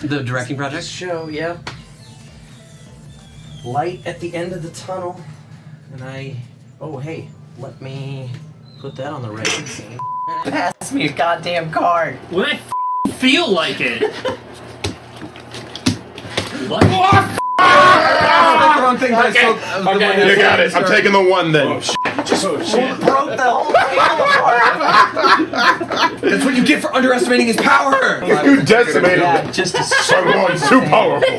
The directing project? Show, yeah. Light at the end of the tunnel. And oh hey, let me put that on the racing scene. Pass me a goddamn card. Well, I feel like it. What? Wrong thing. Okay, you got it. I'm taking the 1 then. Oh shit. Broke the whole thing apart. That's what you get for underestimating his power! You decimated Yeah, just a someone's too powerful.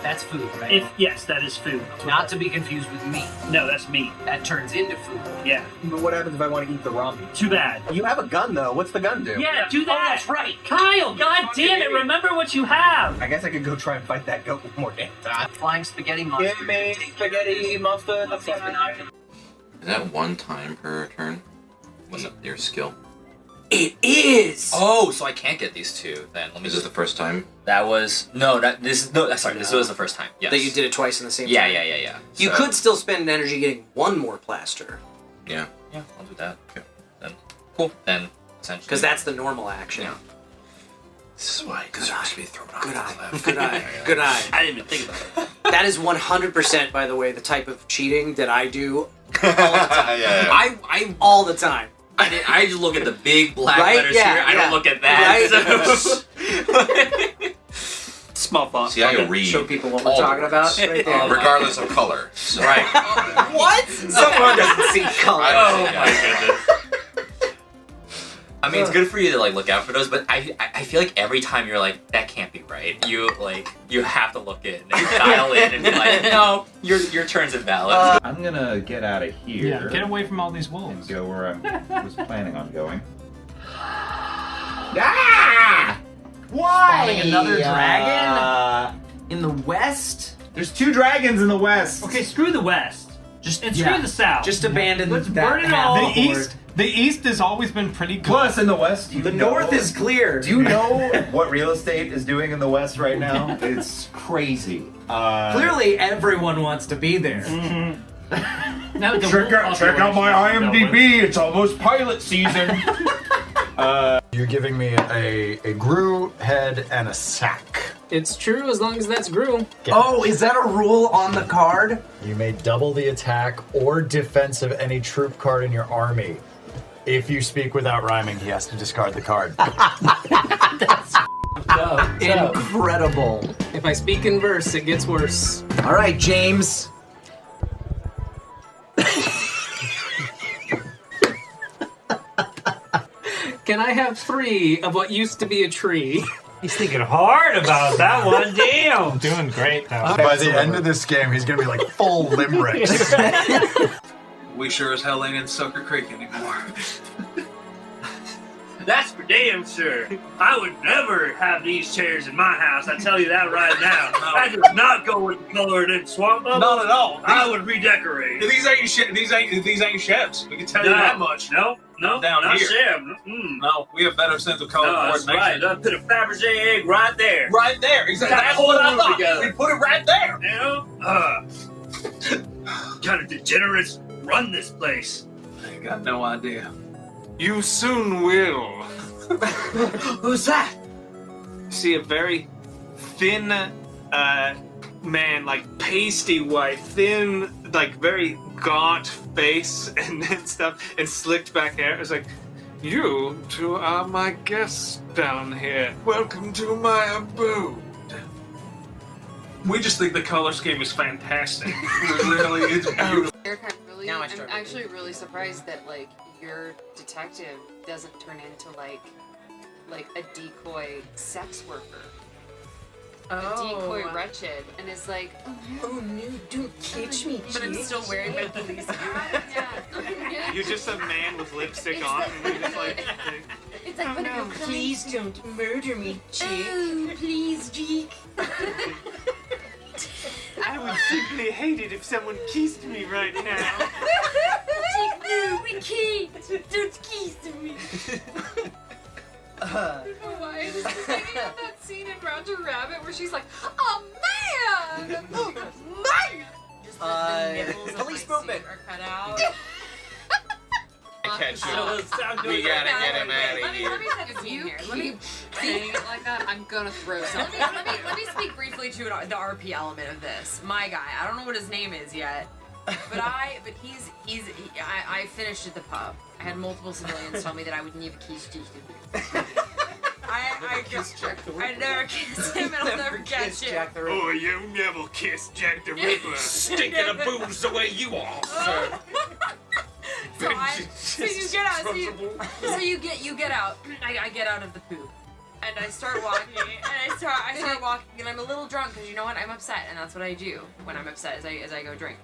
That's food, right? Yes, that is food. Not to be confused with meat. No, that's meat. That turns into food. Yeah. But what happens if I want to eat the raw meat? Too bad. You have a gun though. What's the gun do? Yeah, do that. Oh, that's right. Kyle, god damn it, remember what you have. I guess I could go try and fight that goat one more damn time. Flying spaghetti monster. Give me spaghetti monster. Is that 1 time per turn? Was it your skill? It is! Oh, so I can't get these 2 then. Let me. Is this the first time? That was this was the first time. Yes. That you did it twice in the same Yeah, time? yeah. You could still spend energy getting 1 more plaster. Yeah, I'll do that. Okay. Then cool. Then essentially. Because that's the normal action. Yeah. This is why it's supposed to be thrown off. Good eye. Good eye. Good eye. I didn't even think about it. That is 100%, by the way, the type of cheating that I do all the time. Yeah. I all the time. I just look at the big black Right? letters Yeah, here. I don't yeah. look at that. Right? Small font. See, I can read. Show people what we're talking about right there. Regardless of color. So. Right. What? Someone doesn't see color. Oh my goodness. I mean, it's good for you to like look out for those, but I feel like every time you're like, that can't be right. You have to look in and dial in and be like, no, your turn's invalid. I'm gonna get out of here. Yeah, get away from all these And wolves. go where I was planning on going. Ah! Why? Spawning another dragon? In the west? There's 2 dragons in the west. Okay, screw the west. And screw the south. Just abandon Let's that burn it half all. The east has always been pretty good. Plus, in the west, The north is clear. Do you know what real estate is doing in the west right now? It's crazy. Clearly, everyone wants to be there. Now, Check out my IMDb. It's almost pilot season. You're giving me a Gru head and a sack. It's true as long as that's Gru. Oh, is that a rule on the card? You may double the attack or defense of any troop card in your army. If you speak without rhyming, he has to discard the card. Incredible. If I speak in verse, it gets worse. All right, James. Can I have 3 of what used to be a tree? He's thinking hard about that one. Damn. Doing great, though. By the end of this game, he's gonna be like full limericks. We sure as hell ain't in Sucker Creek anymore. That's for damn sure. I would never have these chairs in my house. I tell you that right now. I does not go with the color in swamp bubbles. Not at all. I would redecorate. These ain't chefs. We can tell you that much. No, Down not here. chef. No, we have better sense of color No, that's coordination. right. Put a Fabergé egg right there. Right there, exactly. That's That's what I what thought. together. We put it right there. You know? Kind of degenerates run this place. I ain't got no idea. You soon will. Who's that? See a very thin man, like pasty white, thin, like very gaunt face and stuff, and slicked back hair. It's like, you two are my guests down here. Welcome to my abode. We just think the color scheme is fantastic. Really, it's beautiful. I'm actually really surprised that like your detective doesn't turn into like a decoy sex worker. A decoy wretched, and is like, Oh no, don't catch me, but I'm still wearing my police gear. You're just a man with lipstick on, and you're just like, It's like, no, please don't murder me, chick. Oh, please, Jeek. I would simply hate it if someone kissed me right now. Jeek, no, we can't. Don't kiss me. Why is this thinking of that scene in Roger Rabbit where she's like, oh man! Oh, man! Just the nipples of police my movement. suit are cut out. catch him. We We gotta get him out of Let here. me set the scene here. Let me saying it like that. I'm gonna throw Let something. me speak briefly to the RP element of this. My guy, I don't know what his name is yet, but I finished at the pub. I had multiple civilians tell me that I would never kiss him. I never kissed him, and I'll never catch him. Oh, you never kissed Jack the Ripper. Stinking of booze the way you are, sir. So you get out. So you get out. I get out of the poop, and I start walking. And I start walking, and I'm a little drunk because you know what? I'm upset, and that's what I do when I'm upset. As I go drink.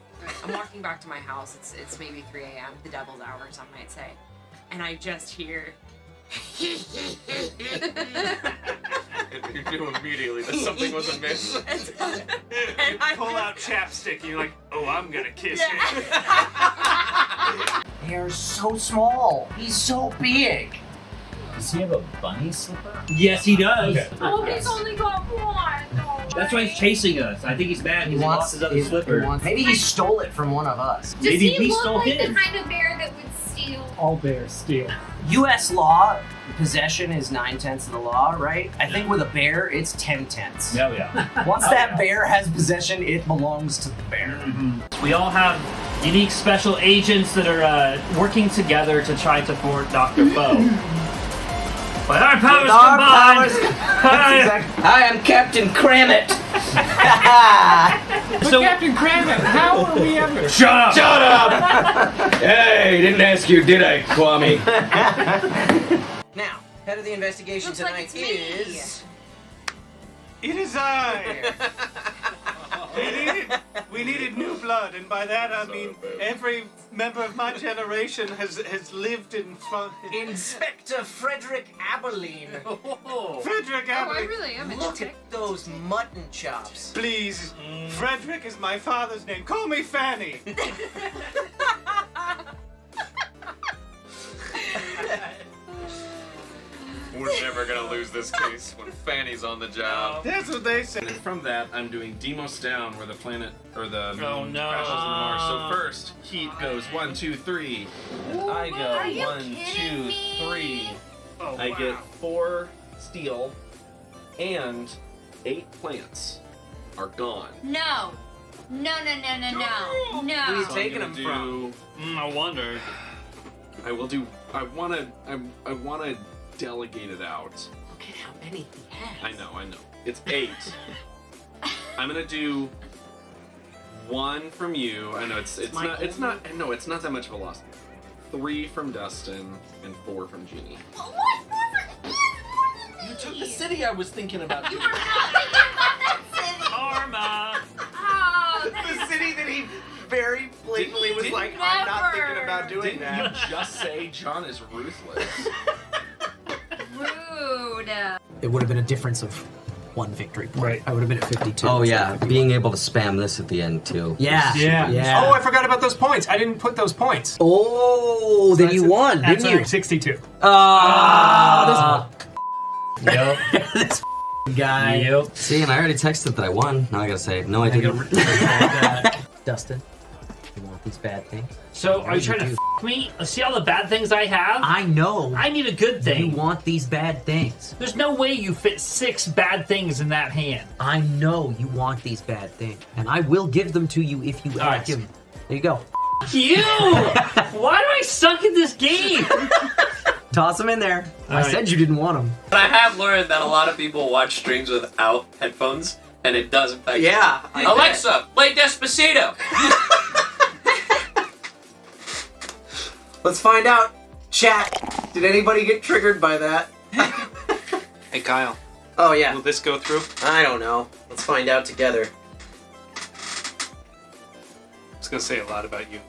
I'm walking back to my house. It's maybe 3 a.m. The devil's hour, some might say, and I just hear. You knew immediately that something was amiss. You pull out chapstick and you're like, oh, I'm gonna kiss him. They are so small. He's so big. Does he have a bunny slipper? Yes, he does. Okay. Oh, he's only got one. That's why he's chasing us. I think he's mad. He lost his other slipper. Maybe he stole it from one of us. Does Maybe he we look stole like his. the kind of bear that would steal? All bears steal. U.S. law, possession is 9/10 of the law, right? I think with a bear, it's 10/10. Oh, yeah. Once that bear has possession, it belongs to the bear. We all have unique special agents that are working together to try to thwart Dr. Foe. But our powers combined! Hi, I'm Captain Cramit. So, Captain Craven, how are we ever? Shut up! Shut up! Hey, didn't ask you, did I, Kwame? Now, head of the investigation Looks like tonight it's me. is... It is I. We needed new blood, and by that I mean every member of my generation has lived in fun. Inspector Frederick Aberline. Frederick Oh, I Aberline. really am Look at those mutton chops. Please, Frederick is my father's name. Call me Fanny. We're never gonna lose this case when Fanny's on the job. That's what they say. And from that, I'm doing Demos down, where the planet or the moon Oh, no. crashes into Mars. So first, heat goes 1, 2, 3, and I go 1, 2, 3. Oh, I wow. get 4 steel, and 8 plants are gone. No. No. Who are you So taking I'm them gonna from? I wonder. I will do. I wanna delegate it out. Look at how many he has. I know. It's 8. I'm gonna do 1 from you. I know it's not that much velocity. 3 from Dustin and 4 from Jeannie. You took the city I was thinking about doing. Karma! The city that he very blatantly was like, I'm not thinking about doing that. You just say John is ruthless. Rude. It would have been a difference of 1 victory point. Right. I would have been at 52. Oh yeah, being able to spam this at the end too. Yeah. Oh, I forgot about those points. I didn't put those points. Oh, then you won, didn't you? 62. Yep. This guy. Yep. See, and I already texted that I won. Now I gotta say, no, I didn't. Dustin, you want these bad things? So, are you trying to f me? See all the bad things I have? I know. I need a good thing. You want these bad things. There's no way you fit 6 bad things in that hand. I know you want these bad things, and I will give them to you if you right. give them. There you go. You! Why do I suck at this game? Toss them in there. I right. said you didn't want them. But I have learned that a lot of people watch streams without headphones, and it does affect Yeah. them. Alexa, play Despacito! Let's find out. Chat, did anybody get triggered by that? Hey, Kyle. Oh, yeah. Will this go through? I don't know. Let's find out together. It's gonna say a lot about you.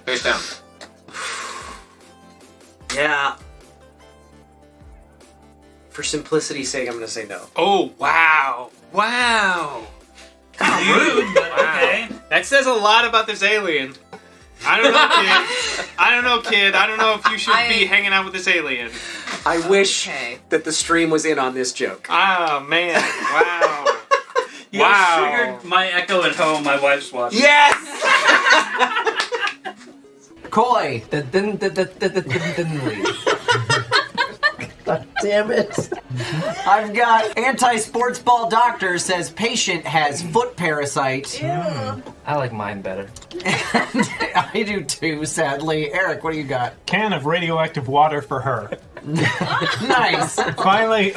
Face down. Yeah. For simplicity's sake, I'm gonna say no. Oh, wow. Wow. Rude, but okay. That says a lot about this alien. I don't know, kid. I don't know if you should be hanging out with this alien. I wish that the stream was in on this joke. Oh, man. Wow. You triggered my echo at home. My wife's watching. Yes! Koi. God damn it. I've got anti-sports ball doctor says patient has foot parasite. I like mine better. I do too, sadly. Eric, what do you got? Can of radioactive water for her. Nice. Finally,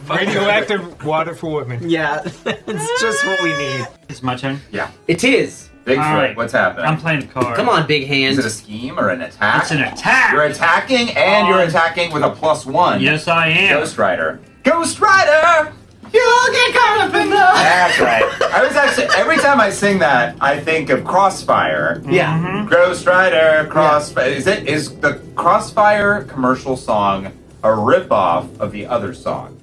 radioactive water for women. Yeah, it's just what we need. It's my turn? Yeah. It is. Bigfoot, All right. what's happening? I'm playing the card. Come on, big hand. Is it a scheme or an attack? It's an attack. You're attacking, and you're attacking with a +1. Yes, I am. Ghost Rider. Ghost Rider! You'll get caught up in the... That's right. I was actually, every time I sing that, I think of Crossfire. Yeah. Ghost Rider, Crossfire. Is the Crossfire commercial song a ripoff of the other song?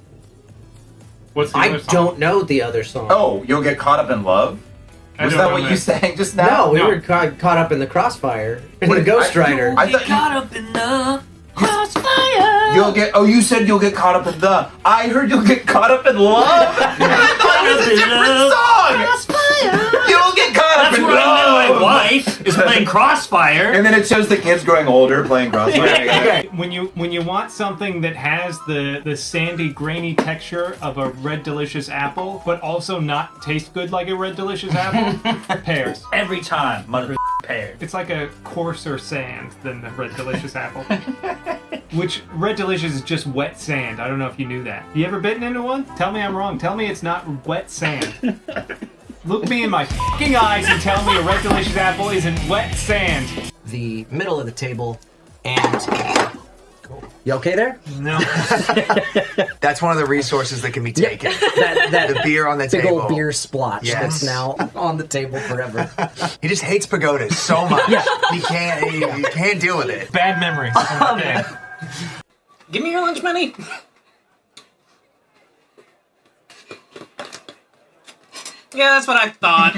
What's the I other song? don't know the other song. Oh, You'll Get Caught Up in Love? I Was don't that know what you that. sang just now? No, we were caught up in the crossfire. In the Ghost Rider. I thought Caught up in the crossfire. You'll get. Oh, you said you'll get caught up in the. I heard you'll get caught up in love. I thought it was a different song. You'll get caught up That's in where I know love. my wife is playing Crossfire. And then it shows the kids growing older playing Crossfire. Okay, when you want something that has the sandy, grainy texture of a Red Delicious apple, but also not taste good like a Red Delicious apple, pears. Every time, mother pears. It's like a coarser sand than the Red Delicious apple. Which Red Delicious is just wet sand. I don't know if you knew that. You ever bitten into one? Tell me I'm wrong. Tell me it's not wet sand. Look me in my fucking eyes and tell me a Red Delicious apple isn't wet sand. The middle of the table, and you okay there? No. That's one of the resources that can be taken. That The beer on the big table. old beer splotch Yes. that's now on the table forever. He just hates pagodas so much. Yeah. He can't deal with it. Bad memories. Okay. Give me your lunch money. Yeah, that's what I thought.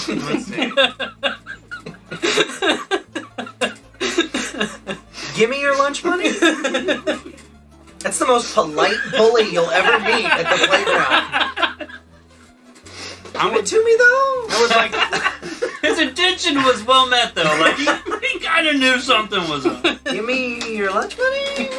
Let's see. Give me your lunch money? That's the most polite bully you'll ever meet at the playground. Give it to me, though. I was like, his intention was well met, though. Like he kind of knew something was up. Give me your lunch money.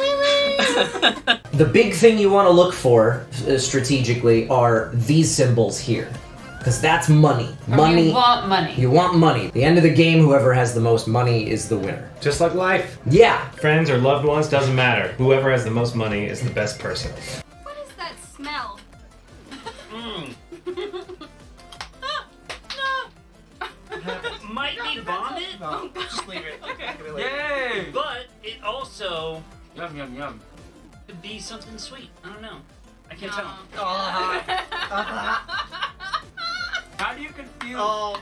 The big thing you want to look for strategically are these symbols here. Because that's money. Money. You want money. You want money. At the end of the game, whoever has the most money is the winner. Just like life. Yeah. Friends or loved ones, doesn't matter. Whoever has the most money is the best person. What is that smell? Might be vomit. Oh, God. Just leave it. Okay. Yay! But it also yum could be something sweet. I don't know. I can't tell. How do you confuse? I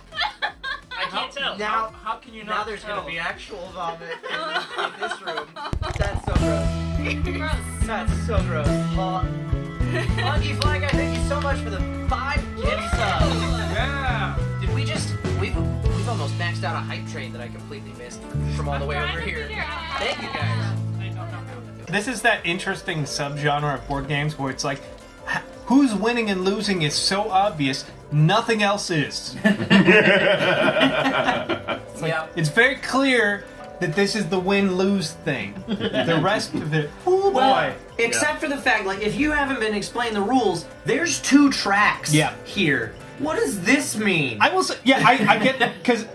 can't tell. Now, How can you not? now there's tell? gonna be actual vomit in this room. That's so gross. Gross. That's so gross. Monkey Flag, I thank you so much for the 5 gift subs. Yeah. Did we just? We've almost maxed out a hype train that I completely missed from all the way over here. Thank you guys. This is that interesting subgenre of board games where it's like, who's winning and losing is so obvious, nothing else is. It's very clear that this is the win-lose thing. The rest of it, oh boy. Well, except for the fact, like, if you haven't been explained the rules, there's 2 tracks here. What does this mean? I will say, yeah, I get because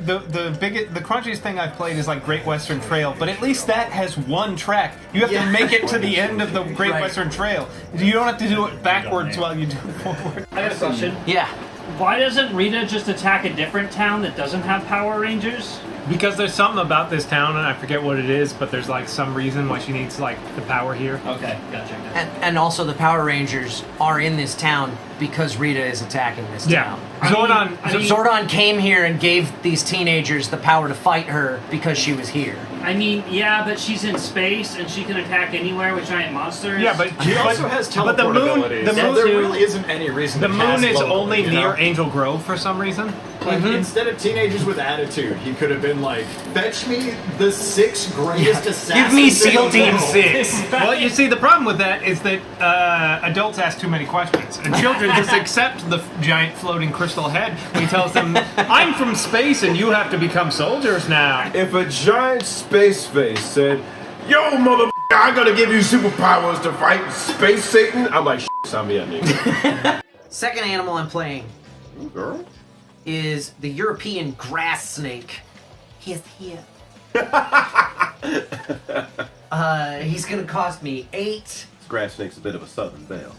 the crunchiest thing I've played is like Great Western Trail, but at least that has 1 track. You have to make it to the end of the Great Western Trail. You don't have to do it backwards while you do it forward. I got a question. Yeah. Why doesn't Rita just attack a different town that doesn't have Power Rangers? Because there's something about this town, and I forget what it is, but there's like some reason why she needs like the power here. Okay, gotcha. And also the Power Rangers are in this town because Rita is attacking this town. Zordon came here and gave these teenagers the power to fight her because she was here. I mean, yeah, but she's in space and she can attack anywhere with giant monsters. Yeah, but She also has but the moon, teleportability. the so moon, there really isn't any reason the to moon cast is locally, only you know? near Angel Grove for some reason. Like, instead of teenagers with attitude, he could have been like, fetch me the 6 greatest assassins. Give me SEAL in the Team world." 6. Well, you see, the problem with that is that adults ask too many questions, and children just accept the giant floating crystal head when he tells them, "I'm from space, and you have to become soldiers now." If a giant space face said, "Yo, mother, I gotta give you superpowers to fight Space Satan," I'm like, sign me up, nigga. Second animal I'm playing Girl? is the European grass snake. He's here. He's gonna cost me 8. Grass snake's a bit of a southern belle.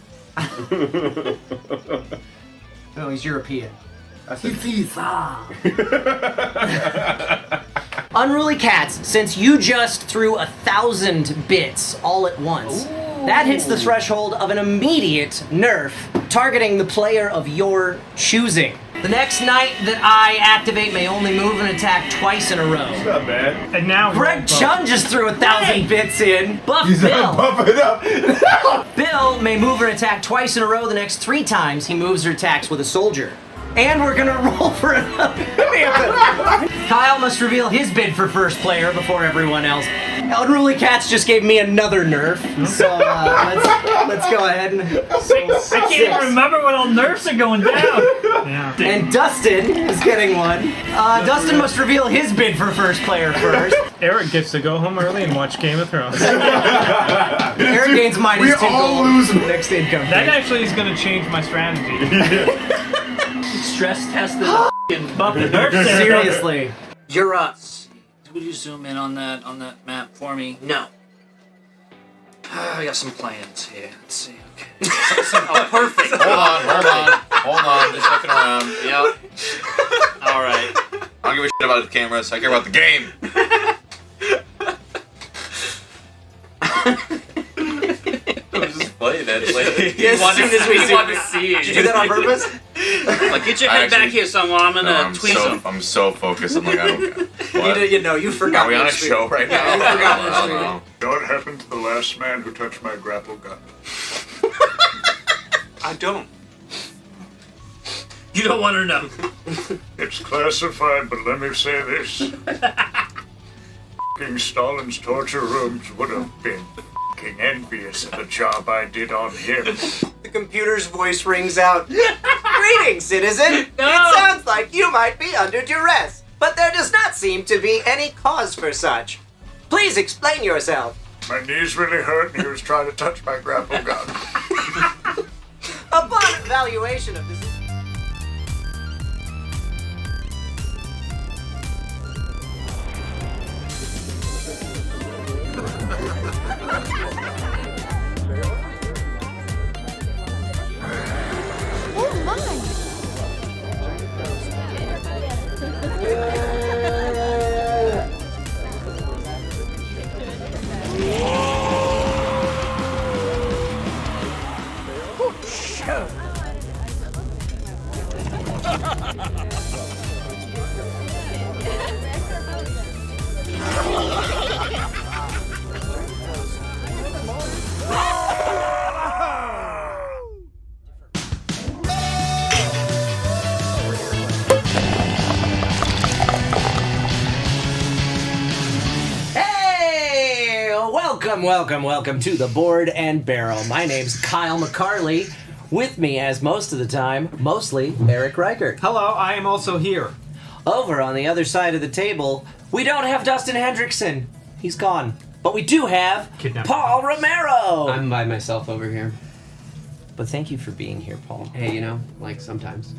No, he's European. That's Unruly Cats, since you just threw 1,000 bits all at once, that hits the threshold of an immediate nerf, targeting the player of your choosing. The next night that I activate may only move and attack twice in a row. It's not bad. And now Greg Chun just threw 1,000 bits in. Buff He's Bill. buff it up. Bill may move and attack twice in a row the next 3 times he moves or attacks with a soldier. And we're gonna roll for another. Kyle must reveal his bid for first player before everyone else. Unruly Cats just gave me another nerf, so let's go ahead and. I can't even remember what all nerfs are going down. And Dustin is getting one. Dustin must reveal his bid for first player first. Eric gets to go home early and watch Game of Thrones. Eric gains minus 10 gold. Next income. That actually is going to change my strategy. Stress tested the f***ing bucket nerf there. Seriously. You're up. Would you zoom in on that map for me? No. I got some plans here. Let's see. Okay. Oh, perfect. Hold on, just looking around. Yep. All right. I don't give a shit about the cameras. I care about the game. I was just playing that. Like, As soon as we want to see it. Did you do that on purpose? Like, get your head back here somewhere. I'm gonna tweeze him. I'm so focused. I'm like, I don't care. What? You forgot. Are we on a show right now? You I don't know. What happened to the last man who touched my grapple gun? I don't. You don't want to know. It's classified, but let me say this. F***ing Stalin's torture rooms would have been f***ing envious of the job I did on him. The computer's voice rings out. Greetings, citizen. No. It sounds like you might be under duress, but there does not seem to be any cause for such. Please explain yourself. My knees really hurt and he was trying to touch my grapple gun. Upon evaluation of this... Oh my! Hey! Welcome to the Board and Barrel. My name's Kyle McCarley. With me, as most of the time, mostly Eric Reichert. Hello, I am also here. Over on the other side of the table, we don't have Dustin Hendrickson. He's gone. But we do have Paul Romero. I'm by myself over here. But thank you for being here, Paul. Hey, you know, like sometimes.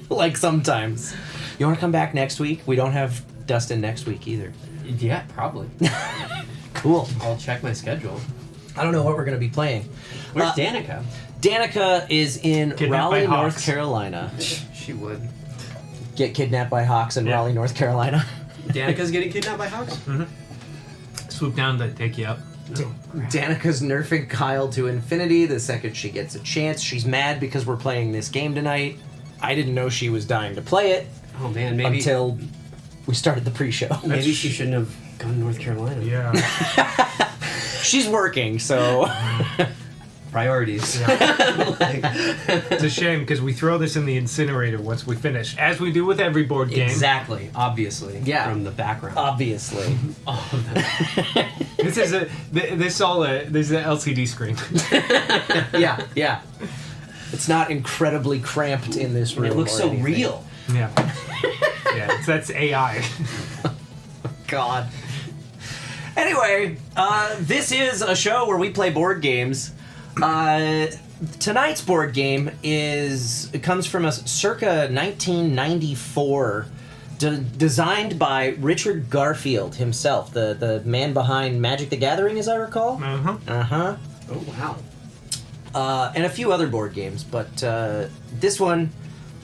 Like sometimes. You want to come back next week? We don't have Dustin next week either. Yeah, probably. Cool. I'll check my schedule. I don't know what we're going to be playing. Where's Danica? Danica is in Kidnapped Raleigh, by North Hawks. Carolina. She would. Get kidnapped by Hawks in Raleigh, North Carolina. Danica's getting kidnapped by Hawks? Mm-hmm. Swoop down to take you up. Danica's nerfing Kyle to infinity the second she gets a chance. She's mad because we're playing this game tonight. I didn't know she was dying to play it. Oh man, maybe until we started the pre-show. Maybe she shouldn't have gone to North Carolina. Yeah. She's working, so Priorities. It's a shame because we throw this in the incinerator once we finish, as we do with every board game. Exactly. Obviously. Yeah. From the background. Obviously. This is a this is an LCD screen. Yeah. It's not incredibly cramped in this room. It looks or so anything. real. Yeah. That's AI. God. Anyway, this is a show where we play board games. Tonight's board game comes from us circa 1994, designed by Richard Garfield himself, the man behind Magic the Gathering, as I recall. Uh-huh. Oh, wow. And a few other board games, but this one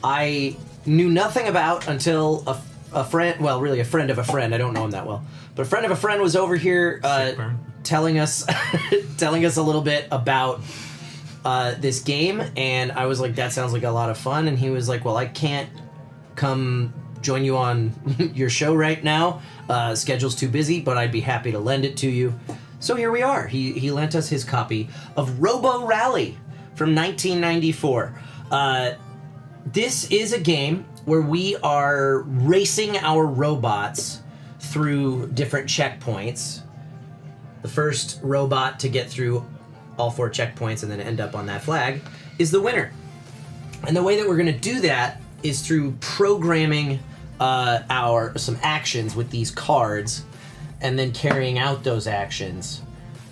I knew nothing about until a friend, well, really a friend of a friend, I don't know him that well, but a friend of a friend was over here telling us a little bit about this game, and I was like, that sounds like a lot of fun, and he was like, well, I can't come join you on your show right now, schedule's too busy, but I'd be happy to lend it to you. So here we are. He lent us his copy of Robo Rally from 1994. This is a game where we are racing our robots through different checkpoints. The first robot to get through all 4 checkpoints and then end up on that flag is the winner. And the way that we're going to do that is through programming some actions with these cards and then carrying out those actions.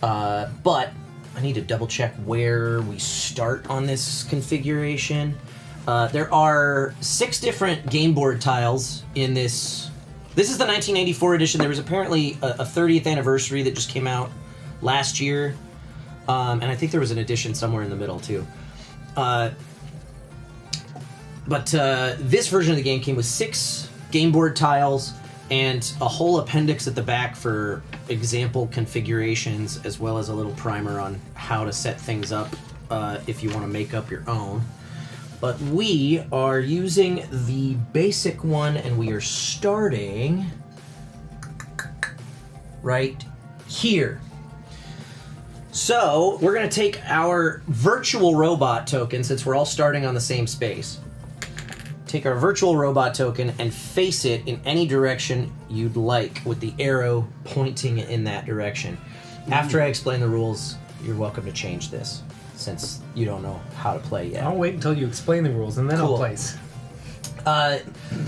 But I need to double check where we start on this configuration. There are 6 different game board tiles in this. This is the 1984 edition. There was apparently a 30th anniversary that just came out last year. And I think there was an edition somewhere in the middle too. But this version of the game came with 6 game board tiles and a whole appendix at the back for example configurations, as well as a little primer on how to set things up if you want to make up your own. But we are using the basic one, and we are starting right here. So we're going to take our virtual robot token, since we're all starting on the same space. Take our virtual robot token and face it in any direction you'd like, with the arrow pointing in that direction. After I explain the rules, you're welcome to change this, since you don't know how to play yet. I'll wait until you explain the rules, and then I'll place. The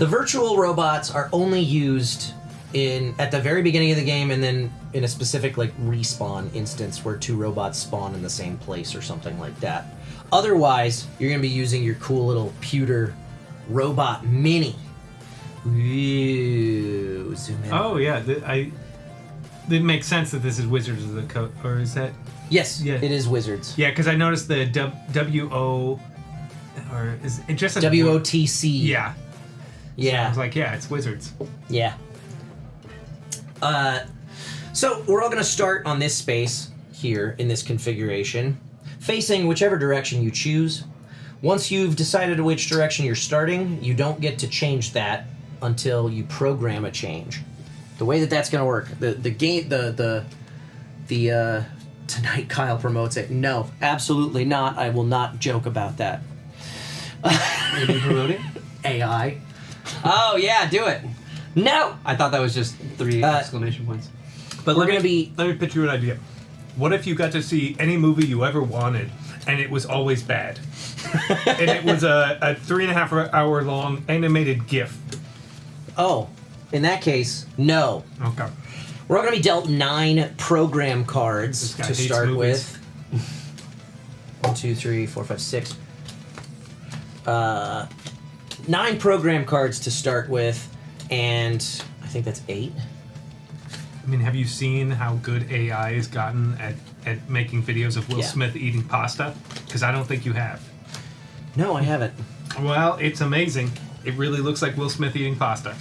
virtual robots are only used at the very beginning of the game, and then in a specific respawn instance where 2 robots spawn in the same place or something like that. Otherwise, you're going to be using your cool little pewter robot mini. Ooh, zoom in. Oh yeah, it makes sense that this is Wizards of the Coast, or is that? Yes, yeah, it is Wizards. Yeah, because I noticed the WO, or is it just a WOTC? Yeah. Yeah. So I was like, yeah, it's Wizards. Yeah. So we're all going to start on this space here in this configuration, facing whichever direction you choose. Once you've decided which direction you're starting, you don't get to change that until you program a change. The way that that's going to work, tonight Kyle promotes it. No, absolutely not. I will not joke about that. Are you promoting? AI. Oh yeah, do it. No! I thought that was just 3 exclamation points. But let me pitch you an idea. What if you got to see any movie you ever wanted, and it was always bad? And it was a 3.5 hour long animated GIF. Oh, in that case, no. Okay. We're all going to be dealt 9 program cards to start movies. with. 1, 2, 3, 4, 5, 6. 9 program cards to start with, and I think that's 8. I mean, have you seen how good AI has gotten at making videos of Will Smith eating pasta? Because I don't think you have. No, I haven't. Well, it's amazing. It really looks like Will Smith eating pasta.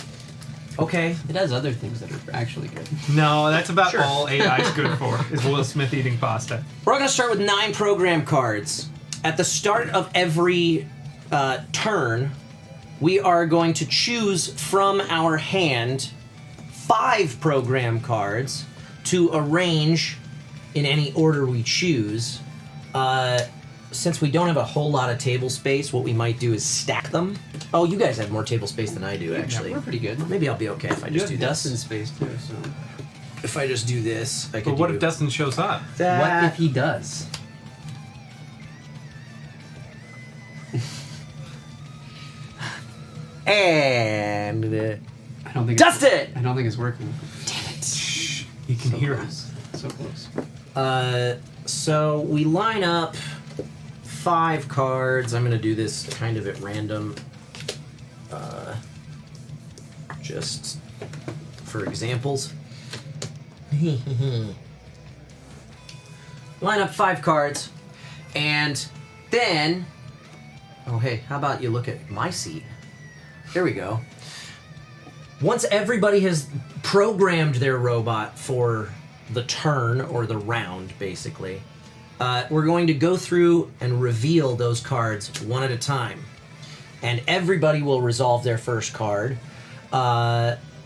Okay. It has other things that are actually good. No, that's about all AI is good for, is Will Smith eating pasta. We're all going to start with 9 program cards. At the start of every turn, we are going to choose from our hand 5 program cards to arrange in any order we choose Since we don't have a whole lot of table space, what we might do is stack them. Oh, you guys have more table space than I do, actually. Yeah, we're pretty good. Maybe I'll be okay if I You just have do Dustin this. space too, so. If I just do this, I could But what do if Dustin shows up? What if he does? And I don't think Dustin! I don't think it's working. Damn it. He can hear us. So close. So we line up 5 cards. I'm going to do this kind of at random. Just for examples. Line up 5 cards. And then... Oh, hey, how about you look at my seat? There we go. Once everybody has programmed their robot for the turn or the round, basically, we're going to go through and reveal those cards one at a time. And everybody will resolve their first card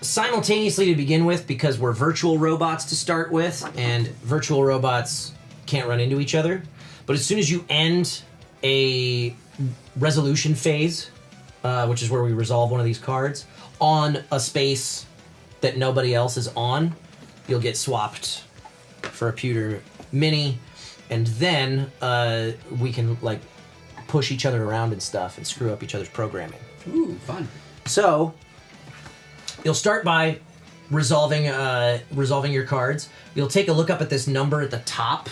simultaneously to begin with, because we're virtual robots to start with, and virtual robots can't run into each other. But as soon as you end a resolution phase, which is where we resolve one of these cards, on a space that nobody else is on, you'll get swapped for a pewter mini, and then we can like push each other around and stuff and screw up each other's programming. Ooh, fun. So you'll start by resolving your cards. You'll take a look up at this number at the top.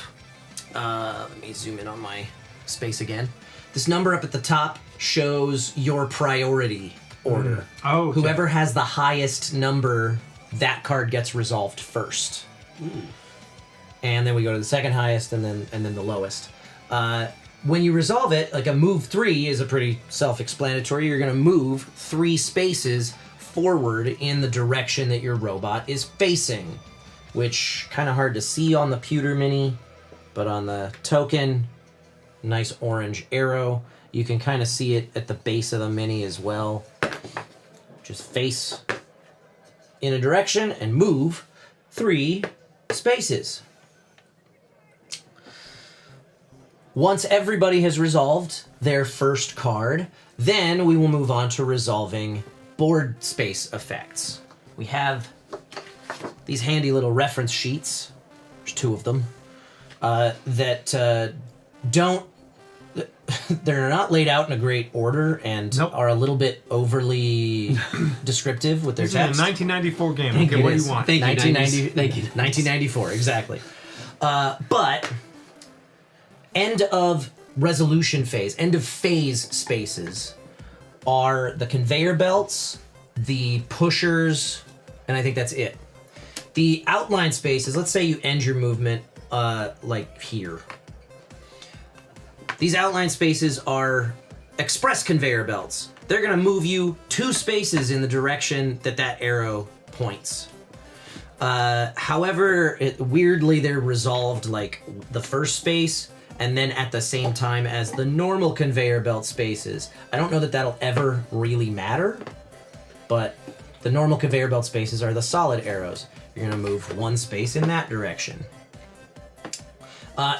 Let me zoom in on my space again. This number up at the top shows your priority order. Oh, okay. Whoever has the highest number, that card gets resolved first. And then we go to the second highest, and then the lowest. When you resolve it, like a move 3 is a pretty self-explanatory. You're going to move 3 spaces forward in the direction that your robot is facing, which kind of hard to see on the pewter mini, but on the token, nice orange arrow. You can kind of see it at the base of the mini as well. Just face in a direction and move 3 spaces. Once everybody has resolved their first card, then we will move on to resolving board space effects. We have these handy little reference sheets, there's 2 of them, that don't... They're not laid out in a great order and are a little bit overly descriptive with their This text. is a 1994 game. Thank Okay, you, what it do is. you want? Thank you, 1994, exactly. But end of resolution phase, end of phase spaces are the conveyor belts, the pushers, and I think that's it. The outline spaces, let's say you end your movement like here. These outline spaces are express conveyor belts. They're going to move you 2 spaces in the direction that that arrow points. However, weirdly, they're resolved like the first space and then at the same time as the normal conveyor belt spaces. I don't know that that'll ever really matter, but the normal conveyor belt spaces are the solid arrows. You're going to move 1 space in that direction.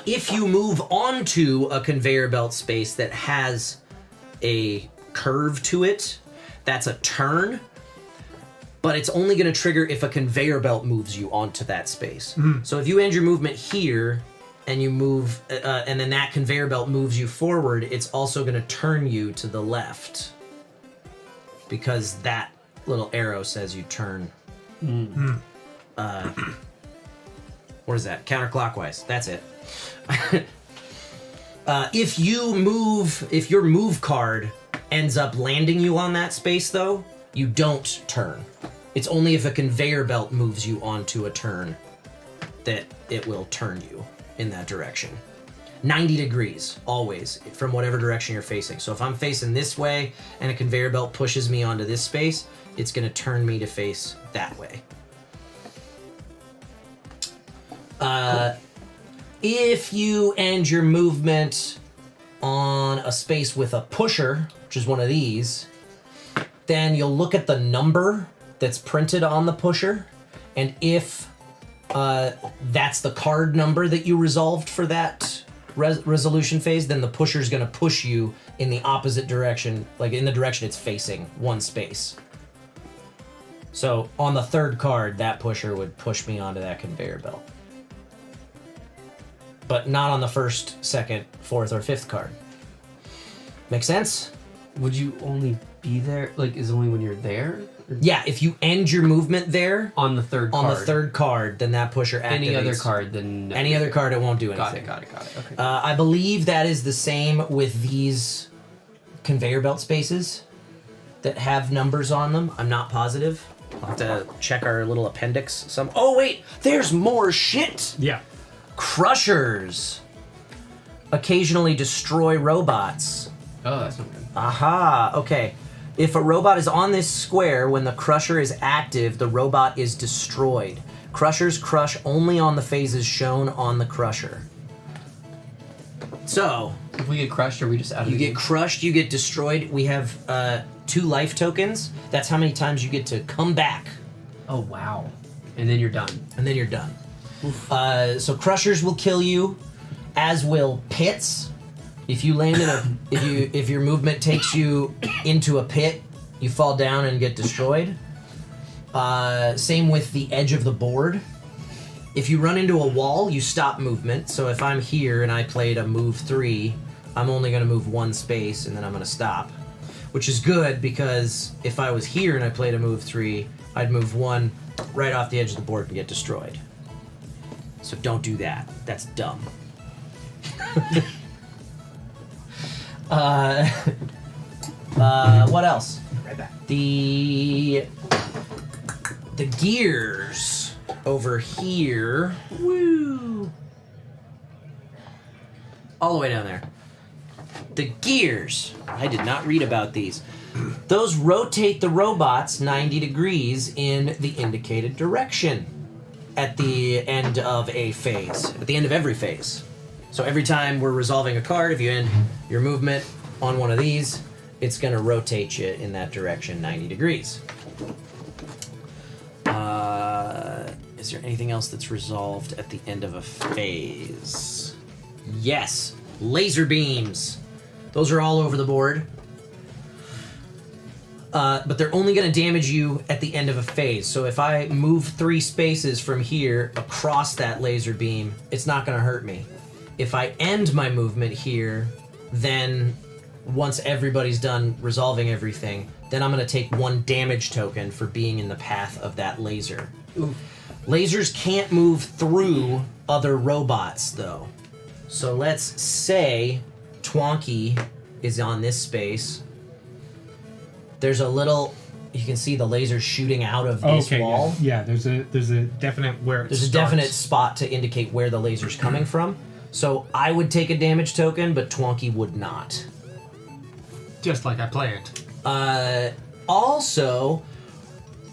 If you move onto a conveyor belt space that has a curve to it, that's a turn, but it's only going to trigger if a conveyor belt moves you onto that space. So if you end your movement here and you move, and then that conveyor belt moves you forward, it's also going to turn you to the left because that little arrow says you turn. What is that? Counterclockwise. That's it. If your move card ends up landing you on that space, though, you don't turn. It's only if a conveyor belt moves you onto a turn that it will turn you in that direction. 90 degrees, always, from whatever direction you're facing. So if I'm facing this way and a conveyor belt pushes me onto this space, it's going to turn me to face that way. If you end your movement on a space with a pusher, which is one of these, then you'll look at the number that's printed on the pusher, and if that's the card number that you resolved for that resolution phase, then the pusher's going to push you in the opposite direction, like in the direction it's facing, one space. So on the third card, that pusher would push me onto that conveyor belt. But not on the first, second, fourth, or fifth card. Make sense? Would you only be there? Like, is it only when you're there? Yeah, if you end your movement there on the third on card. the third card, then that pusher activates. Any other card, then no. Any other card, it won't do anything. Got it. Okay. I believe that is the same with these conveyor belt spaces that have numbers on them. I'm not positive. I'll have to check our little appendix. Oh wait, there's more shit. Yeah. Crushers occasionally destroy robots. Oh, that's not good. Aha, okay. If a robot is on this square, when the crusher is active, the robot is destroyed. Crushers crush only on the phases shown on the crusher. So, if we get crushed, are we just out of you the get game? crushed, you get destroyed. We have 2 life tokens. That's how many times you get to come back. Oh, wow. And then you're done. And then you're done. So crushers will kill you, as will pits. If you land in a, if your movement takes you into a pit, you fall down and get destroyed. Same with the edge of the board. If you run into a wall, you stop movement. So if I'm here and I played a move 3, I'm only going to move 1 space and then I'm going to stop. Which is good because if I was here and I played a move 3, I'd move 1 right off the edge of the board and get destroyed. So don't do that. That's dumb. What else? Right back. The gears over here. Woo! All the way down there. The gears. I did not read about these. Those rotate the robots 90 degrees in the indicated direction at the end of a phase. At the end of every phase. So every time we're resolving a card, if you end your movement on one of these, it's going to rotate you in that direction 90 degrees. Is there anything else that's resolved at the end of a phase? Yes, laser beams. Those are all over the board. But they're only going to damage you at the end of a phase. So if I move 3 spaces from here across that laser beam, it's not going to hurt me. If I end my movement here, then once everybody's done resolving everything, then I'm going to take 1 damage token for being in the path of that laser. Ooh. Lasers can't move through other robots, though. So let's say Twonky is on this space. There's a little... You can see the laser shooting out of this wall. Yeah, there's a definite where it There's starts. a definite spot to indicate where the laser's coming from. So I would take a damage token, but Twonky would not. Just like I play it. Also,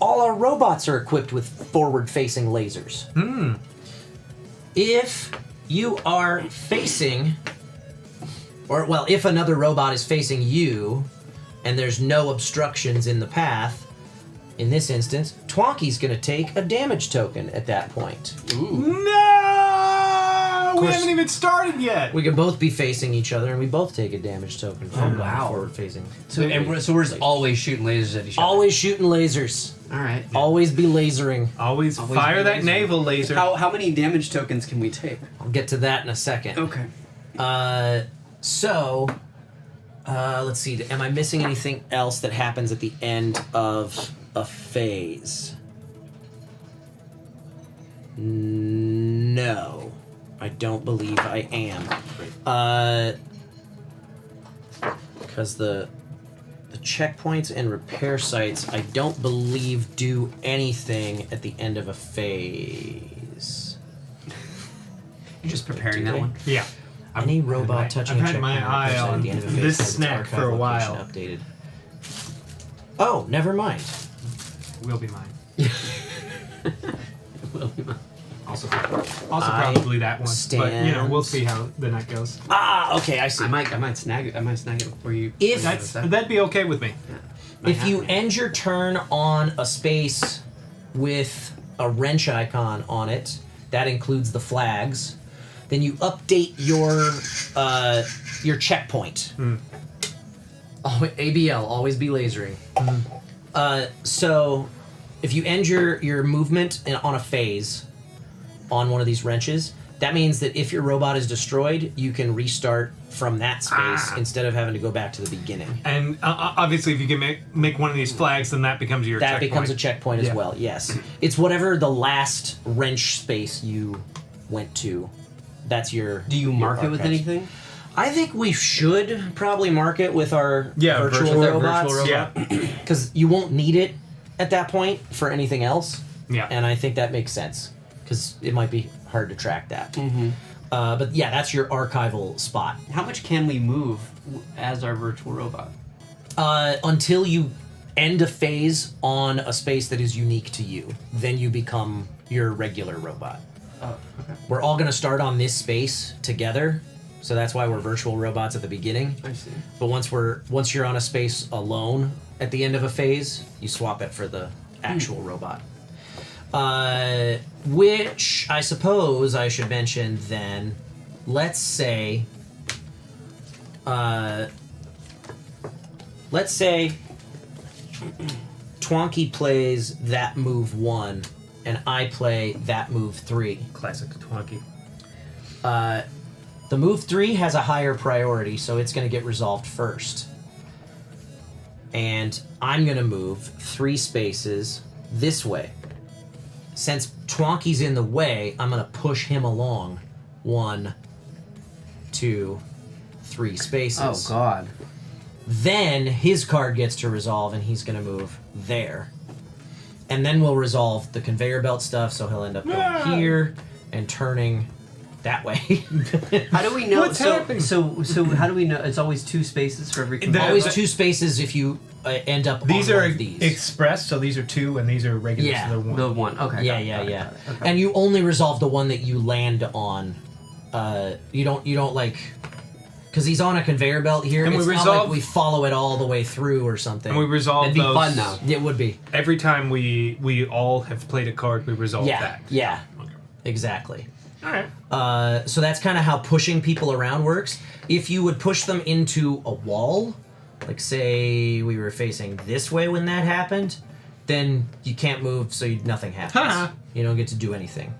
all our robots are equipped with forward-facing lasers. If you are facing, if another robot is facing you, and there's no obstructions in the path, in this instance, Twonky's going to take a damage token at that point. No! We haven't even started yet! We could both be facing each other, and we both take a damage token from wow. forward-facing. So we're just always shooting lasers at each other. Always shooting lasers. All right. Always be lasering. Always fire that naval laser. How many damage tokens can we take? I'll get to that in a second. Okay. Let's see. Am I missing anything else that happens at the end of a phase? No. I don't believe I am. Because the checkpoints and repair sites, I don't believe do anything at the end of a phase. You're just preparing that one? Yeah. Any robot touching I've had my eye on this snack for a while. Updated. Oh, never mind. Will be mine. Will be mine. Also probably that one. But we'll see how the night goes. Ah, okay, I see. I might snag it. I might snag it before you. That'd be okay with me. Yeah. If you end your turn on a space with a wrench icon on it, that includes the flags. then you update your checkpoint. ABL, always be lasering. So if you end your movement on a phase on one of these wrenches, that means that if your robot is destroyed, you can restart from that space instead of having to go back to the beginning. And obviously, if you can make one of these flags, then that becomes your checkpoint. That becomes a checkpoint as well, yes. It's whatever the last wrench space you went to. That's your... Do you mark it with archives. anything? I think we should probably mark it with our virtual robots. Because you won't need it at that point for anything else. Yeah. And I think that makes sense. Because it might be hard to track that. But yeah, that's your archival spot. How much can we move as our virtual robot? Until you end a phase on a space that is unique to you. Then you become your regular robot. Oh, okay. We're all going to start on this space together. So that's why we're virtual robots at the beginning. I see. But once you're on a space alone at the end of a phase, you swap it for the actual robot. Which I suppose I should mention then, let's say Twonky plays that move 1 and I play that move 3. Classic Twonky. The move 3 has a higher priority, so it's going to get resolved first. And I'm going to move 3 spaces this way. Since Twonky's in the way, I'm going to push him along 1, 2, 3 spaces. Oh, God. Then his card gets to resolve, and he's going to move there. And then we'll resolve the conveyor belt stuff, so he'll end up going here and turning that way. How do we know? What's happening? So how do we know? It's always 2 spaces for every. Always 2 spaces if you end up. These on are one of these. express, so these are 2, and these are regular, Yeah. so they're 1. The 1. Okay. Yeah. And you only resolve the one that you land on. You don't like, because he's on a conveyor belt here. And we it's not resolve- like we follow it all the way through or something. And we resolve It'd be those. fun now. It would be. Every time we all have played a card, we resolve that. Yeah. Exactly. All right. So that's kind of how pushing people around works. If you would push them into a wall, like say we were facing this way when that happened, then you can't move, so nothing happens. You don't get to do anything.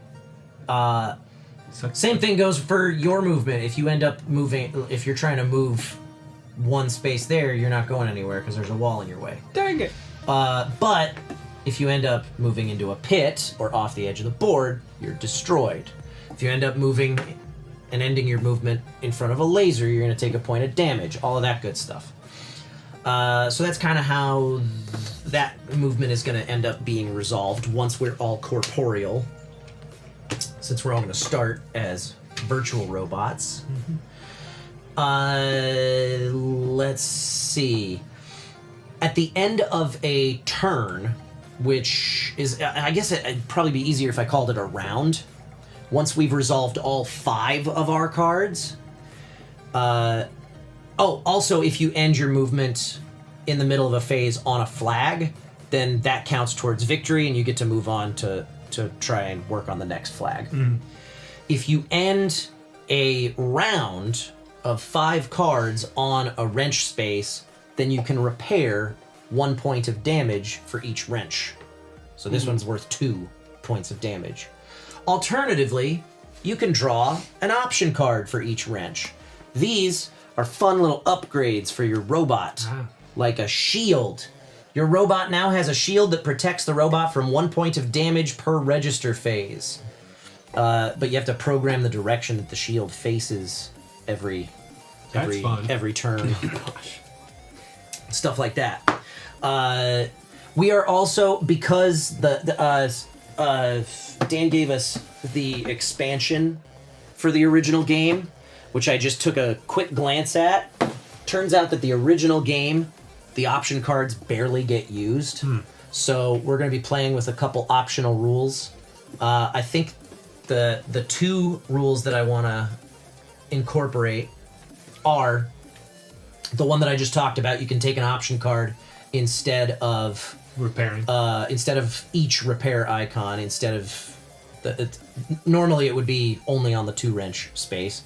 Same thing goes for your movement. If you end up moving, if you're trying to move 1 space there, you're not going anywhere because there's a wall in your way. Dang it. But if you end up moving into a pit or off the edge of the board, you're destroyed. If you end up moving and ending your movement in front of a laser, you're going to take a point of damage. All of that good stuff. So that's kind of how that movement is going to end up being resolved once we're all corporeal. Since we're all going to start as virtual robots. Let's see. At the end of a turn, which is, I guess it'd probably be easier if I called it a round. Once we've resolved all 5 of our cards. Also, if you end your movement in the middle of a phase on a flag, then that counts towards victory, and you get to move on to try and work on the next flag. If you end a round of 5 cards on a wrench space, then you can repair 1 point of damage for each wrench. So this one's worth 2 points of damage. Alternatively, you can draw an option card for each wrench. These are fun little upgrades for your robot, like a shield. Your robot now has a shield that protects the robot from 1 point of damage per register phase. But you have to program the direction that the shield faces every turn. Stuff like that. We are also, because Dan gave us the expansion for the original game, which I just took a quick glance at. Turns out that the original game, the option cards barely get used. So we're going to be playing with a couple optional rules. I think the 2 rules that I want to incorporate are the one that I just talked about. You can take an option card instead of repairing. Instead of each repair icon, instead of Normally it would be only on the 2 wrench space.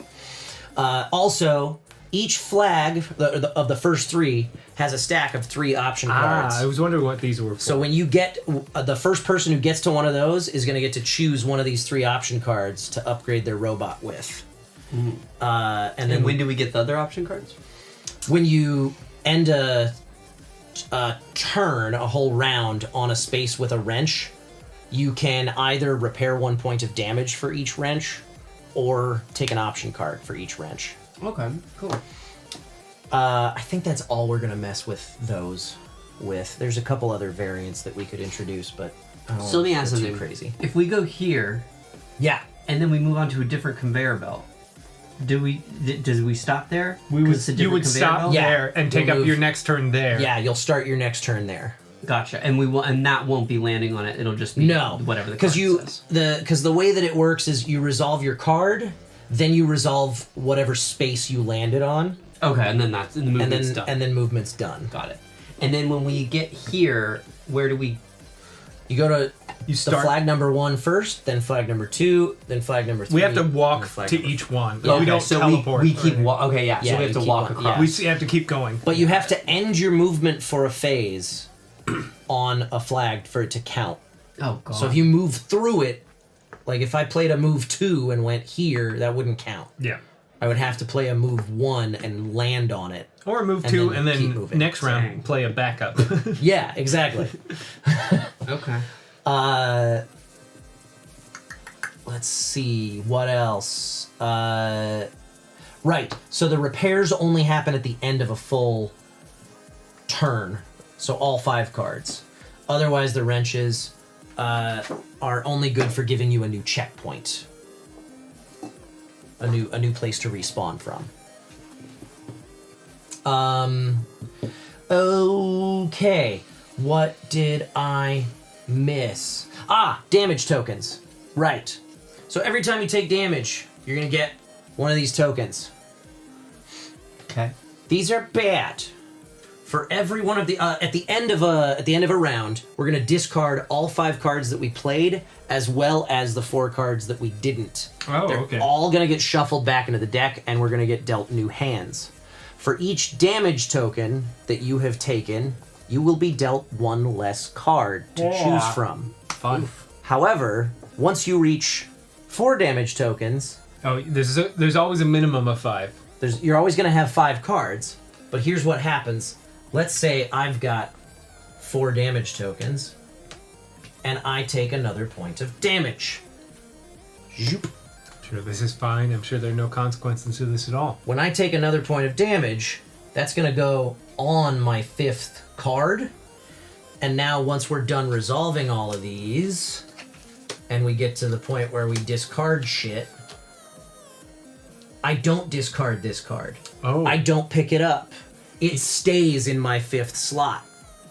Also, each flag of the first 3 has a stack of 3 option cards. I was wondering what these were for. So when you get the first person who gets to one of those is going to get to choose one of these 3 option cards to upgrade their robot with. And then when do we get the other option cards? When you end a turn, a whole round on a space with a wrench, you can either repair 1 point of damage for each wrench, or take an option card for each wrench. Okay, cool. I think that's all we're gonna mess with those with. There's a couple other variants that we could introduce, but I don't So let me wanna ask go too something. crazy. If we go here, yeah, and then we move on to a different conveyor belt, do we stop there? You would stop belt? there and take You'll up move- your next turn there. Yeah, you'll start your next turn there. Gotcha. And that won't be landing on it. It'll just be whatever the card says. Because the way that it works is you resolve your card, then you resolve whatever space you landed on. Okay, and then the movement's done. And then movement's done. Got it. And then when we get here, where do we? You go to You the start. flag number 1 first, then flag number 2, then flag number 3. We have to walk then flag to number each one. Yeah. We don't so teleport. we keep okay, yeah. Yeah, So we have you to keep walk on- across. yeah. We have to keep going. But you have to end your movement for a phase on a flag for it to count. Oh god. So if you move through it, like if I played a move 2 and went here, that wouldn't count. Yeah. I would have to play a move 1 and land on it. Or move And 2 then and keep then moving. next round play a backup. Yeah, exactly. Okay. Let's see, what else? Right, so the repairs only happen at the end of a full turn. So all 5 cards. Otherwise, the wrenches are only good for giving you a new checkpoint. A new place to respawn from. Okay. What did I miss? Damage tokens. Right. So every time you take damage, you're gonna get one of these tokens. Okay. These are bad. For every one of the at the end of a round, we're gonna discard all 5 cards that we played, as well as the 4 cards that we didn't. Oh, They're okay. all gonna get shuffled back into the deck, and we're gonna get dealt new hands. For each damage token that you have taken, you will be dealt 1 less card to choose from. Fun. However, once you reach 4 damage tokens, there's always a minimum of 5. you're always going to have 5 cards. But here's what happens. Let's say I've got 4 damage tokens, and I take another point of damage. Zoop. Sure, this is fine. I'm sure there are no consequences to this at all. When I take another point of damage, that's going to go on my 5th card. And now once we're done resolving all of these, and we get to the point where we discard shit, I don't discard this card. Oh. I don't pick it up. It stays in my 5th slot.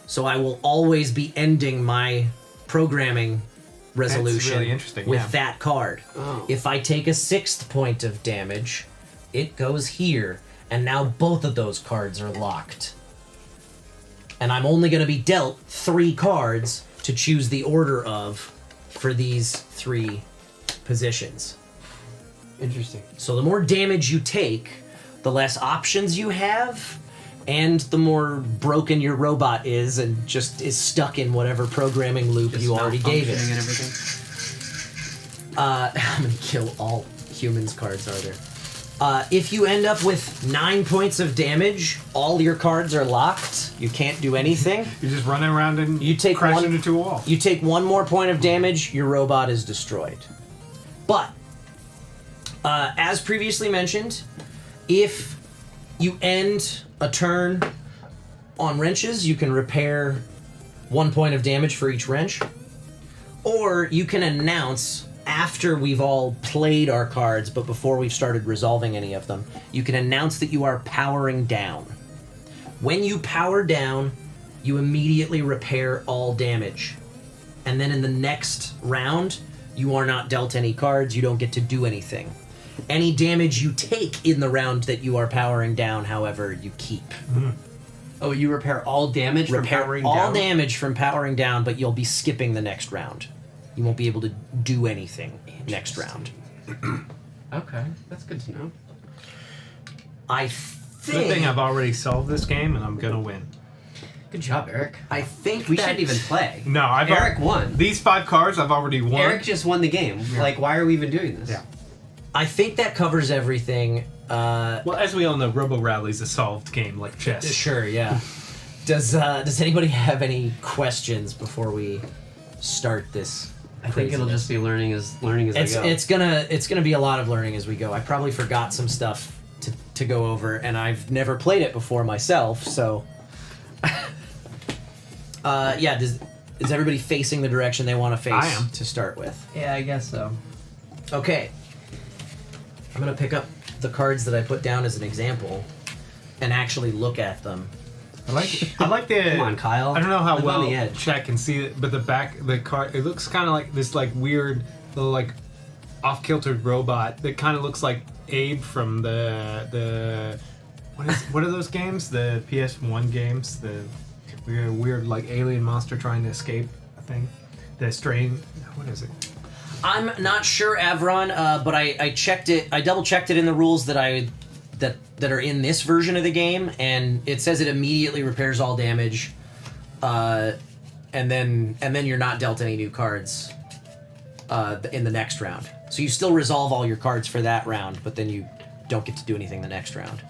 So I will always be ending my programming resolution really interesting, with yeah. that card. Oh. If I take a 6th point of damage, it goes here, and now both of those cards are locked. And I'm only going to be dealt 3 cards to choose the order of for these 3 positions. Interesting. So the more damage you take, the less options you have, and the more broken your robot is and just is stuck in whatever programming loop you already gave it. And everything. How many kill all humans cards are there? If you end up with 9 points of damage, all your cards are locked. You can't do anything. You're just running around and you take crashing into a wall. You take 1 more point of damage, your robot is destroyed. But, as previously mentioned, if you end a turn on wrenches, you can repair 1 point of damage for each wrench. Or you can announce, after we've all played our cards, but before we've started resolving any of them, you can announce that you are powering down. When you power down, you immediately repair all damage. And then in the next round, you are not dealt any cards, you don't get to do anything. Any damage you take in the round that you are powering down, however, you keep. Oh, you repair all damage from powering all down? damage from powering down, but you'll be skipping the next round. You won't be able to do anything next round. Okay, that's good to know. I Good think... thing I've already solved this game, and I'm gonna win. Good job, Eric. I think we that- shouldn't even play. No, Eric won. These 5 cards I've already won. Eric just won the game. Yeah. Like, why are we even doing this? Yeah. I think that covers everything. Well, as we all know, Robo Rally's a solved game like chess. Sure, yeah. Does anybody have any questions before we start this? I think it'll just be learning as I go. It's gonna be a lot of learning as we go. I probably forgot some stuff to go over, and I've never played it before myself, so. Yeah. Is everybody facing the direction they want to face? I am. To start with. Yeah, I guess so. Okay. I'm gonna pick up the cards that I put down as an example, and actually look at them. I like the. Come on, Kyle. I don't know how Live well on the edge. chat can see it, but the card, it looks kind of like this weird little off-kiltered robot that kind of looks like Abe from the what are those games? The PS1 games, the weird alien monster trying to escape. I think the strain. What is it? I'm not sure, Avron, but I checked it. I double checked it in the rules that are in this version of the game, and it says it immediately repairs all damage, and then you're not dealt any new cards in the next round. So you still resolve all your cards for that round, but then you don't get to do anything the next round.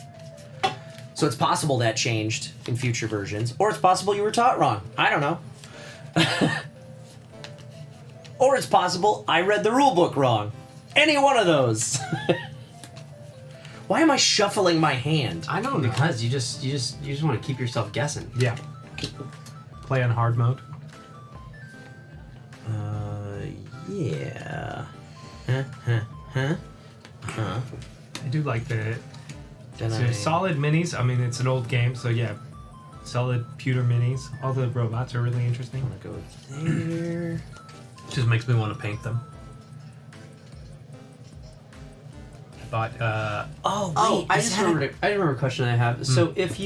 So it's possible that changed in future versions, or it's possible you were taught wrong. I don't know. Or it's possible I read the rule book wrong. Any one of those. Why am I shuffling my hand? I don't know. Because you just want to keep yourself guessing. Yeah. Play on hard mode. Yeah. I do like the. Then So solid minis. I mean, it's an old game, so yeah, solid pewter minis. All the robots are really interesting. I'm gonna go there. Just makes me want to paint them. But I just remembered a question I have. So if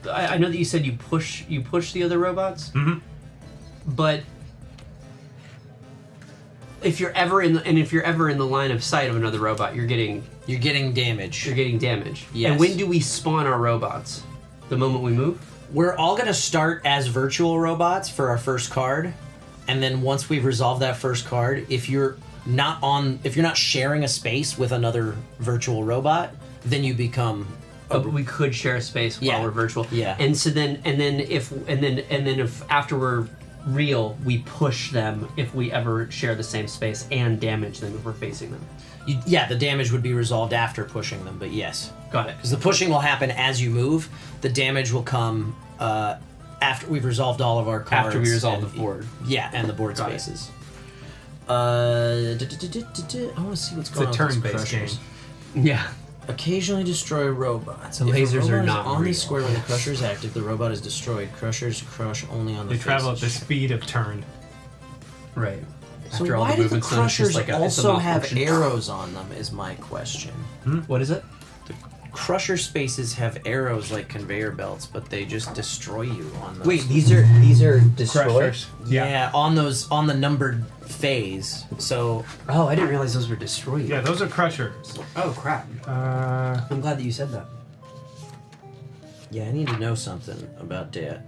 I know that you said you push the other robots, but if you're ever in the line of sight of another robot, you're getting damage. You're getting damage. Yes. And when do we spawn our robots? The moment we move? We're all gonna start as virtual robots for our first card, and then once we've resolved that first card, if you're not sharing a space with another virtual robot, then you become. But we could share a space while we're virtual. Yeah. And so then if after we're real, we push them if we ever share the same space and damage them if we're facing them. The damage would be resolved after pushing them, but yes. Got it. Because the pushing will happen as you move. The damage will come after we've resolved all of our cards. After we resolve the board. Yeah, and the board Got spaces. I want to see what's going on. It's a with these turn-based crushers. game. Yeah. Occasionally destroy robots. The If a lasers robot are is not on the real. square when the crusher is active. The robot is destroyed. Crushers crush only on the they travel at the faces. speed of turn. Right. So After all why the do the movements, then it's just crushers like it's a also have malfunction. arrows on them? Is my question. What is it? Crusher spaces have arrows like conveyor belts, but they just destroy you on those. Wait, these are destroyed? Crushers. Yeah, on the numbered phase. So. Oh, I didn't realize those were destroyed. Yeah, those are crushers. Oh crap. I'm glad that you said that. Yeah, I need to know something about that.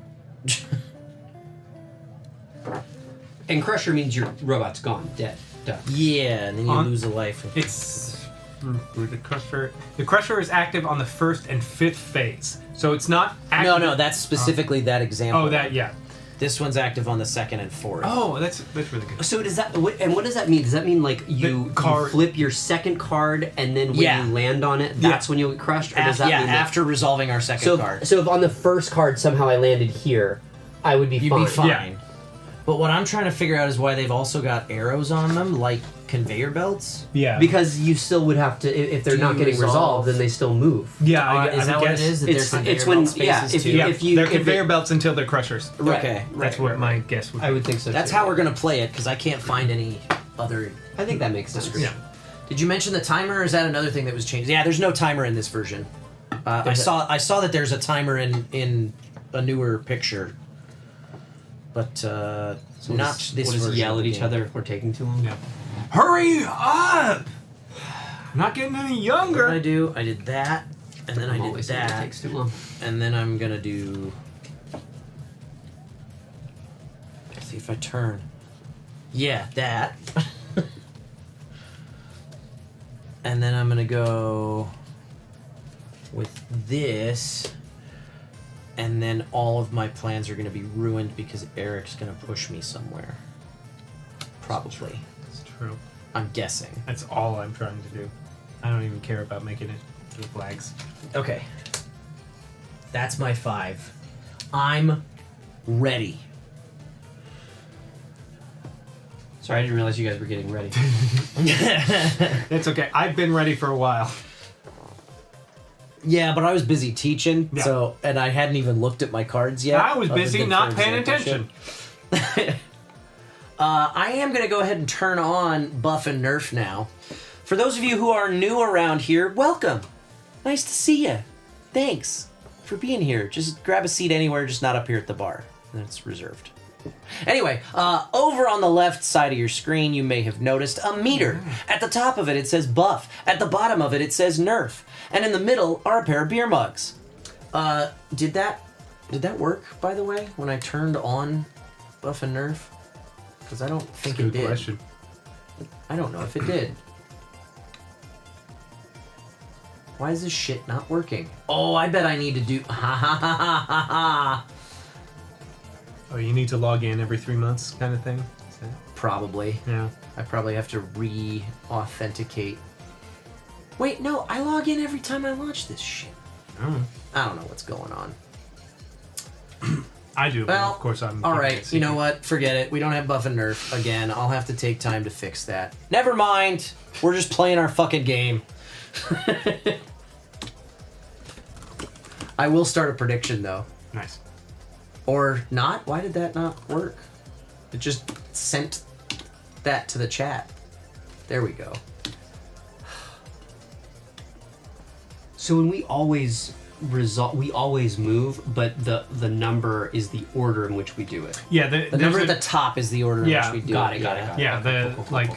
And crusher means your robot's gone, dead, done. Yeah, and then you lose a life. It's the crusher. The crusher is active on the first and fifth phase, so it's not. Active. No, that's specifically that example. Oh, that yeah. This one's active on the second and fourth. Oh, that's really good. So does that? And what does that mean? Does that mean like you flip your second card and then when you land on it, that's when you'll get crushed? Or does that mean that, after resolving our second card. So if on the first card somehow I landed here, I would be You'd fine. be fine. But what I'm trying to figure out is why they've also got arrows on them, like conveyor belts. Yeah. Because you still would have to, if they're not getting resolved, then they still move. Yeah, is that what it is? That It's when they're conveyor belts until they're crushers. Right. Okay, That's what my guess would be. I would think so. That's too. how we're gonna play it because I can't find any other. I think that makes sense. description. Did you mention the timer? Or is that another thing that was changed? Yeah, there's no timer in this version. I saw that there's a timer in a newer picture. but So not this we'll just version yell of at the each game. other if we're taking too long. Yeah. Hurry up! I'm not getting any What younger. did I do? I did that, and then I did Always saying it that, takes too long. and then I'm gonna do. Let's see if I turn. Yeah, that. And then I'm gonna go with this, and then all of my plans are gonna be ruined because Eric's gonna push me somewhere. Probably. It's true. I'm guessing. That's all I'm trying to do. I don't even care about making it to the flags. Okay. That's my 5. I'm ready. Sorry, I didn't realize you guys were getting ready. It's okay. I've been ready for a while. Yeah, but I was busy teaching, Yeah. so and I hadn't even looked at my cards yet. I was other busy than not for paying example attention. I am going to go ahead and turn on Buff and Nerf now. For those of you who are new around here, welcome. Nice to see you. Thanks for being here. Just grab a seat anywhere, just not up here at the bar. That's reserved. Anyway, over on the left side of your screen, you may have noticed a meter. At the top of it, it says Buff. At the bottom of it, it says Nerf. And in the middle are a pair of beer mugs. Did that work, by the way, when I turned on Buff and Nerf? Because I don't think it did. Good question. I don't know if it did. Why is this shit not working? Oh, I bet I need to do... Ha ha ha ha ha ha. Oh, you need to log in every 3 months kind of thing? Is that... Probably. Yeah. I probably have to re-authenticate. Wait, no, I log in every time I launch this shit. I don't know what's going on. I do, but Well, of course I'm... all right, you know what? Forget it. We don't have Buff and Nerf again. I'll have to take time to fix that. Never mind. We're just playing our fucking game. I will start a prediction, though. Nice. Or not? Why did that not work? It just sent that to the chat. There we go. So when we always we always move, but the number is the order in which we do it. Yeah, The number at the top is the order in which we do got it. it, got it. Yeah, the, like...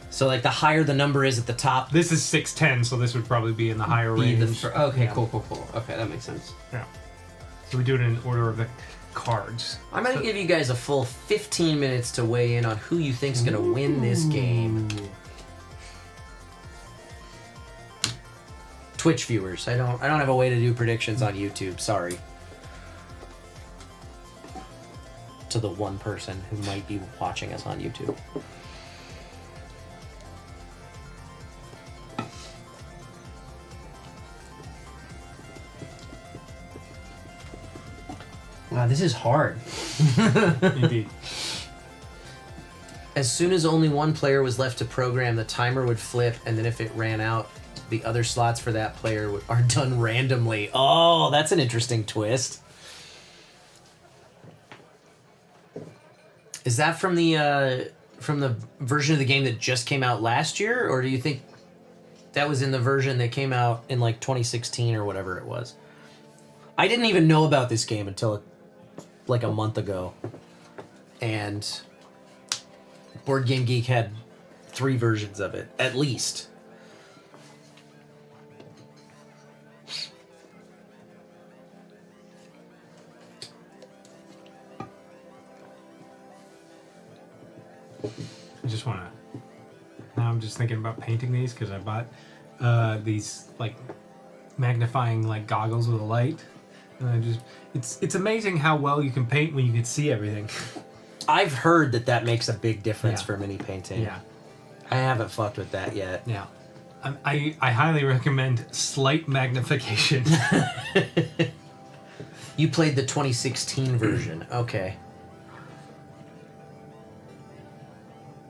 So, like, the higher the number is at the top... This is 610, so this would probably be in the higher range. Okay, Yeah. cool. Okay, that makes sense. Yeah. So we do it in order of the cards. I'm going to give you guys a full 15 minutes to weigh in on who you think's going to win this game. Twitch viewers. I don't have a way to do predictions on YouTube. Sorry. To the one person who might be watching us on YouTube. Wow, this is hard. Indeed. As soon as only one player was left to program, the timer would flip, and then if it ran out, the other slots for that player are done randomly. Oh, that's an interesting twist. Is that from the version of the game that just came out last year, or do you think that was in the version that came out in like 2016 or whatever it was? I didn't even know about this game until like a month ago, and Board Game Geek had 3 versions of it, at least. I just want to... Now I'm just thinking about painting these because I bought these like magnifying like goggles with a light, and I just it's amazing how well you can paint when you can see everything. I've heard that makes a big difference Yeah. for mini painting. Yeah. I haven't fucked with that yet. Yeah. I highly recommend slight magnification. You played the 2016 version. Okay.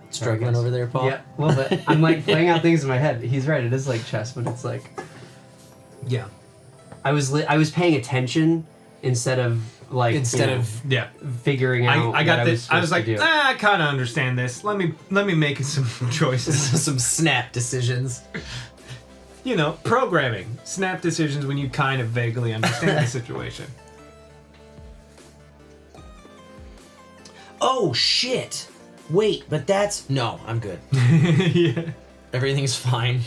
Struggling over there, Paul? Yeah, well, but I'm like playing out things in my head. He's right. It is like chess, but it's like, yeah. I was paying attention instead of like yeah figuring out. I got this. I was like, do. I kind of understand this. Let me make some choices, some snap decisions. You know, programming snap decisions when you kind of vaguely understand the situation. Oh shit! Wait, but that's no. I'm good. Yeah. Everything's fine.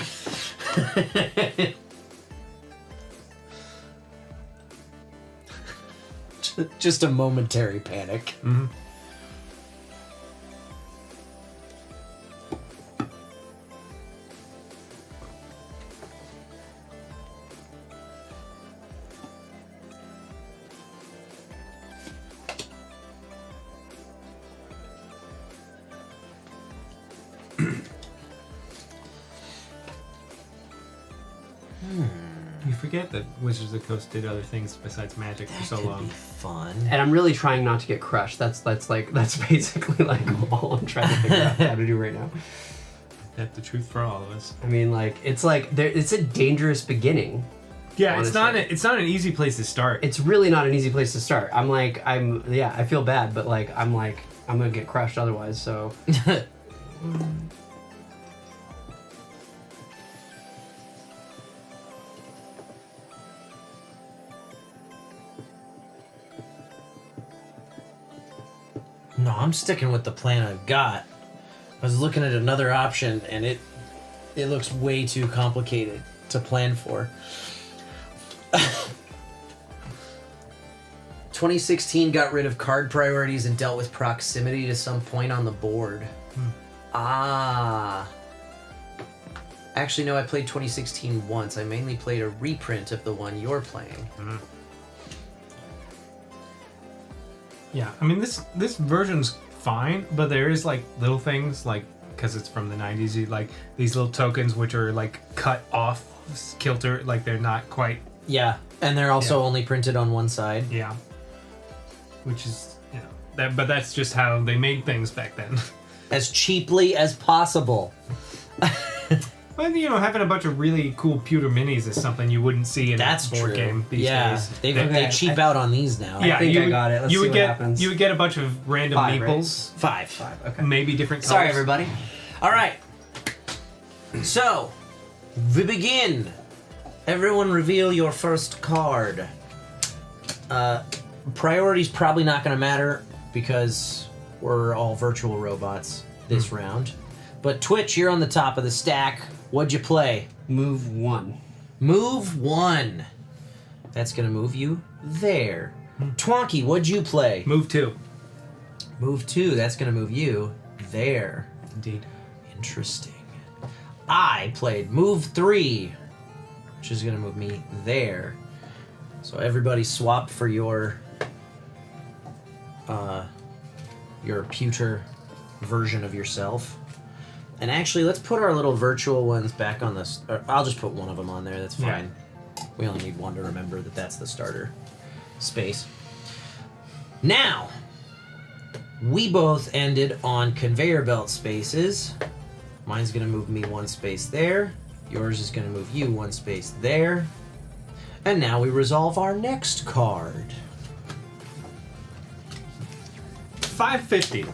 Just a momentary panic. Mm-hmm. You forget that Wizards of the Coast did other things besides magic for so long. Fun. And I'm really trying not to get crushed. That's basically like all I'm trying to figure out how to do right now. That's the truth for all of us. I mean, like it's a dangerous beginning. Yeah, honestly. it's not an easy place to start. It's really not an easy place to start. I feel bad, but I'm gonna get crushed otherwise. So. No, I'm sticking with the plan I've got. I was looking at another option, and it looks way too complicated to plan for. 2016 got rid of card priorities and dealt with proximity to some point on the board. Ah. Actually, no, I played 2016 once. I mainly played a reprint of the one you're playing. Yeah, I mean this version's fine, but there is like little things like because it's from the 90s, you like these little tokens which are like cut off kilter, like they're not quite. Yeah, and they're also only printed on one side. Yeah, which is but that's just how they made things back then. As cheaply as possible. But having a bunch of really cool pewter minis is something you wouldn't see in a board game these days. They cheap out on these now. Yeah, I think I got it. Let's see what happens. You would get a bunch of random 5, meeples. Right? 5. Okay. Maybe different colors. Sorry, everybody. All right. So, we begin. Everyone reveal your first card. Priority's probably not going to matter because we're all virtual robots this round. But Twitch, you're on the top of the stack. What'd you play? Move 1. Move 1. That's going to move you there. Twonky, what'd you play? Move 2. Move 2. That's going to move you there. Indeed. Interesting. I played Move 3, which is going to move me there. So everybody swap for your pewter version of yourself. And actually, let's put our little virtual ones back on this. I'll just put one of them on there. That's fine. Yeah. We only need one to remember that that's the starter space. Now, we both ended on conveyor belt spaces. Mine's going to move me 1 space there. Yours is going to move you 1 space there. And now we resolve our next card. 550.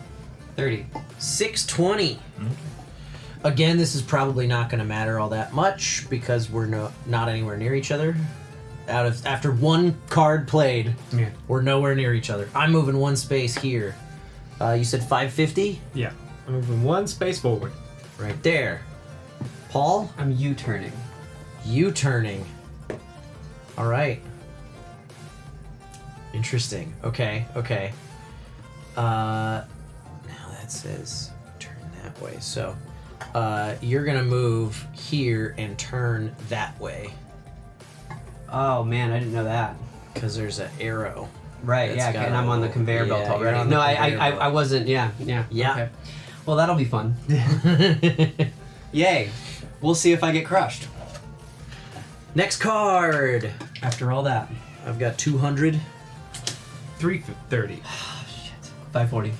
30. 620. Again, this is probably not going to matter all that much because we're not anywhere near each other. After 1 card played, we're nowhere near each other. I'm moving 1 space here. You said 550? Yeah. I'm moving 1 space forward. Right there. Paul? I'm U-turning. U-turning. All right. Interesting. Okay. Now that says turn that way. So you're going to move here and turn that way. Oh, man, I didn't know that. Because there's an arrow. Right, yeah, and I'm on the conveyor belt already. No, I wasn't, yeah. Okay. Well, that'll be fun. Yay. We'll see if I get crushed. Next card. After all that. I've got 200. 330. 540.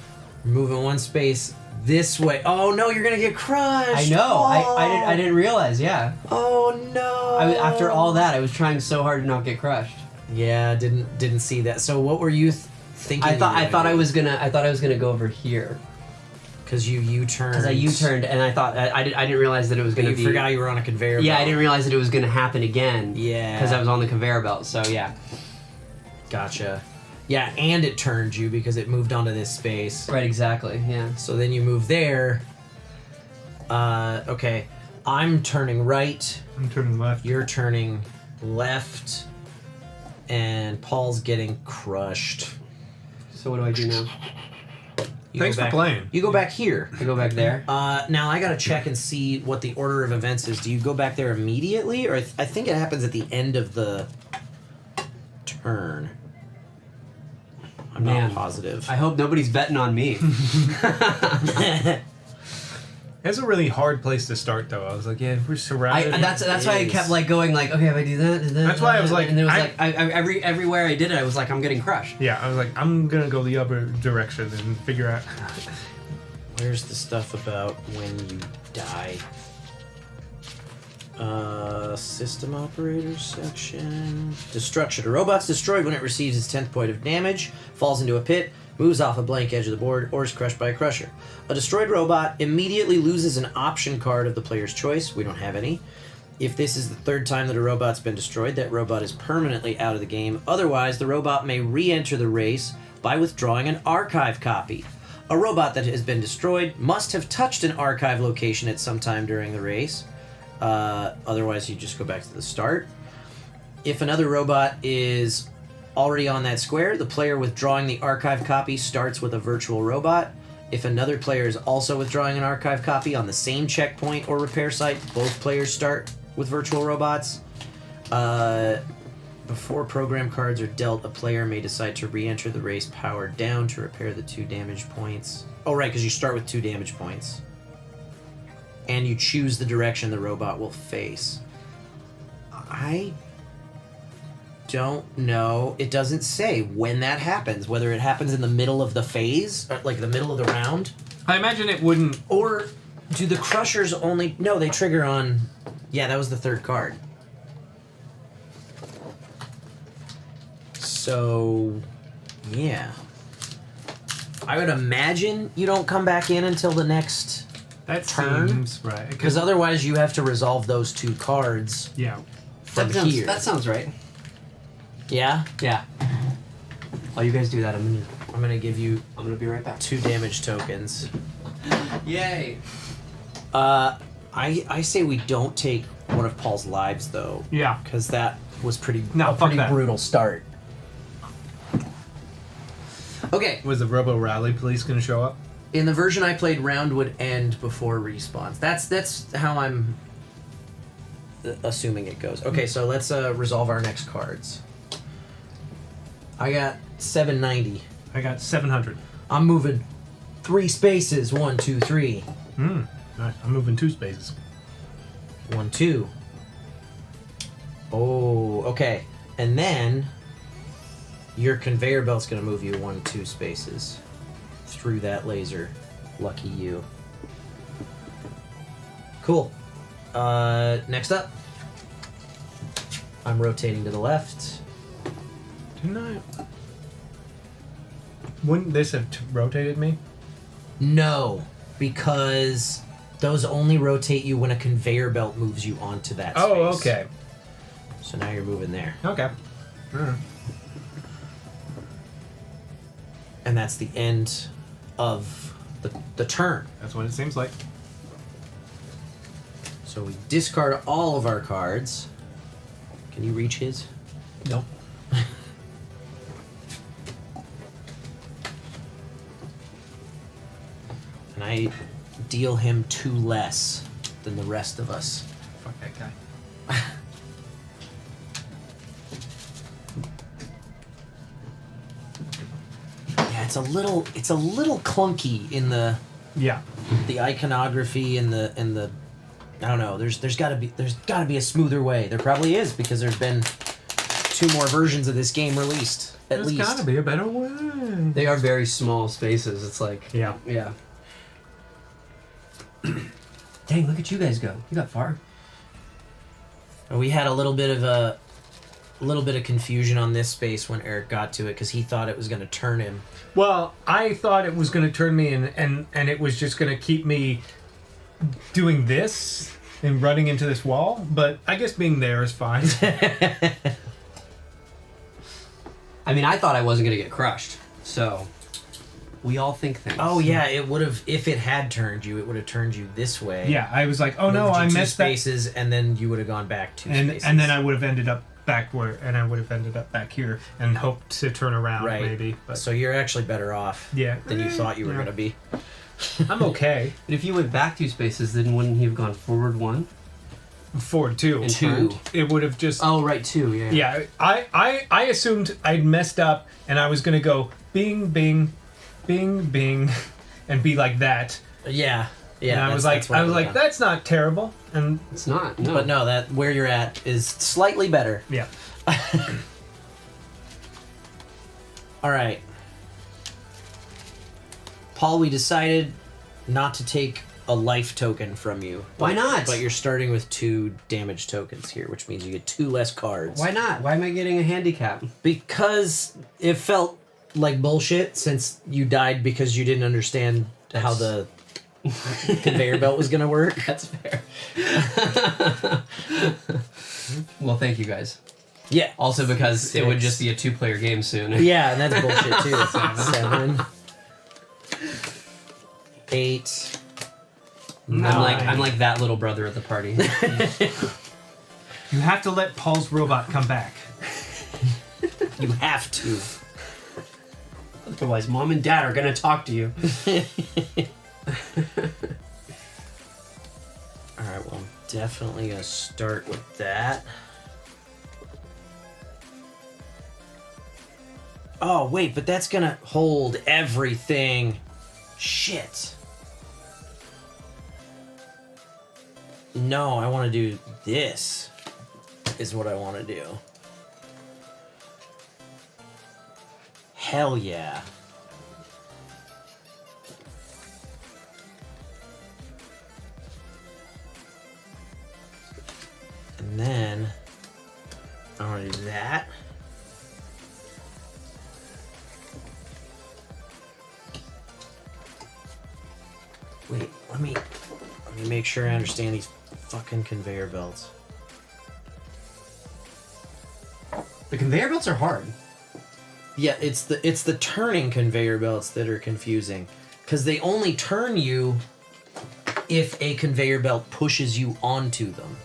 Moving 1 space this way. Oh no, you're gonna get crushed. I know. I didn't realize. Yeah. Oh no. After all that, I was trying so hard to not get crushed. Yeah, didn't see that. So what were you thinking? I thought I was gonna go over here. Because you U-turned. Because I U-turned and I thought I didn't realize that it was gonna be. You forgot you were on a conveyor belt. Yeah, I didn't realize that it was gonna happen again. Yeah. Because I was on the conveyor belt. So yeah. Gotcha. Yeah, and it turned you because it moved onto this space. Right, exactly, yeah. So then you move there. Okay. I'm turning right. I'm turning left. You're turning left. And Paul's getting crushed. So what do I do now? Thanks for playing. You go back here. I go back there. Now I gotta check and see what the order of events is. Do you go back there immediately, or I think it happens at the end of the turn? I'm not positive. I hope nobody's betting on me. It's a really hard place to start, though. I was like, yeah, we're surrounded. That's why I kept like going like, okay, if I do that, That's why I was like, and it was everywhere I did it, I was like, I'm getting crushed. Yeah, I was like, I'm gonna go the other direction and figure out. Where's the stuff about when you die? System operators section. Destruction. A robot's destroyed when it receives its 10th point of damage, falls into a pit, moves off a blank edge of the board, or is crushed by a crusher. A destroyed robot immediately loses an option card of the player's choice. We don't have any. If this is the third time that a robot's been destroyed, that robot is permanently out of the game. Otherwise, the robot may re-enter the race by withdrawing an archive copy. A robot that has been destroyed must have touched an archive location at some time during the race. Otherwise, you just go back to the start. If another robot is already on that square, the player withdrawing the archive copy starts with a virtual robot. If another player is also withdrawing an archive copy on the same checkpoint or repair site, both players start with virtual robots. Before program cards are dealt, a player may decide to re-enter the race powered down to repair the 2 damage points. Oh, right, because you start with 2 damage points. And you choose the direction the robot will face. I don't know. It doesn't say when that happens, whether it happens in the middle of the phase, like the middle of the round. I imagine it wouldn't. Or do the crushers only... No, they trigger on... Yeah, that was the 3rd card. So, yeah. I would imagine you don't come back in until the next turn. Seems right. Because otherwise you have to resolve those 2 cards. Yeah. From That sounds, here. that sounds right. Yeah? Yeah. While you guys do that, I'm gonna give you... I'm gonna be right back. 2 damage tokens. Yay! I say we don't take one of Paul's lives, though. Yeah. Because that was a pretty that. brutal start. Okay. Was the Robo Rally Police going to show up? In the version I played, round would end before respawns. That's how I'm assuming it goes. Okay, so let's resolve our next cards. I got 790. I got 700. I'm moving 3 spaces. 1, 2, 3. Nice. I'm moving 2 spaces. 1, 2. Oh, okay. And then your conveyor belt's gonna move you 1, 2 spaces through that laser. Lucky you. Cool. Next up, I'm rotating to the left. Didn't I? Wouldn't this have rotated me? No, because those only rotate you when a conveyor belt moves you onto that space. Oh, okay. So now you're moving there. Okay. And that's the end of the turn. That's what it seems like. So we discard all of our cards. Can you reach his? No. And I deal him 2 less than the rest of us. Fuck that guy. Yeah, it's a little clunky in the iconography and the I don't know. There's got to be a smoother way. There probably is, because there's been 2 more versions of this game released at least. There's got to be a better way. They are very small spaces. It's like yeah. Dang, look at you guys go. You got far. We had a little bit of confusion on this space when Eric got to it, because he thought it was going to turn him. Well, I thought it was going to turn me and it was just going to keep me doing this and running into this wall, but I guess being there is fine. I mean, I thought I wasn't gonna get crushed, so we all think things. Oh yeah, it would have if it had turned you. It would have turned you this way. Yeah, I was like, oh no, moved you I two missed that. spaces, and then you would have gone back 2 spaces. And then I would have ended up back where, and I would have ended up back here and hoped to turn around Right. maybe. But So you're actually better off. Yeah. Than you thought you were Yeah. gonna be. I'm okay. But if you went back 2 spaces, then wouldn't he have gone forward 1? Forward 2. And turned? It would have just. Oh right, 2. Yeah. Yeah, I assumed I'd messed up and I was gonna go bing bing, bing bing, and be like that. Yeah. Yeah. And I was that's like, what it would've done. that's not terrible. And it's not. No. But no, that where you're at is slightly better. Yeah. All right. Paul, we decided not to take a life token from you. Why not? But you're starting with 2 damage tokens here, which means you get 2 less cards. Why not? Why am I getting a handicap? Because it felt like bullshit since you died because you didn't understand how the conveyor belt was going to work. That's fair. Well, thank you guys. Yeah. Also because it would 6. just be a 2-player game soon. Yeah, and that's bullshit too. 7. 8. I'm like that little brother at the party. You have to let Paul's robot come back. You have to. Otherwise, Mom and Dad are gonna talk to you. Alright, well, I'm definitely going to start with that. Oh, wait, but that's going to hold everything. Shit. No, I want to do this, is what I want to do. Hell yeah. And then I want to do that. Wait, let me make sure I understand these fucking conveyor belts. The conveyor belts are hard. Yeah, it's the turning conveyor belts that are confusing, because they only turn you if a conveyor belt pushes you onto them.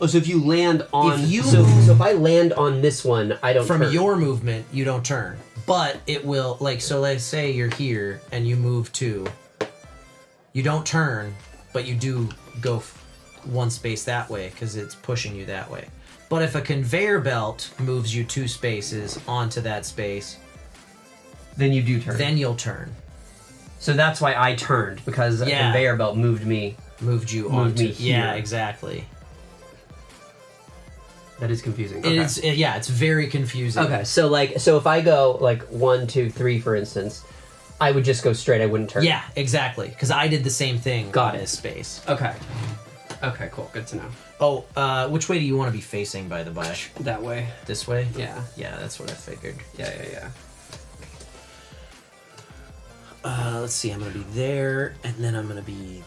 Oh, so if you land on, If you so move- if I land on this one, I don't From turn. your movement, you don't turn, but it will, like, so let's say you're here and you move 2. You don't turn, but you do go 1 space that way because it's pushing you that way. But if a conveyor belt moves you 2 spaces onto that space, then you do turn. Then you'll turn. So that's why I turned, because a Yeah. conveyor belt moved me. Moved you moved onto. me here. Yeah, exactly. That is confusing. It is. Yeah, it's very confusing. Okay, so if I go like 1, 2, 3, for instance, I would just go straight. I wouldn't turn. Yeah, exactly. Because I did the same thing. Got in it. this space. Okay. Okay, cool. Good to know. Oh, which way do you want to be facing, by the by? That way. This way? Yeah. Yeah, that's what I figured. Yeah. Let's see. I'm gonna be there, and then I'm gonna be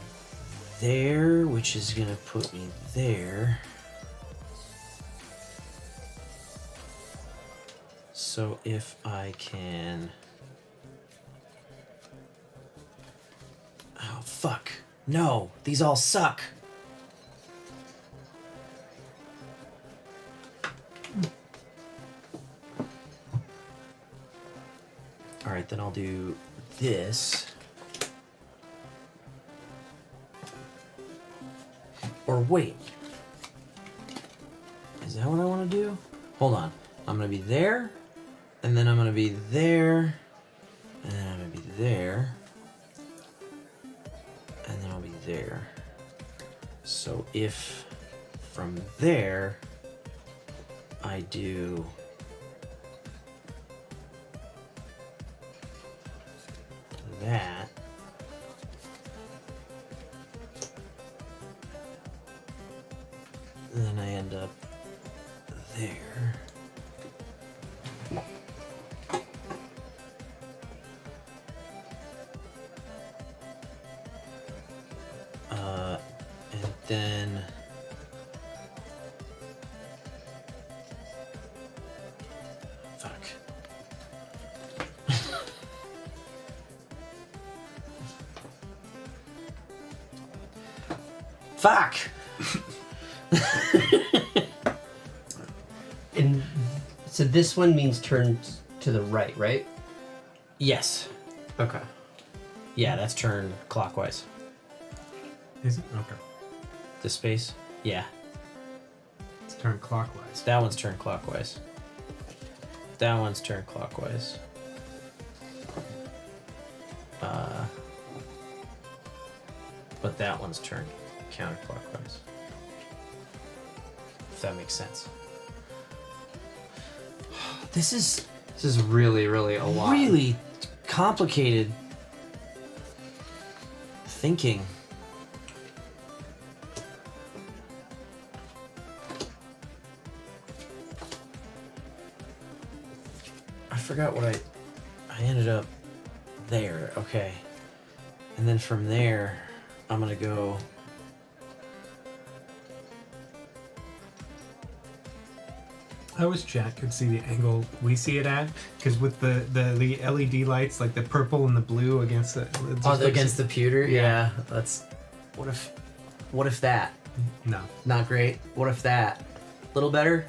there, which is gonna put me there. So if I can... Oh, fuck. No, these all suck. Alright, then I'll do this. Or wait. Is that what I want to do? Hold on. I'm going to be there, and then I'm going to be there, and then I'm going to be there, and then I'll be there. So if from there I do that, then I end up there. And then fuck. Fuck. And so this one means turn to the right? Yes. Okay. Yeah, that's turn clockwise. Is it? Okay. The space? Yeah. It's turned clockwise. That one's turned clockwise. That one's turned clockwise. But that one's turned counterclockwise. If that makes sense. This is really, really a lot. really complicated thinking. I forgot what I ended up there. Okay. And then from there, I'm gonna go. I wish Jack could see the angle we see it at, because with the LED lights, like the purple and the blue against the Against the pewter? Yeah. That's. What if that? No. Not great. What if that? Little better?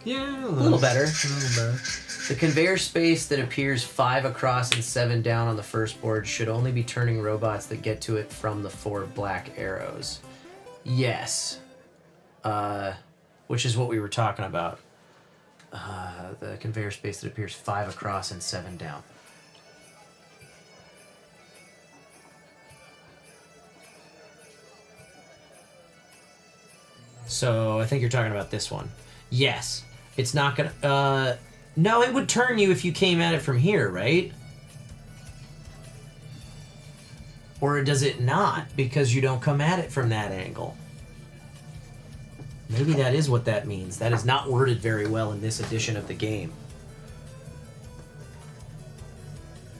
Yeah, A little better. A little better. The conveyor space that appears 5 across and 7 down on the first board should only be turning robots that get to it from the 4 black arrows. Yes. Which is what we were talking about. The conveyor space that appears 5 across and 7 down. So I think you're talking about this one. Yes. It's not gonna, no, it would turn you if you came at it from here, right? Or does it not, because you don't come at it from that angle? Maybe that is what that means. That is not worded very well in this edition of the game.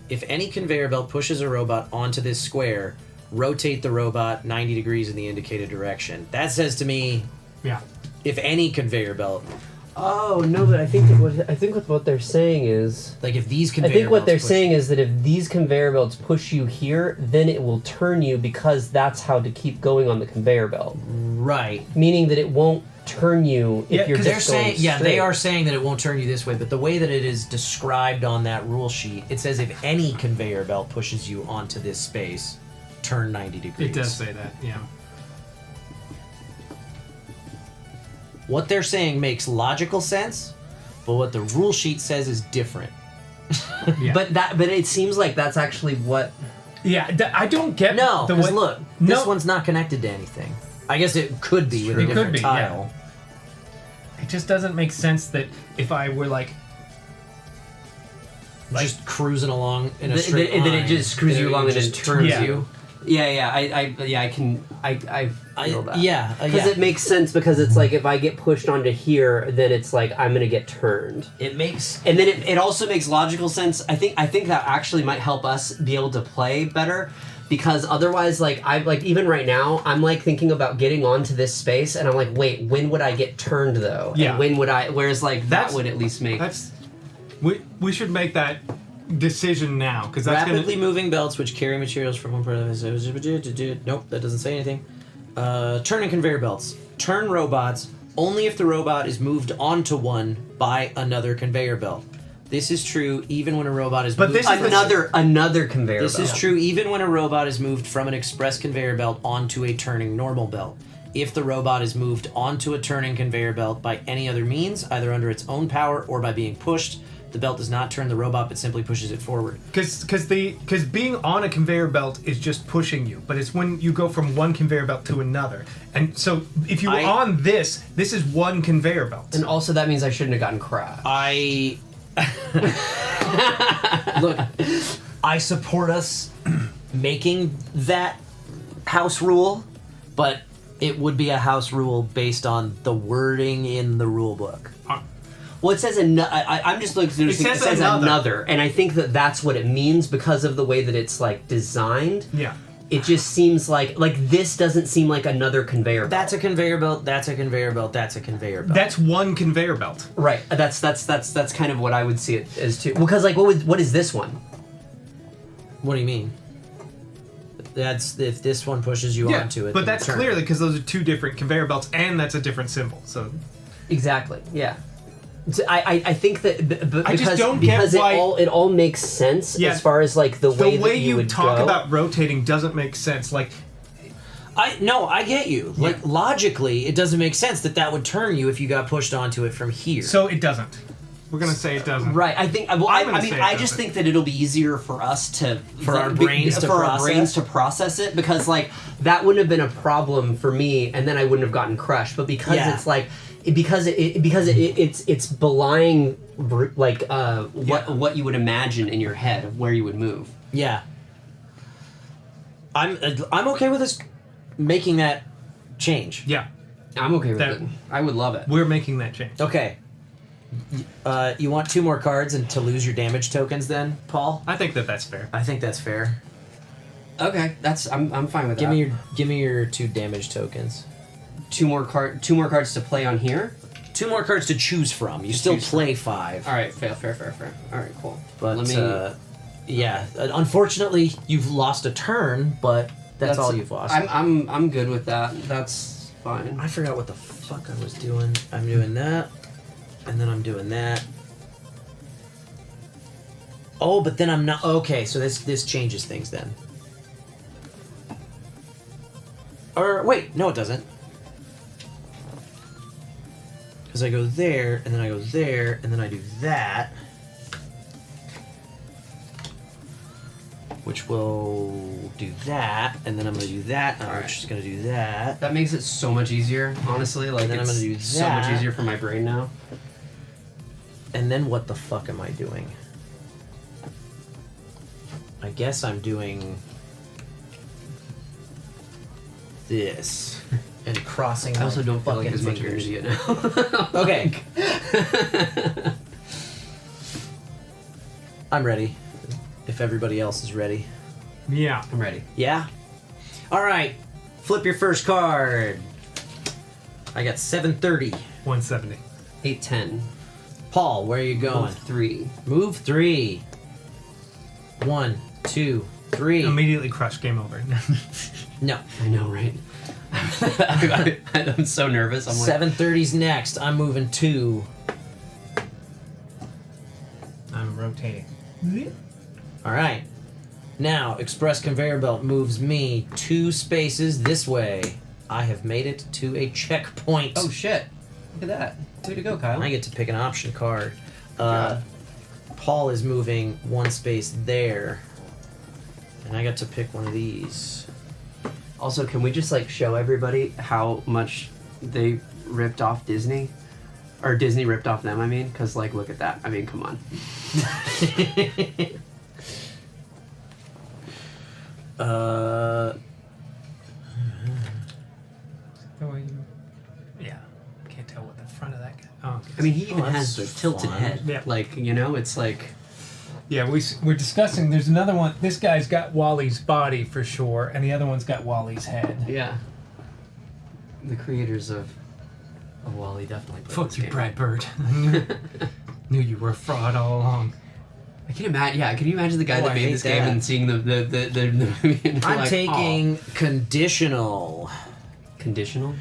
If any conveyor belt pushes a robot onto this square, rotate the robot 90 degrees in the indicated direction. That says to me, yeah, if any conveyor belt. Oh no, but I think what they're saying is like if these conveyor I think what belts they're push saying is that if these conveyor belts push you here, then it will turn you because that's how to keep going on the conveyor belt. Right. Meaning that it won't turn you if you're just they're going saying, yeah, they straight. are saying that it won't turn you this way, but the way that it is described on that rule sheet, it says if any conveyor belt pushes you onto this space, turn 90 degrees. It does say that, yeah. What they're saying makes logical sense, but what the rule sheet says is different. Yeah. But it seems like that's actually what. Yeah, I don't get. No, the because way- look, this one's not connected to anything. I guess it could be with a different tile. It just doesn't make sense that if I were like Just cruising along in a Th- straight line. then it just screws you along and just just turns turns you. I feel that. yeah, Because it makes sense because it's like if I get pushed onto here, then it's like I'm gonna get turned. It makes, and then it also makes logical sense. I think that actually might help us be able to play better. Because otherwise, like even right now, I'm like thinking about getting onto this space, and I'm like, wait, when would I get turned though? Yeah. And when would I? Whereas like that would at least make. We should make that decision now because that's rapidly moving belts which carry materials from one part of the. Nope, that doesn't say anything. Turning conveyor belts. Turn robots only if the robot is moved onto one by another conveyor belt. This is true even when a robot is moved. Another conveyor This belt. is true even when a robot is moved from an express conveyor belt onto a turning normal belt. If the robot is moved onto a turning conveyor belt by any other means, either under its own power or by being pushed, the belt does not turn the robot but simply pushes it forward. Because being on a conveyor belt is just pushing you, but it's when you go from one conveyor belt to another. And so if you were on this is one conveyor belt. And also that means I shouldn't have gotten crap. Look, I support us making that house rule, but it would be a house rule based on the wording in the rule book. Well, it says I'm just looking. It says another, and I think that's what it means because of the way that it's like designed. Yeah. It just seems like this doesn't seem like another conveyor belt. That's a conveyor belt. That's a conveyor belt. That's a conveyor belt. That's one conveyor belt. Right. That's kind of what I would see it as too. Because like what is this one? What do you mean? That's if this one pushes you onto it. but then that's turn. clearly because those are two different conveyor belts, and that's a different symbol. So Exactly. Yeah. So I think that I just because don't get because why- it all makes sense Yeah. as far as like the way that you would talk go. about rotating doesn't make sense. Like, I get you. Like logically, it doesn't make sense that would turn you if you got pushed onto it from here. so it doesn't. We're gonna say it doesn't. Right. I think. Well, I'm I gonna mean, say it I just doesn't. think that it'll be easier for us to For our brains to process it because like that wouldn't have been a problem for me, and then I wouldn't have gotten crushed. But because Yeah. it's like it's belying like what you would imagine in your head of where you would move. Yeah. I'm okay with us making that change. Yeah. I'm okay with it. I would love it. We're making that change. Okay. You want 2 more cards and to lose your damage tokens then, Paul? I think that's fair. I think that's fair. Okay, I'm fine with that. Give me your 2 damage tokens. 2 more cards to play on here. 2 more cards to choose from. You still play 5. All right, fair. All right, cool. But Let me. yeah, unfortunately, you've lost a turn, but that's all you've lost. I'm good with that. That's fine. I forgot what the fuck I was doing. I'm doing that, and then I'm doing that. Oh, but then I'm not. Okay, so this changes things then. Or wait, no, it doesn't. Because I go there, and then I go there, and then I do that. Which will do that, and then I'm going to do that, and I'm just going to do that. That makes it so much easier, honestly. Like, And then I'm it's gonna do so much that. easier for my brain now. And then what the fuck am I doing? I guess I'm doing this and crossing. I also my don't feel like fucking as much of an fingers. idiot now. Okay. I'm ready. If everybody else is ready. Yeah. I'm ready. Yeah? Alright. Flip your first card. I got 730. 170. 810. Paul, where are you going? Move 3. Move 3. 1, 2, 3. Immediately crush. Game over. No. I know, right? I'm so nervous. I'm like, 730's next. I'm moving 2. I'm rotating. Alright. Now, Express Conveyor Belt moves me 2 spaces this way. I have made it to a checkpoint. oh shit! Look at that. Way to go, Kyle. I get to pick an option card. Paul is moving 1 space there. And I got to pick one of these. Also, can we just like show everybody how much they ripped off Disney? Or Disney ripped off them, I mean? Because, like, look at that. I mean, come on. Yeah. Can't tell what the front of that guy. Oh, okay. I mean, he even that's has the tilted fun. head. Yeah. Like, you know, it's like... Yeah, we're discussing. There's another one. This guy's got Wally's body for sure, and the other one's got Wally's head. Yeah. The creators of Wall-E definitely put Fuck this you, game. Brad Bird. Knew you were a fraud all along. I can imagine. Yeah, can you imagine the guy Oh, that I made hate this game that. and seeing the movie? And I'm like, taking conditional. oh, conditional.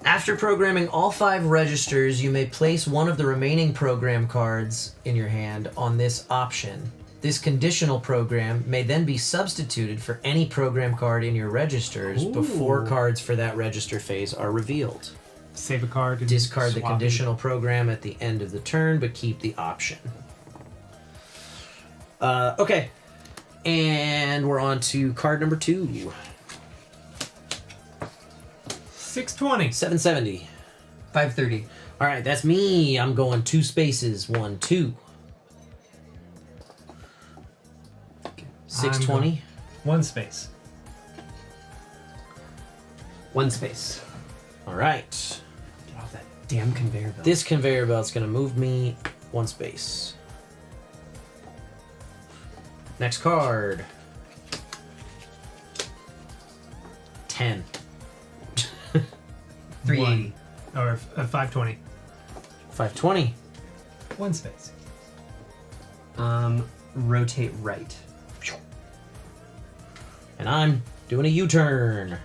After programming all 5 registers, you may place one of the remaining program cards in your hand on this option. This conditional program may then be substituted for any program card in your registers before cards for that register phase are revealed. Save a card. And Discard the swap conditional program at the end of the turn, but keep the option. Okay. And we're on to card number 2. 620. 770. 530. All right, that's me. I'm going 2 spaces. 1, 2. 620. 1 space. 1 space. All right. Get off that damn conveyor belt. This conveyor belt's going to move me 1 space. Next card. 10. 380. Or 520. 520. 1 space. Rotate right. And I'm doing a U-turn.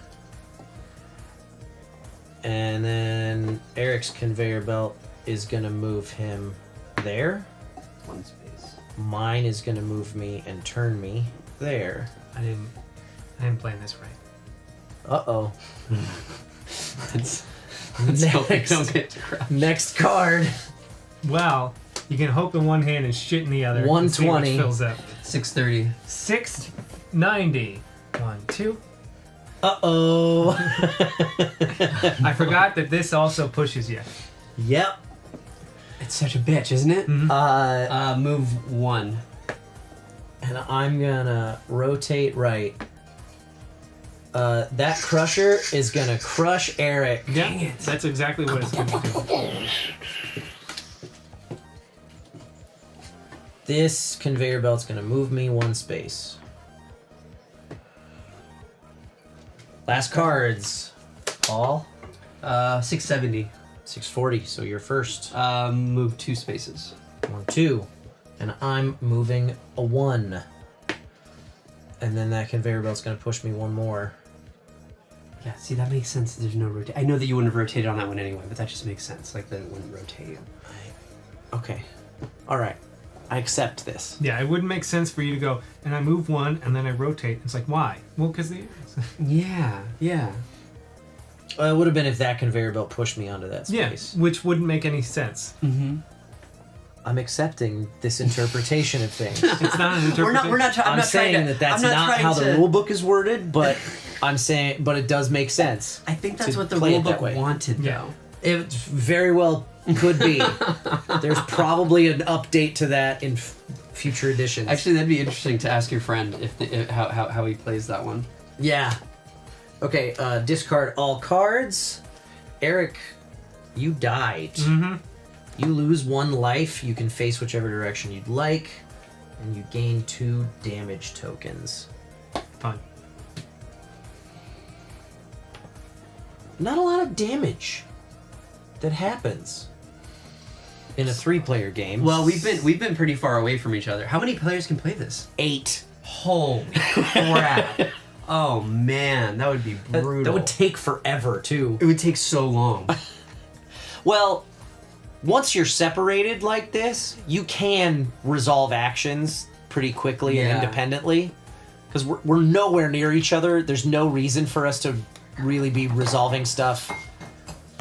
And then Eric's conveyor belt is going to move him there. One space. Mine is going to move me and turn me there. I didn't plan this right. Uh-oh. Let's hope we don't get to crash. Next card. Well, you can hope in one hand and shit in the other. 120. Fills up. 630. 690. 1, 2. Uh-oh. I forgot that this also pushes you. Yep. It's such a bitch, isn't it? Move 1. And I'm gonna rotate right. That crusher is gonna crush Eric. Dang it. That's exactly what it's gonna do. This conveyor belt's gonna move me 1 space. Last cards. Paul? 670. 640, so you're first. Move 2 spaces. 1, 2. And I'm moving a 1. And then that conveyor belt's gonna push me 1 more. Yeah, see, that makes sense. There's no rotate. I know that you wouldn't have rotated on that one anyway, but that just makes sense. Like, that it wouldn't rotate. Okay. Alright. I accept this. Yeah, it wouldn't make sense for you to go, and I move 1, and then I rotate. It's like, why? Well, because the... Yeah. It would have been if that conveyor belt pushed me onto that space. Yeah, which wouldn't make any sense. Mm-hmm. I'm accepting this interpretation of things. It's not an interpretation. We're not I'm saying that that's not how the rule book is worded, but I'm saying, but it does make sense. I think that's to what the play rule it that book way. wanted, though. It very well could be. There's probably an update to that in future editions. Actually, that'd be interesting to ask your friend if how he plays that one. Yeah. Okay, discard all cards. Eric, you died. Mm-hmm. You lose 1 life. You can face whichever direction you'd like, and you gain 2 damage tokens. Fine. Not a lot of damage that happens in a 3-player game. Well, we've been pretty far away from each other. How many players can play this? 8. Holy crap! Oh man, that would be brutal. That would take forever too. It would take so long. Well, once you're separated like this, you can resolve actions pretty quickly and independently. Because we're nowhere near each other. There's no reason for us to really be resolving stuff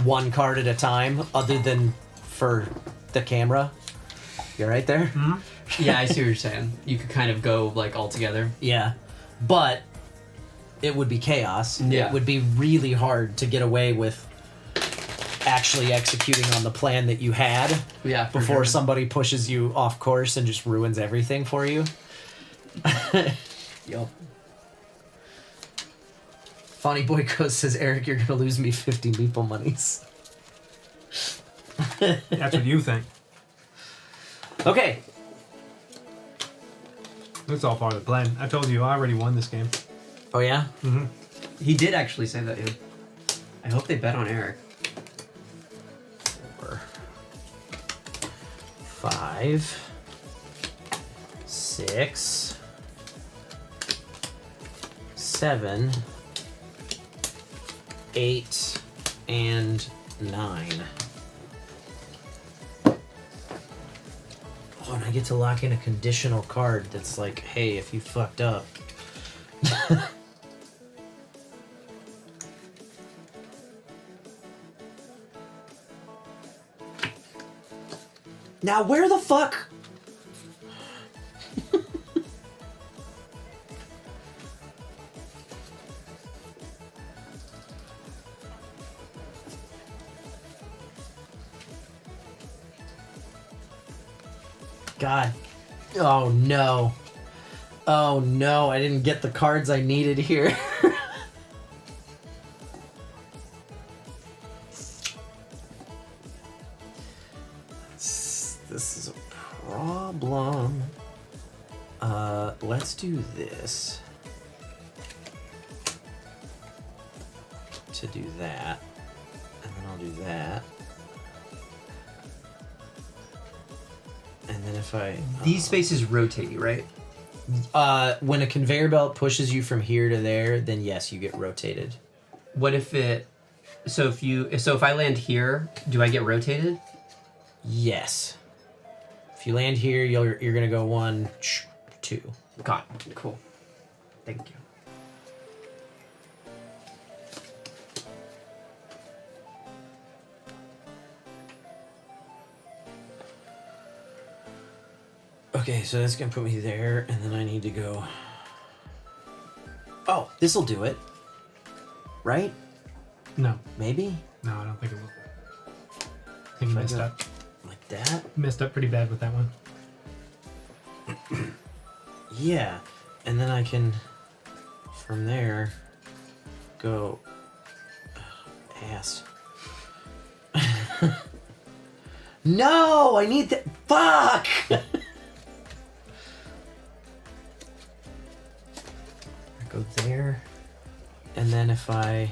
1 card at a time, other than for the camera. You right there? Mm-hmm. Yeah, I see what you're saying. You could kind of go like all together. Yeah. But it would be chaos. Yeah. It would be really hard to get away with actually executing on the plan that you had before somebody pushes you off course and just ruins everything for you. Yup. Funny Boy Ghost says, Eric, you're gonna lose me 50 meeple monies. That's what you think. Okay. That's all part of the plan. I told you, I already won this game. Oh yeah? Mm-hmm. He did actually say that, yeah. I hope they bet on Eric. 4, 5, 6, 7, 8, and 9. Oh, and I get to lock in a conditional card that's like, hey, if you fucked up. Now, where the fuck? God. Oh no. Oh no, I didn't get the cards I needed here. This is a problem. Let's do this. To do that. And then I'll do that. And then if I... These spaces rotate you, right? When a conveyor belt pushes you from here to there, then yes, you get rotated. What if it? So if I land here, do I get rotated? Yes. If you land here, you're gonna go 1, 2. Got it. Cool. Thank you. Okay, so that's gonna put me there, and then I need to go. Oh, this'll do it. Right? No. Maybe? No, I don't think it will. I think you messed up. Like that? Messed up pretty bad with that one. Yeah. And then I can, from there, go. Ass. No! I need that. Fuck! I go there. And then if I.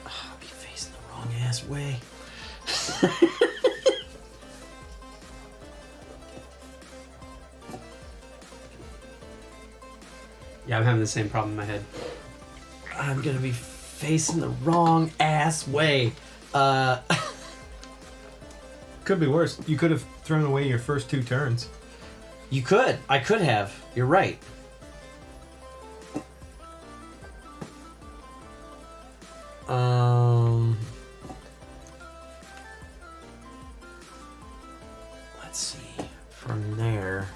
I'll be facing the wrong ass way. Yeah, I'm having the same problem in my head. I'm gonna be facing the wrong ass way. Could be worse. You could have thrown away your first 2 turns. You could. I could have. You're right. Let's see. From there.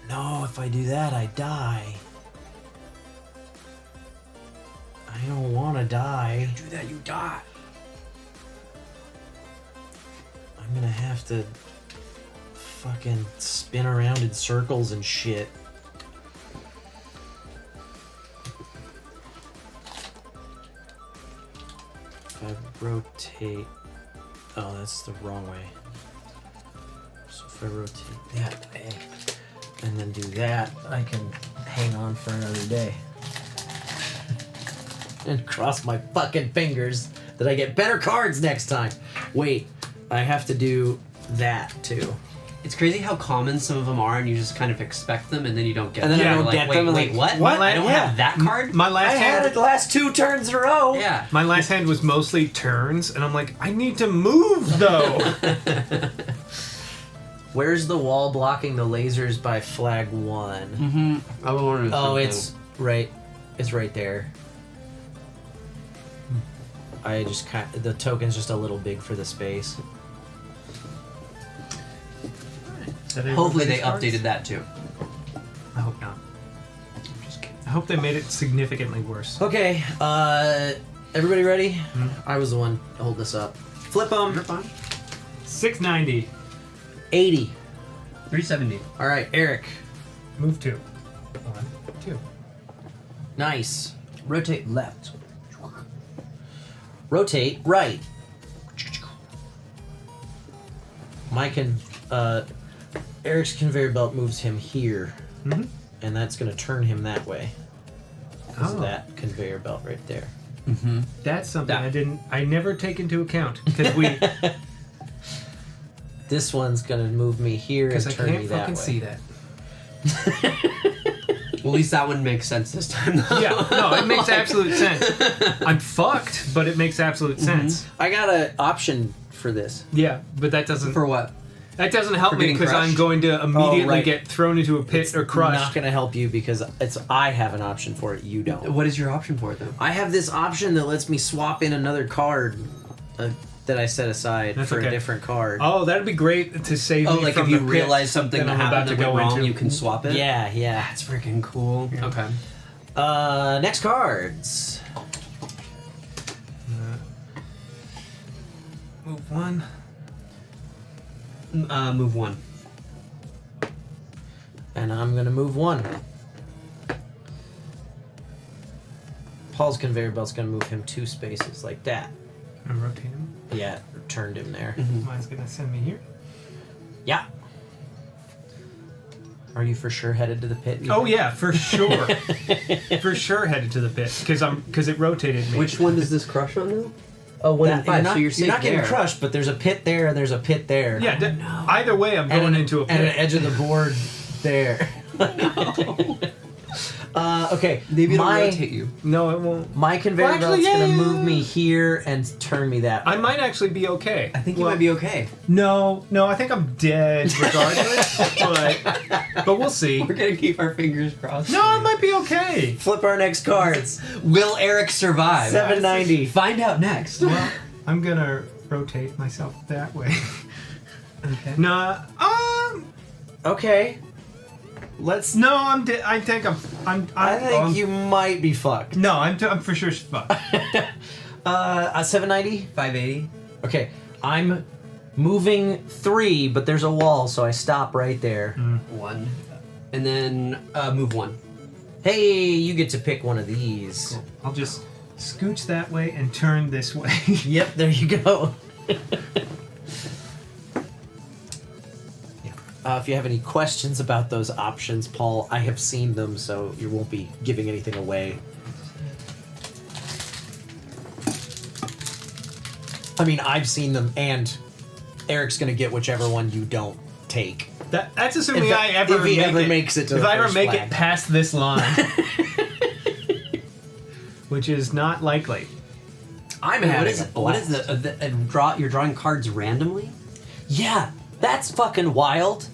No, if I do that, I die. I don't want to die. Do that, you die. I'm gonna have to fucking spin around in circles and shit. If I rotate... Oh, that's the wrong way. So if I rotate that way, and then do that, I can hang on for another day. And cross my fucking fingers that I get better cards next time. Wait, I have to do that too. It's crazy how common some of them are, and you just kind of expect them, and then you don't get And them. then I You're don't get them, and Wait, like, what? what? I don't Yeah. have that card? My last I had it the last 2 turns in a row. Yeah. My last hand was mostly turns, and I'm like, I need to move though. Where's the wall blocking the lasers by flag 1? Mm-hmm. I was wondering. Oh, it's right. It's right there. I just the token's just a little big for the space. Hopefully they updated that too. I hope not. I hope they made it significantly worse. Okay, everybody ready? I was the one to hold this up. Flip them. 690. 80. 370. All right, Eric. Move 2. 1, 2. Nice. Rotate left. Rotate right. Eric's conveyor belt moves him here, and that's going to turn him that way. Because of that conveyor belt right there. Mm-hmm. That's something I never take into account because we. This one's going to move me here and I turn me can't that fucking way. see that. Well, at least that one makes sense this time. Though. Yeah, no, it makes absolute sense. I'm fucked, but it makes absolute sense. I got an option for this. Yeah, but that doesn't. For what? That doesn't help For me getting because I'm crushed? going to immediately right. get thrown into a pit or crushed. Not going to help you because I have an option for it. You don't. What is your option for it though? I have this option that lets me swap in another card that I set aside That's for okay. a different card. Oh, that'd be great to save Oh, me like from if you the pit realize something that I'm happened about to that go went wrong, into. you can swap it. Yeah. That's freaking cool. Yeah. Okay. Next cards. Move 1. Move 1. And I'm going to move 1. Paul's conveyor belt's going to move him 2 spaces like that. And rotate him. Yeah, turned him there. Mine's gonna send me here. Yeah. Are you for sure headed to the pit? Oh yeah, for sure. For sure headed to the pit because it rotated me. Which one does this crush on though? Oh, 1 and 5. So you're safe not getting there. crushed, but there's a pit there and there's a pit there. Yeah. Either way, I'm going into a pit. And an edge of the board there. Okay. Maybe it'll rotate you. No, it won't. My conveyor Well, actually, belt's gonna yeah. move me here and turn me that way. I might actually be okay. I think you might be okay. No, I think I'm dead regardless. but we'll see. We're gonna keep our fingers crossed. No, I might be okay. Flip our next cards. Will Eric survive? 790. Find out next. Well, I'm gonna rotate myself that way. Okay. Nah. Okay. Let's. No, I think I think you might be fucked. No, I'm for sure fucked. 790. 580. Okay. I'm moving 3, but there's a wall, so I stop right there. 1. And then move 1. Hey, you get to pick one of these. Cool. I'll just scooch that way and turn this way. Yep, there you go. If you have any questions about those options, Paul, I have seen them, so you won't be giving anything away. I mean, I've seen them, and Eric's gonna get whichever one you don't take. That's assuming If I ever if he make ever it, makes it to if the I ever first make flag. it past this line, which is not likely. I'm Wait, having what is you're drawing cards randomly? Yeah, that's fucking wild.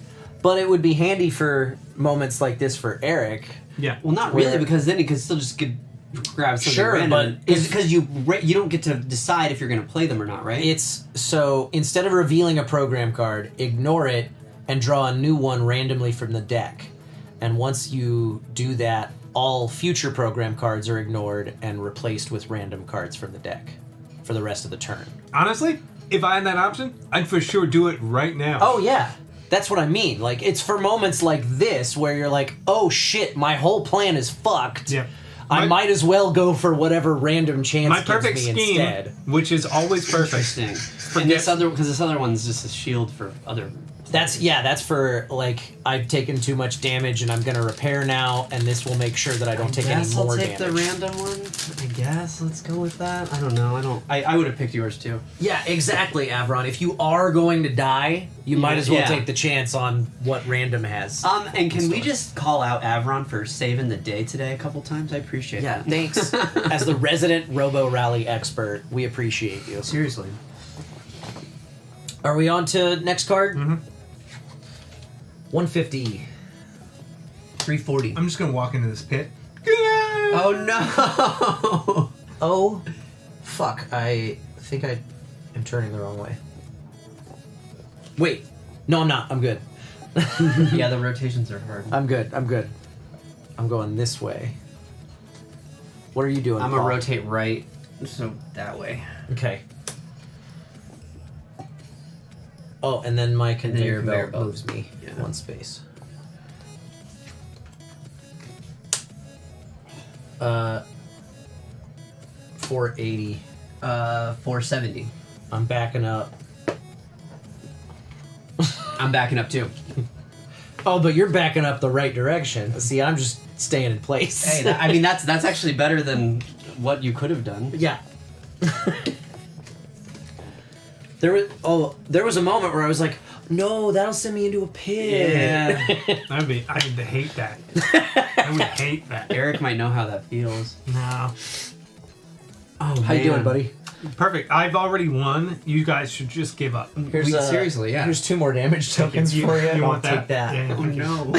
But it would be handy for moments like this for Eric. Yeah. Well, not really, because then he could still just grab something Sure, random. but because you don't get to decide if you're going to play them or not, right? It's so instead of revealing a program card, ignore it and draw a new one randomly from the deck. And once you do that, all future program cards are ignored and replaced with random cards from the deck for the rest of the turn. Honestly, if I had that option, I'd for sure do it right now. Oh yeah. That's what I mean. Like, it's for moments like this where you're like, oh shit, my whole plan is fucked. Yeah. I might as well go for whatever random chance My gives perfect me scheme, instead. which is always perfect. Interesting. And this other one's just a shield for other. That's for, like, I've taken too much damage and I'm gonna repair now, and this will make sure that I don't take any more I'll take damage. the random one. I guess let's go with that. I don't know. I would have picked yours too. Yeah, exactly, Avron. If you are going to die, you might as well Yeah. take the chance on what random has. And can we just call out Avron for saving the day today a couple times? I appreciate Yeah, that. thanks. As the resident Robo Rally expert, we appreciate you. Seriously. Are we on to next card? Mm-hmm. 150. 340. I'm just gonna walk into this pit. Oh no! Oh, fuck. I think I am turning the wrong way. Wait. No, I'm not. I'm good. Yeah, the rotations are hard. I'm good. I'm going this way. What are you doing, I'm Paul? gonna rotate right, so that way. Okay. Oh, and then my conveyor belt belt. moves me Yeah. one space. 480. 470. I'm backing up. I'm backing up too. Oh, but you're backing up the right direction. See, I'm just staying in place. Hey, that's actually better than what you could have done. Yeah. There was a moment where I was like, no, that'll send me into a pit. Yeah. I would hate that. I would hate that. Eric might know how that feels. No. Oh, How you doing, buddy? Perfect. I've already won. You guys should just give up. Seriously, yeah. Here's 2 more damage tokens for you. You I'll want take that. Yeah, Oh no.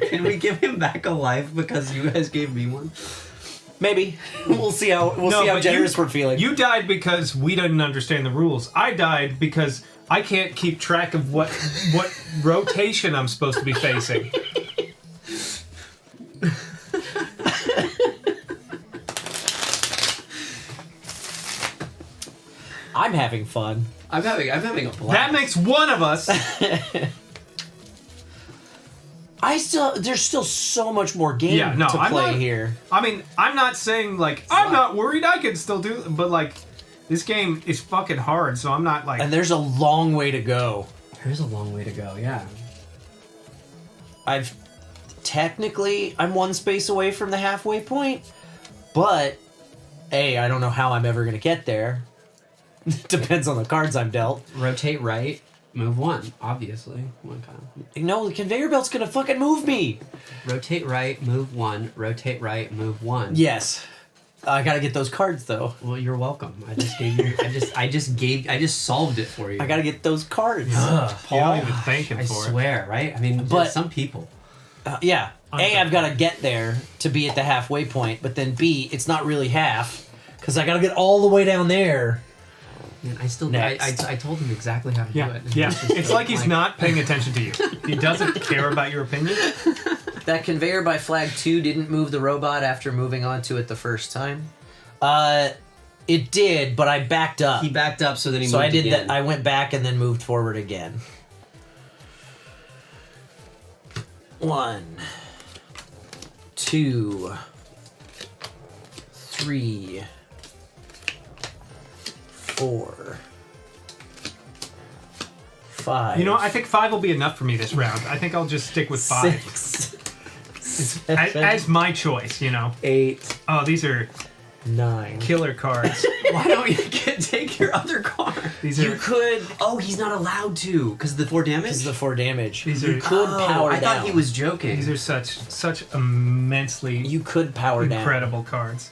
Can we give him back a life because you guys gave me one? Maybe. We'll see how but generous we're feeling. You died because we didn't understand the rules. I died because I can't keep track of what rotation I'm supposed to be facing. I'm having fun. I'm having a blast. That makes one of us. There's still so much more game to I'm play not, here. I mean, I'm not saying like I'm not worried. I can still do, but like this game is fucking hard, so I'm not like. And there's a long way to go. There's a long way to go. Yeah. I'm one space away from the halfway point, but I don't know how I'm ever gonna get there. Depends on the cards I'm dealt. Rotate right, move 1, obviously. No, the conveyor belt's gonna fucking move me. Rotate right, move 1. Rotate right, move 1. Yes. I gotta get those cards though. Well, you're welcome. I just gave you. I just solved it for you. I gotta get those cards. Paul, You don't even thank him I for it. swear, right? I mean, But- some people. Yeah. A, I've got to get there to be at the halfway point, but then B, it's not really half because I got to get all the way down there. Man, I still. Next. I told him exactly how to do it. and Yeah, he's just it's like he's not paying attention to you. He doesn't care about your opinion. That conveyor by flag 2 didn't move the robot after moving onto it the first time. It did, but I backed up. He backed up, so then he So moved I did again. that. I went back and then moved forward again. 1, 2, 3, 4, 5. You know, I think 5 will be enough for me this round. I think I'll just stick with 5. 6, as my choice, you know. 8. Oh, these are 9. Killer cards. Why don't you take your other card? These You are. could. Oh, he's not allowed to because of the 4 damage. This is the 4 damage. These You are- could power I down. thought he was joking. These are such immensely You could power down. incredible cards.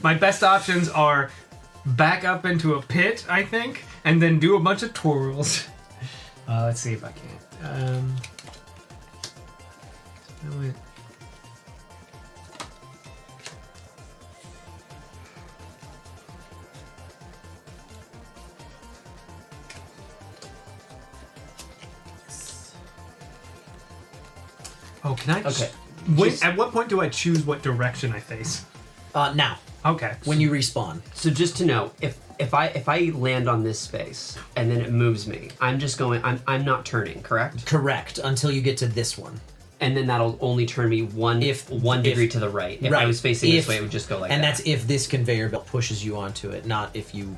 My best options are back up into a pit, I think, and then do a bunch of twirls. Let's see if I can. Oh, can I? Okay. At what point do I choose what direction I face? Now. Okay. When you respawn. So just to know, if I land on this space and then it moves me, I'm just going. I'm not turning, correct? Correct. Until you get to this one. And then that'll only turn me one degree to the right. If I was facing this way, it would just go like and that. that's if this conveyor belt pushes you onto it, not if you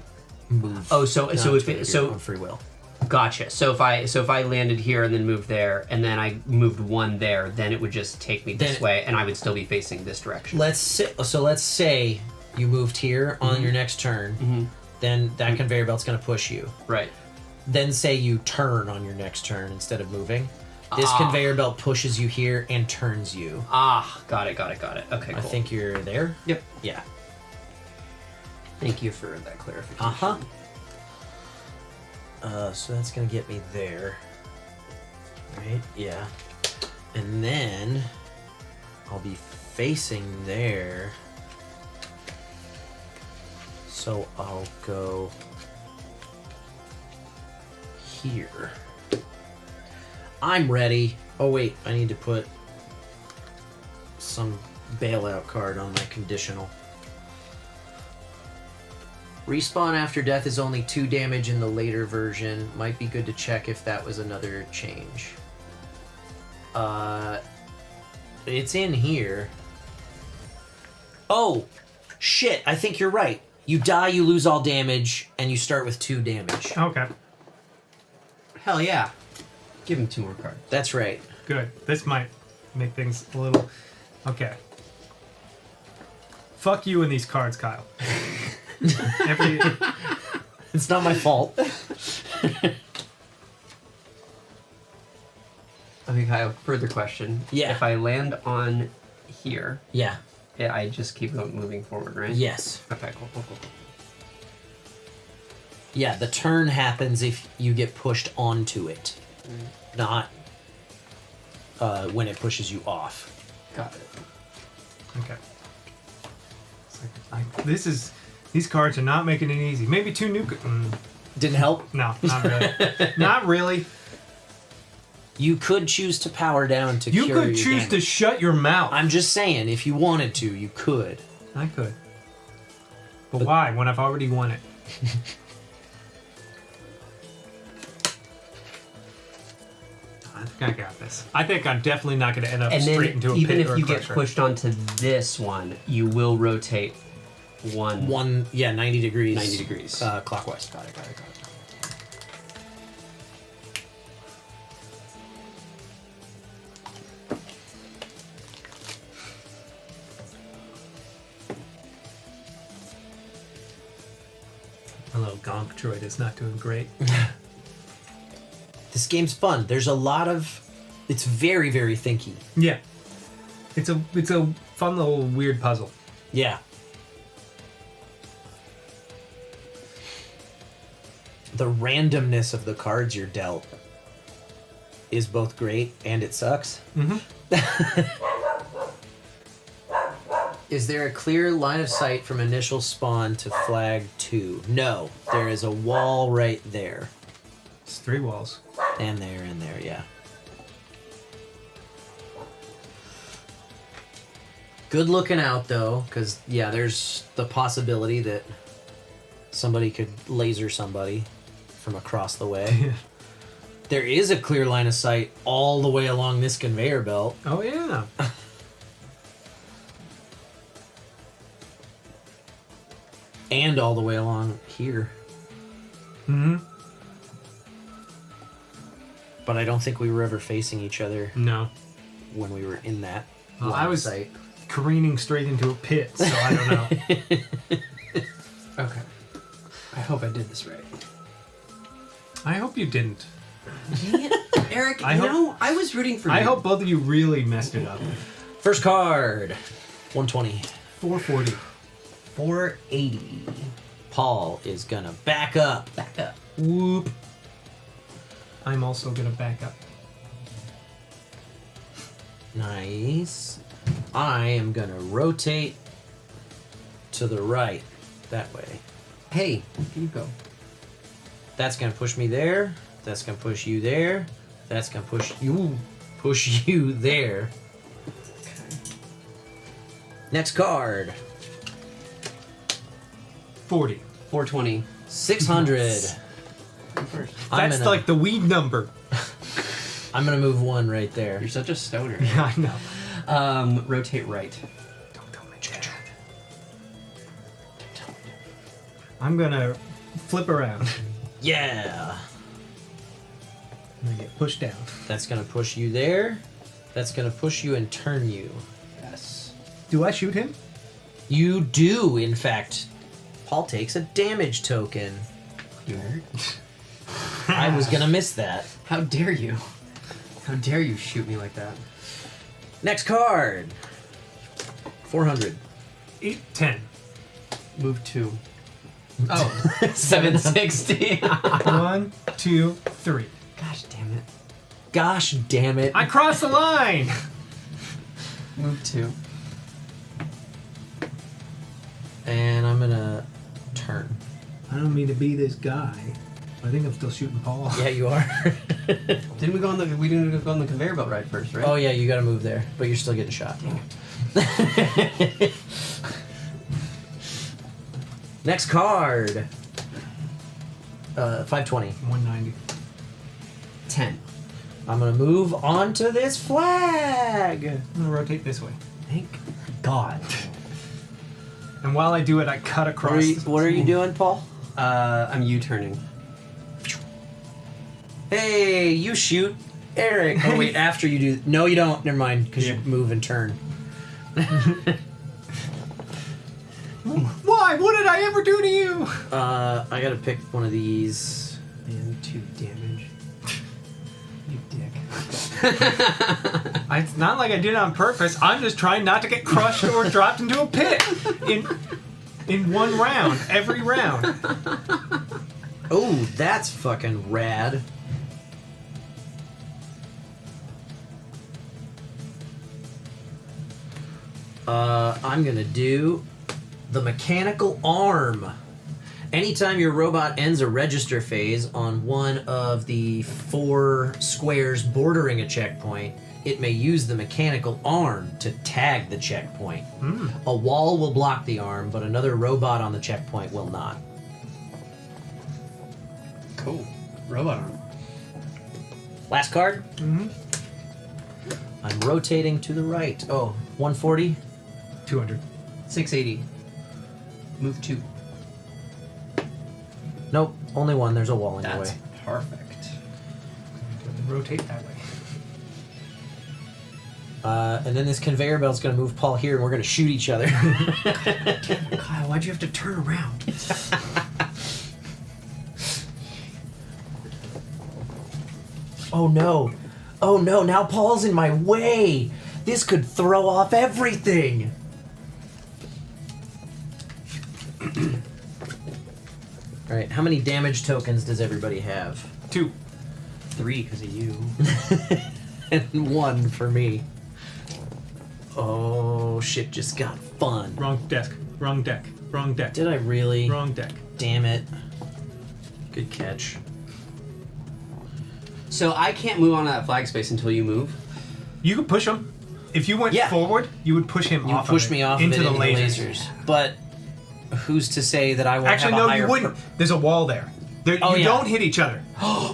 move. Oh, so onto if so on free will. Gotcha. So if I landed here and then moved there, and then I moved 1 there, then it would just take me this way, and I would still be facing this direction. Let's say you moved here on your next turn. Then that conveyor belt's going to push you. Right. Then say you turn on your next turn instead of moving. This conveyor belt pushes you here and turns you. Got it. Okay, cool. I think you're there. Yep. Yeah. Thank you for that clarification. So that's gonna get me there. Right? Yeah. And then I'll be facing there. So I'll go here. I'm ready. Oh wait, I need to put some bailout card on my conditional. Respawn after death is only 2 damage in the later version. Might be good to check if that was another change. It's in here. Oh, shit, I think you're right. You die, you lose all damage, and you start with 2 damage. Okay. Hell yeah. Give him 2 more cards. That's right. Good. This might make things a little... Okay. Fuck you and these cards, Kyle. It's not my fault. Okay, Kyle, further question. Yeah. If I land on here... Yeah. I just keep moving forward, right? Yes. Okay, cool. Yeah, the turn happens if you get pushed onto it, not when it pushes you off. Got it. Okay. These cards are not making it easy. Maybe 2 new... Didn't help? No, not really. Not really. You could choose to power down to You cure could your choose to damage. shut your mouth. I'm just saying, if you wanted to, you could. I could. But why, when I've already won it? I think I got this. I think I'm definitely not going to end up And straight then, into a even pit if or a you get crusher. pushed onto this one, you will rotate 1... 90 degrees. 90 degrees. Clockwise. Got it. gonk droid is not doing great. This game's fun. There's a lot of. It's very, very thinky. Yeah. It's a fun little weird puzzle. Yeah. The randomness of the cards you're dealt is both great and it sucks. Mm-hmm. Is there a clear line of sight from initial spawn to flag 2? No. There is a wall right there. It's 3 walls. And there, yeah. Good looking out, though, because, yeah, there's the possibility that somebody could laser somebody from across the way. There is a clear line of sight all the way along this conveyor belt. Oh, yeah. And all the way along here. Mm-hmm. But I don't think we were ever facing each other. No. When we were in that Well, line I of was sight. careening straight into a pit, so I don't know. Okay. I hope I did this right. I hope you didn't. Eric, I hope- I was rooting for you. I hope both of you really messed it up. First card. 120. 440. 480. Paul is gonna back up. Back up. Whoop. I'm also gonna back up. Nice. I am gonna rotate to the right. That way. Hey, you go. That's gonna push me there. That's gonna push you there. That's gonna push you there. Next card. 40. 420. 600. That's like the weed number. I'm gonna move 1 right there. You're such a stoner. Yeah, I know. Rotate right. I'm gonna flip around. Yeah. I'm gonna get pushed down. That's gonna push you there. That's gonna push you and turn you. Yes. Do I shoot him? You do, in fact. Paul takes a damage token. I was gonna miss that. How dare you? How dare you shoot me like that? Next card. 400. 810. Move 2. Oh, 760. 1, 2, 3. Gosh damn it. Gosh damn it. I crossed the line! Move 2. And I'm gonna turn. I don't mean to be this guy. I think I'm still shooting Paul. Yeah, you are. Didn't we go on the conveyor belt ride first, right? Oh yeah, you gotta move there, but you're still getting shot. Next card. 520. 190. 10. I'm gonna move on to this flag. I'm gonna rotate this way. Thank God. And while I do it, I cut across. What are you doing, Paul? I'm U-turning. Hey, you shoot Eric. Oh wait, after you do. No, you don't. Never mind, because you move and turn. Why? What did I ever do to you? I gotta pick one of these. And 2 damage. You dick. It's not like I did it on purpose. I'm just trying not to get crushed or dropped into a pit in one round, every round. Oh, that's fucking rad. I'm gonna do the mechanical arm. Anytime your robot ends a register phase on one of the 4 squares bordering a checkpoint, it may use the mechanical arm to tag the checkpoint. A wall will block the arm, but another robot on the checkpoint will not. Cool. Robot arm. Last card. Mm-hmm. I'm rotating to the right. Oh, 140? 200. 680. Move 2. Nope, only 1. There's a wall in your That's way. perfect. Rotate that way. And then this conveyor belt's gonna move Paul here, and we're gonna shoot each other. Kyle, why'd you have to turn around? Oh no. Oh no, now Paul's in my way. This could throw off everything. Alright, how many damage tokens does everybody have? 2. 3 because of you. And 1 for me. Oh, shit just got fun. Wrong desk. Wrong deck. Wrong deck. Did I really? Wrong deck. Damn it. Good catch. So I can't move on to that flag space until you move? You could push him. If you went forward, you would push him You off push of me it, off into of it the into lasers. But who's to say that I won't Actually, have a no, higher you wouldn't. There's a wall there. You don't hit each other.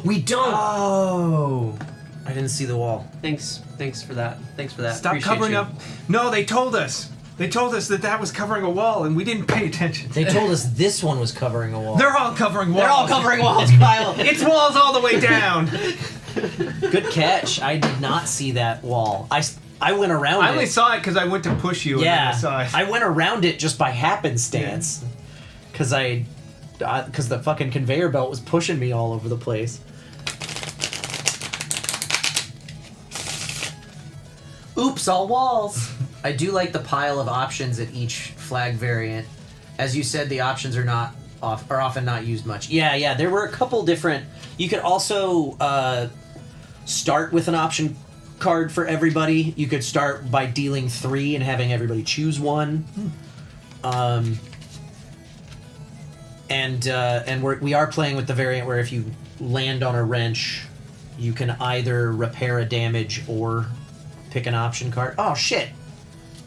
We don't. Oh, I didn't see the wall. Thanks for that. Thanks for that. Stop Appreciate covering you. up. No, they told us. They told us that was covering a wall, and we didn't pay attention. They told us this one was covering a wall. They're all covering walls. They're all covering walls, Kyle. It's walls all the way down. Good catch. I did not see that wall. I went around it. I only saw it because I went to push you. Yeah, And then I saw it. I went around it just by happenstance. Because because the fucking conveyor belt was pushing me all over the place. Oops, all walls. I do like the pile of options at each flag variant. As you said, the options are often not used much. Yeah, there were a couple different. You could also start with an option card for everybody. You could start by dealing 3 and having everybody choose one. And we are playing with the variant where if you land on a wrench, you can either repair a damage or pick an option card. Oh shit!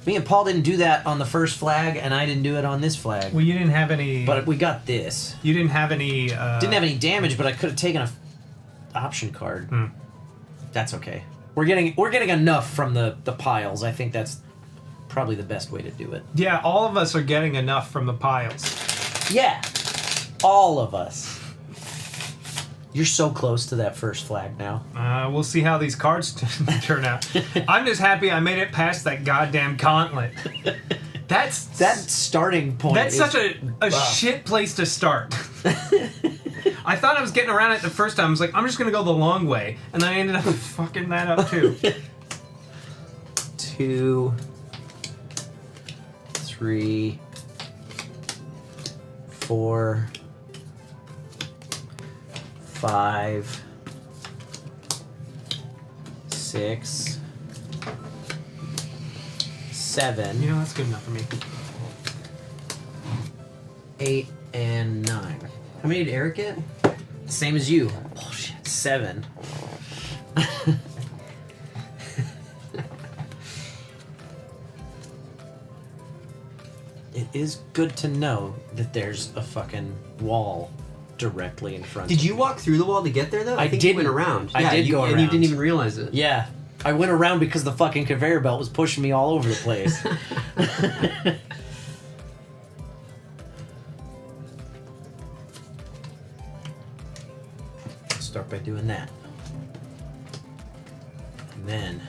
Me and Paul didn't do that on the first flag, and I didn't do it on this flag. Well, you didn't have any. But we got this. You didn't have any. Didn't have any damage, but I could have taken a option card. That's okay. We're getting enough from the piles. I think that's probably the best way to do it. Yeah, all of us are getting enough from the piles. Yeah, all of us. You're so close to that first flag now. We'll see how these cards turn out. I'm just happy I made it past that goddamn gauntlet. That starting point. That's is such a rough. shit place to start. I thought I was getting around it the first time. I was like, I'm just gonna go the long way, and then I ended up fucking that up too. 2, 3, 4, 5, 6, 7. You know, that's good enough for me. 8 and 9. How many did Eric get? Same as you. Bullshit. 7. It is good to know that there's a fucking wall directly in front. Did of you me. walk through the wall to get there, though? I think did. you went around. I did go around. And you didn't even realize it. Yeah. I went around because the fucking conveyor belt was pushing me all over the place. Start by doing that. And then...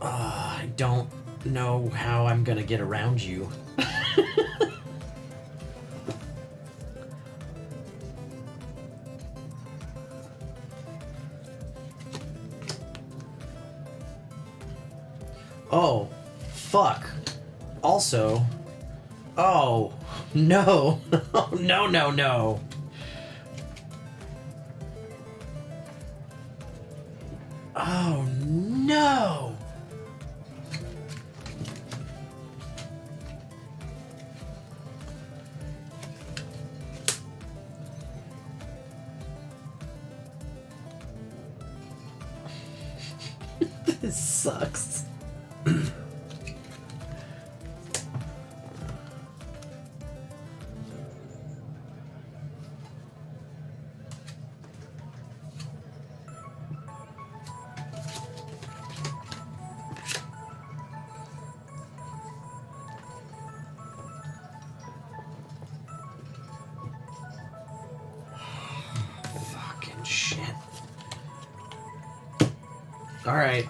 I don't know how I'm gonna get around you. Oh, fuck. Also, oh, no. Oh, no, no, no. Oh, no. This sucks. Fucking shit. All right.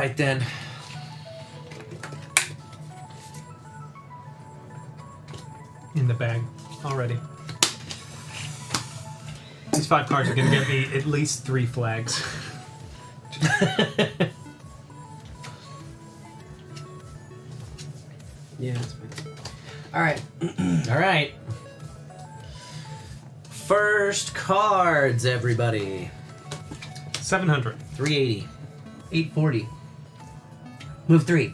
right then. In the bag already. These 5 cards are going to get me at least 3 flags. Yeah, that's fine. Alright. Alright. First cards, everybody. 700. 380. 840. Move 3.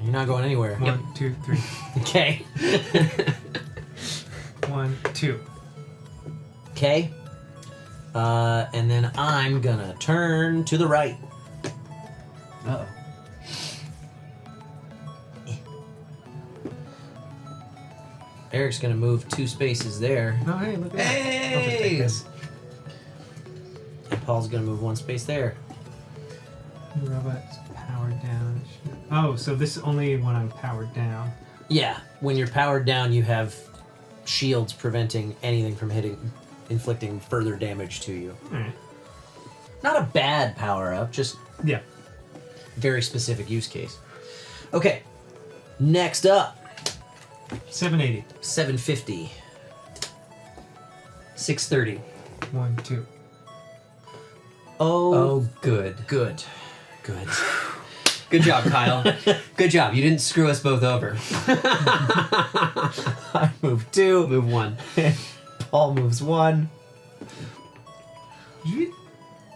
You're not going anywhere. 1, 2, 3. Okay. 1, 2. Okay. And then I'm gonna turn to the right. Uh-oh. Eric's gonna move 2 spaces there. Oh, hey, look at that. I'll just take Hey! this. And Paul's gonna move 1 space there. Robot's powered down. Oh, so this is only when I'm powered down. Yeah, when you're powered down, you have shields preventing anything from inflicting further damage to you. Alright. Not a bad power up, just Yeah. very specific use case. Okay, next up. 780. 750. 630. 1, 2. Oh, good. Good. Good job, Kyle. Good job. You didn't screw us both over. I move 2. Move 1. Paul moves 1.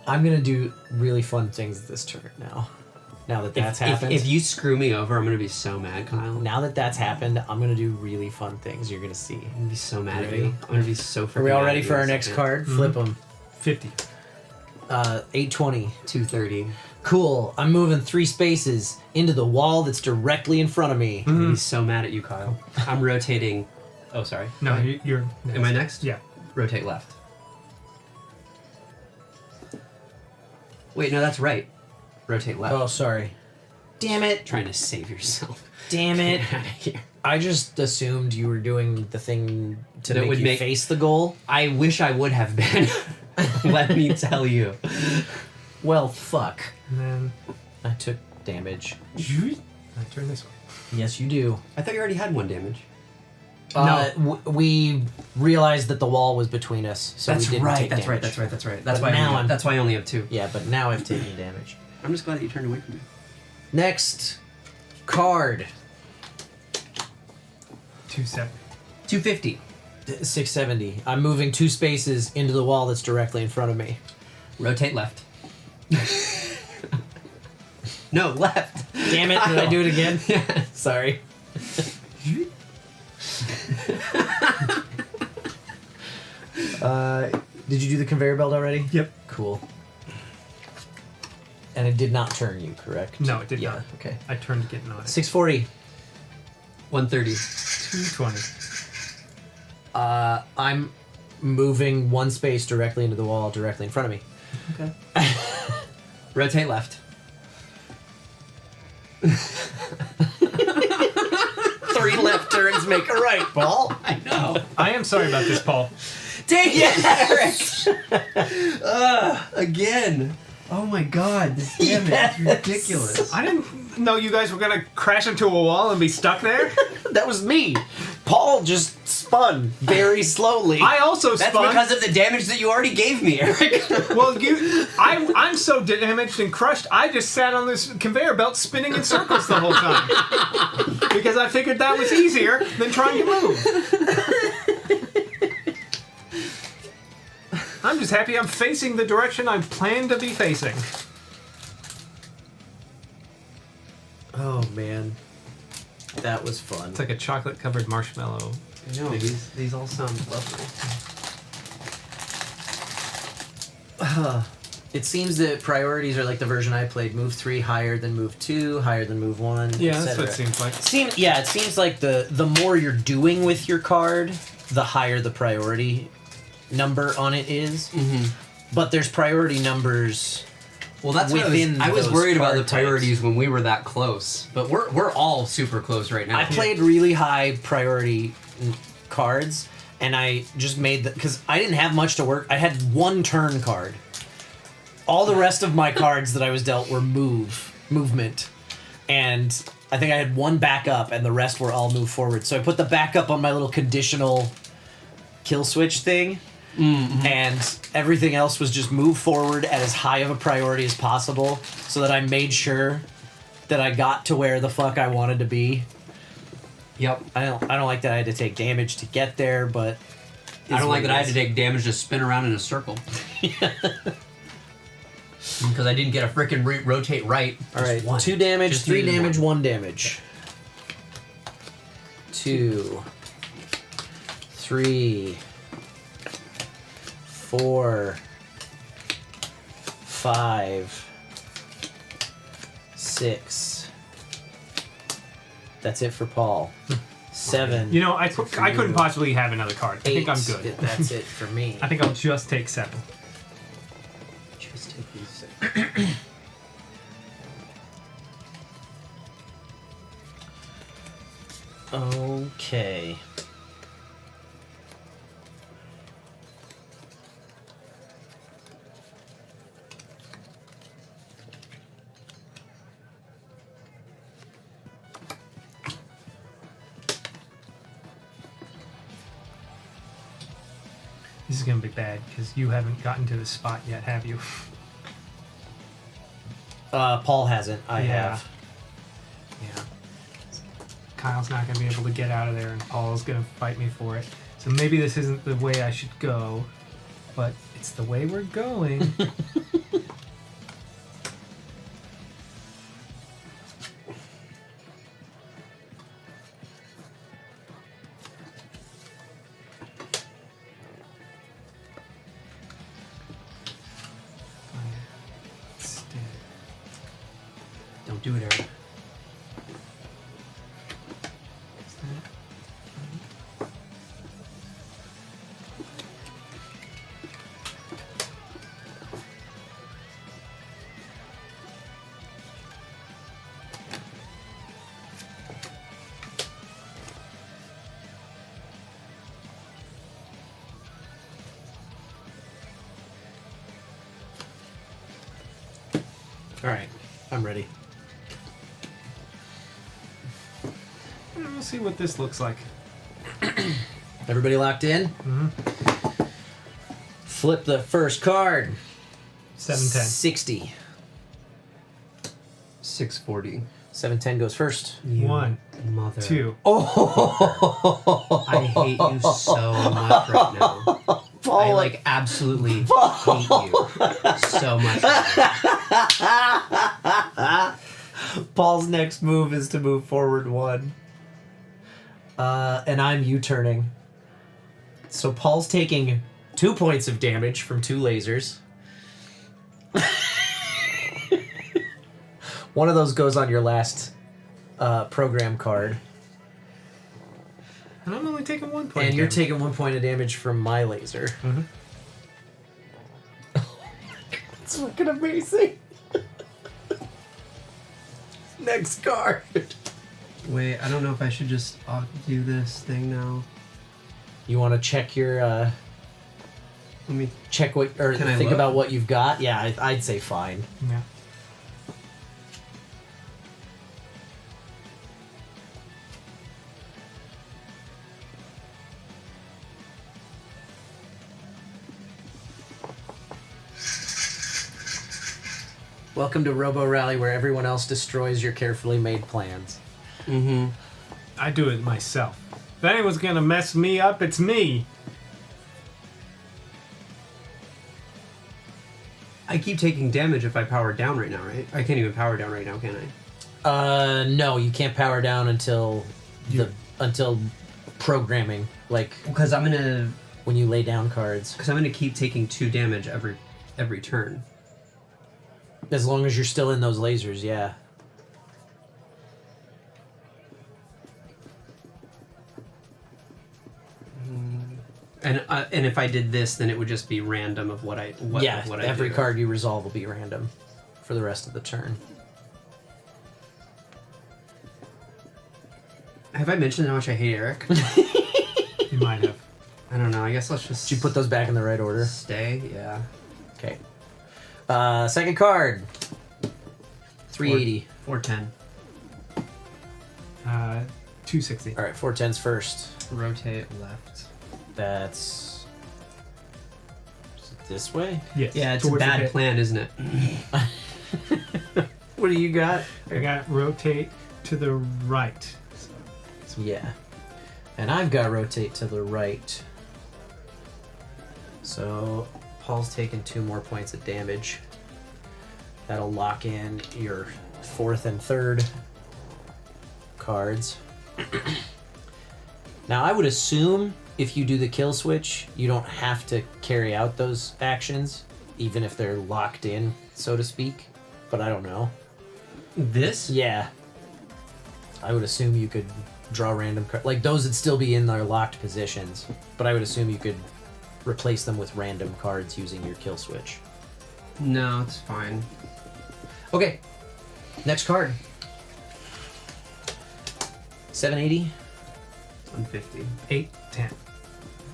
I'm gonna do really fun things this turn now. Now that that's happened. If you screw me over, I'm gonna be so mad, Kyle. Now that that's happened, I'm gonna do really fun things. You're gonna see. I'm gonna be so mad at Ready? you. I'm gonna be so freaking Are we all mad ready at for you our in a next second. card? Flip them. 50. 820. 230. Cool. I'm moving 3 spaces into the wall that's directly in front of me. I'm gonna be so mad at you, Kyle. I'm rotating. Oh, sorry. No, you're next. Am I next? Yeah. Rotate left. Wait, no, that's right. Rotate left. Oh, sorry. Damn it. Trying to save yourself. Damn it. Get out of here. I just assumed you were doing the thing to That make would you make- face the goal. I wish I would have been. Let me tell you. Well, fuck. And then I took damage. I turn this way. Yes, you do. I thought you already had 1 damage. We realized that the wall was between us, so That's we didn't right. take That's right. damage. That's right. But That's why. now I'm- That's why I only have 2. Yeah, but now I've taken damage. I'm just glad that you turned away from me. Next card. 270. 250. 670. I'm moving 2 spaces into the wall that's directly in front of me. Rotate left. No, left. Damn it, did I do it again? Yeah. Sorry. Did you do the conveyor belt already? Yep. Cool. And it did not turn you, correct? No, it did Yeah, not. okay. I turned getting on it. 640. 130. 220. I'm moving 1 space directly into the wall directly in front of me. Okay. Rotate left. 3 left turns make a right, Paul. I know. I am sorry about this, Paul. Dang it, Eric! Again. Oh my god, this damage is ridiculous. I didn't know you guys were gonna crash into a wall and be stuck there. That was me. Paul just spun very slowly. I also That's spun. because of the damage that you already gave me, Eric. Well, I'm so damaged and crushed. I just sat on this conveyor belt spinning in circles the whole time because I figured that was easier than trying to move. I'm just happy I'm facing the direction I planned to be facing. Oh man, that was fun. It's like a chocolate-covered marshmallow. I know, these all sound lovely. It seems that priorities are like the version I played: move 3 higher than move 2, higher than move 1. Yeah, that's what it seems like. It seems like the more you're doing with your card, the higher the priority number on it is. Mm-hmm. But there's priority numbers. Well, that's what I was worried about the priorities when we were that close, but we're all super close right now. I played really high priority cards, and I just made because I didn't have much to work. I had 1 turn card. All the rest of my cards that I was dealt were movement. And I think I had one backup and the rest were all move forward. So I put the backup on my little conditional kill switch thing. Mm-hmm. And everything else was just move forward at as high of a priority as possible so that I made sure that I got to where the fuck I wanted to be. Yep. I don't like that I had to take damage to get there, but I don't like that I had to take damage to spin around in a circle. Because I didn't get a freaking rotate right. All right, 2 damage, 3 damage, 1 damage. 2, 3, 4, 5, 6. That's it for Paul. 7. You know, I couldn't possibly have another card. I think I'm good. That's it for me. I think I'll just take 7. Just take these 6. Okay. This is going to be bad because you haven't gotten to this spot yet, have you? Paul hasn't. I have. Yeah. Kyle's not going to be able to get out of there, and Paul's going to fight me for it. So maybe this isn't the way I should go, but it's the way we're going. Don't do it, Eric. All right, I'm ready. We'll see what this looks like. Everybody locked in? Mm-hmm. Flip the first card. 710. 60. 640. 710 goes first. You 1, mother. 2. Oh! I hate you so much right now. I like absolutely hate you so much. Paul's next move is to move forward 1. And I'm U-turning. So Paul's taking 2 points of damage from 2 lasers. One of those goes on your last program card. And I'm only taking 1 point. And you're taking 1 point of damage from my laser. Mm-hmm. It's fucking amazing. Next card. Wait, I don't know if I should just do this thing now. You want to check your... Let me check what... Or Can I think look? about what you've got? Yeah, I'd say fine. Yeah. Welcome to Robo Rally, where everyone else destroys your carefully made plans. Mm-hmm. I do it myself. If anyone's gonna mess me up, it's me. I keep taking damage if I power down right now, right? I can't even power down right now, can I? No, you can't power down until until programming, like because I'm gonna when you lay down cards. Because I'm gonna keep taking 2 damage every turn. As long as you're still in those lasers, yeah. And if I did this, then it would just be random of what I every do. card you resolve will be random for the rest of the turn. Have I mentioned how much I hate Eric? You might have. I don't know. I guess let's just. Did you put those back in the right order? Stay, yeah. Okay. Second card. 380. 410. 260. All right, 410's first. Rotate left. That's this way. Yes. Yeah, it's a towards the bad pit. plan, isn't it? What do you got? I got rotate to the right. Yeah. And I've got rotate to the right. So Paul's taking 2 more points of damage. That'll lock in your 4th and 3rd cards. Now I would assume if you do the kill switch, you don't have to carry out those actions, even if they're locked in, so to speak. But I don't know. This? Yeah. I would assume you could draw random cards. Like, those would still be in their locked positions, but I would assume you could replace them with random cards using your kill switch. No, it's fine. Okay. Next card. 780. 150. 8, 10.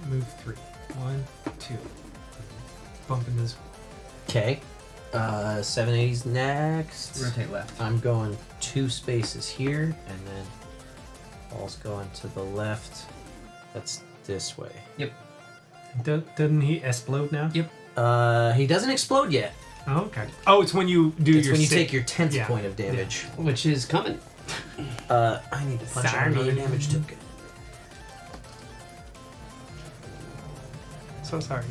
Move 3. 1, 2. Bump into this. Okay. 780's next. Rotate left. I'm going 2 spaces here, and then Paul's going to the left. That's this way. Yep. Doesn't he explode now? Yep. He doesn't explode yet. Oh, okay. Oh, it's when you do It's your when you stick. take your 10th Yeah. point of damage. Which is coming. I need to punch out Sorry. another damage token. So sorry.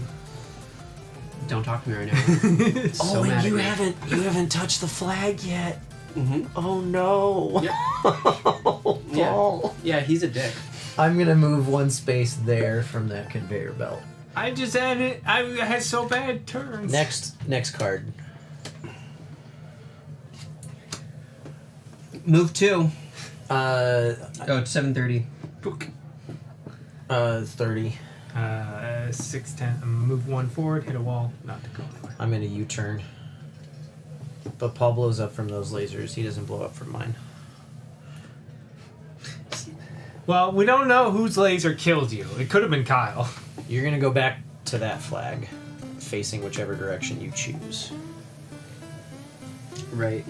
Don't talk to me right now. So mad and at you me. haven't touched the flag yet. Mm-hmm. Oh no. Yeah. Paul. Yeah, he's a dick. I'm gonna move 1 space there from that conveyor belt. I just had it. I had so bad turns. Next card. Move 2. Oh, it's 730. 30. 6, 10. Move 1 forward, hit a wall, not to go anywhere. I'm in a U-turn. But Paul blows up from those lasers. He doesn't blow up from mine. Well, we don't know whose laser killed you. It could have been Kyle. You're gonna go back to that flag, facing whichever direction you choose. Right.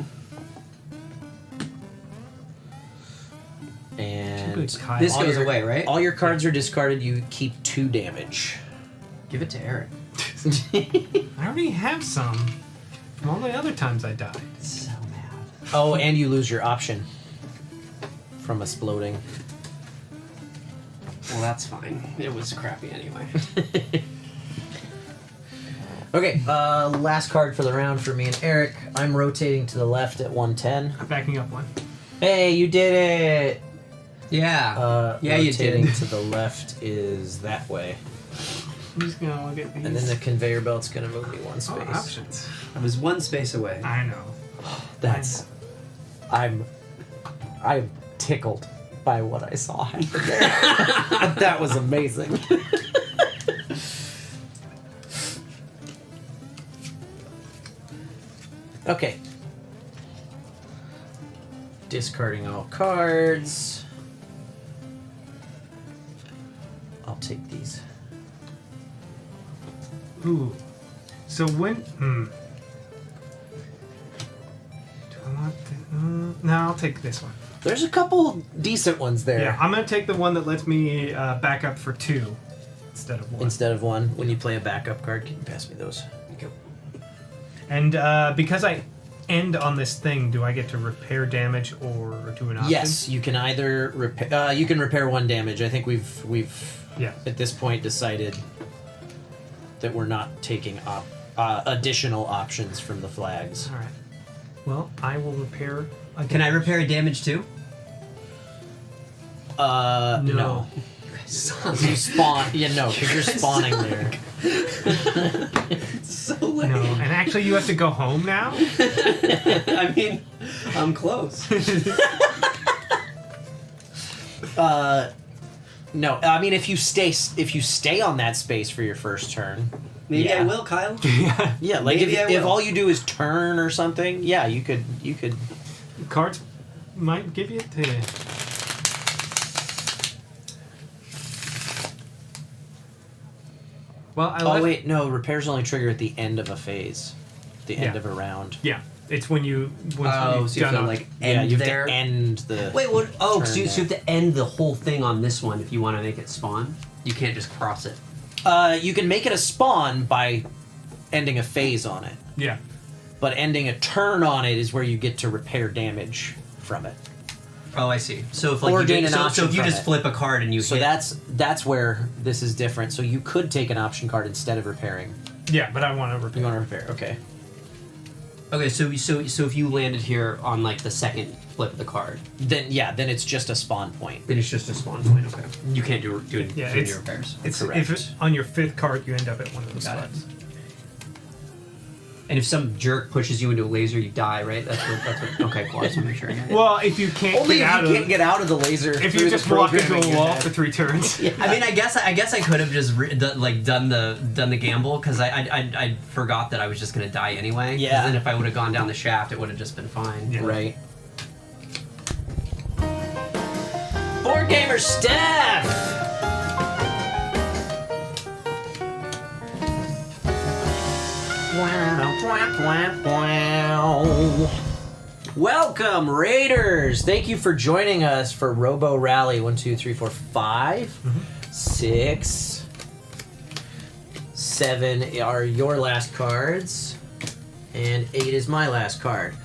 And Good, Kyle. This all goes your- away, right? All your cards are discarded. You keep 2 damage. Give it to Eric. I already have some from all the other times I died. So mad. Oh, and you lose your option from exploding. Well, that's fine. It was crappy anyway. Okay, last card for the round for me and Eric. I'm rotating to the left at 110. Backing up 1. Hey, you did it! Yeah. Yeah, you rotating did. to the left is that way. I'm just gonna look at these. And then the conveyor belt's gonna move me 1 space. Oh, options. I was 1 space away. I know. That's... I'm tickled by what I saw happen there. That was amazing. Okay. Discarding all cards. I'll take these. Ooh. So when... Do I want the... no, I'll take this one. There's a couple decent ones there. Yeah, I'm going to take the one that lets me back up for 2 instead of 1. Instead of 1, when you play a backup card, can you pass me those? And because I end on this thing, do I get to repair damage or do an option? Yes, you can either repair. You can repair 1 damage. I think we've Yeah. at this point decided that we're not taking additional options from the flags. All right. Well, I will repair. Can I repair damage too? No. You spawn. Yeah, no, because you're spawning there. So lame. No, and actually, you have to go home now. I mean, I'm close. No, I mean if you stay on that space for your first turn. Maybe yeah. I will, Kyle. Yeah, like Maybe I if will. all you do is turn or something, yeah, you could. Cards might give you to. Well, Oh wait, no, repairs only trigger at the end of a phase. the end of a round. Yeah, it's when you. So you have to like end you have there. to end the. Wait, what? Oh, turn so you have to end the whole thing on this one if you want to make it spawn. You can't just cross it. You can make it a spawn by ending a phase on it. Yeah. But ending a turn on it is where you get to repair damage from it. Oh, I see. So if like Or you gain did, an so option if you from just it. flip a card and you So hit, that's where this is different. So you could take an option card instead of repairing. Yeah, but I want to repair. You want to repair? Okay. Okay, so if you landed here on like the second flip of the card, then it's just a spawn point. Then it's just a spawn point. Okay. You can't do any it's, repairs. It's if it's on your 5th card, you end up at one of those spots. And if some jerk pushes you into a laser, you die, right? That's what okay, cool. I just want to make sure I get it. Well, if you can't Only get if out you of can't get out of the laser. If through you the just walk into programming, a you're wall dead. for 3 turns. I mean, I guess I could have just done the gamble because I forgot that I was just gonna die anyway. 'Cause Yeah. then if I would have gone down the shaft, it would have just been fine. Yeah. Right. Board gamer Steph. Welcome, Raiders! Thank you for joining us for Robo Rally. 1, 2, 3, 4, 5, 6, 7 are your last cards, and 8 is my last card.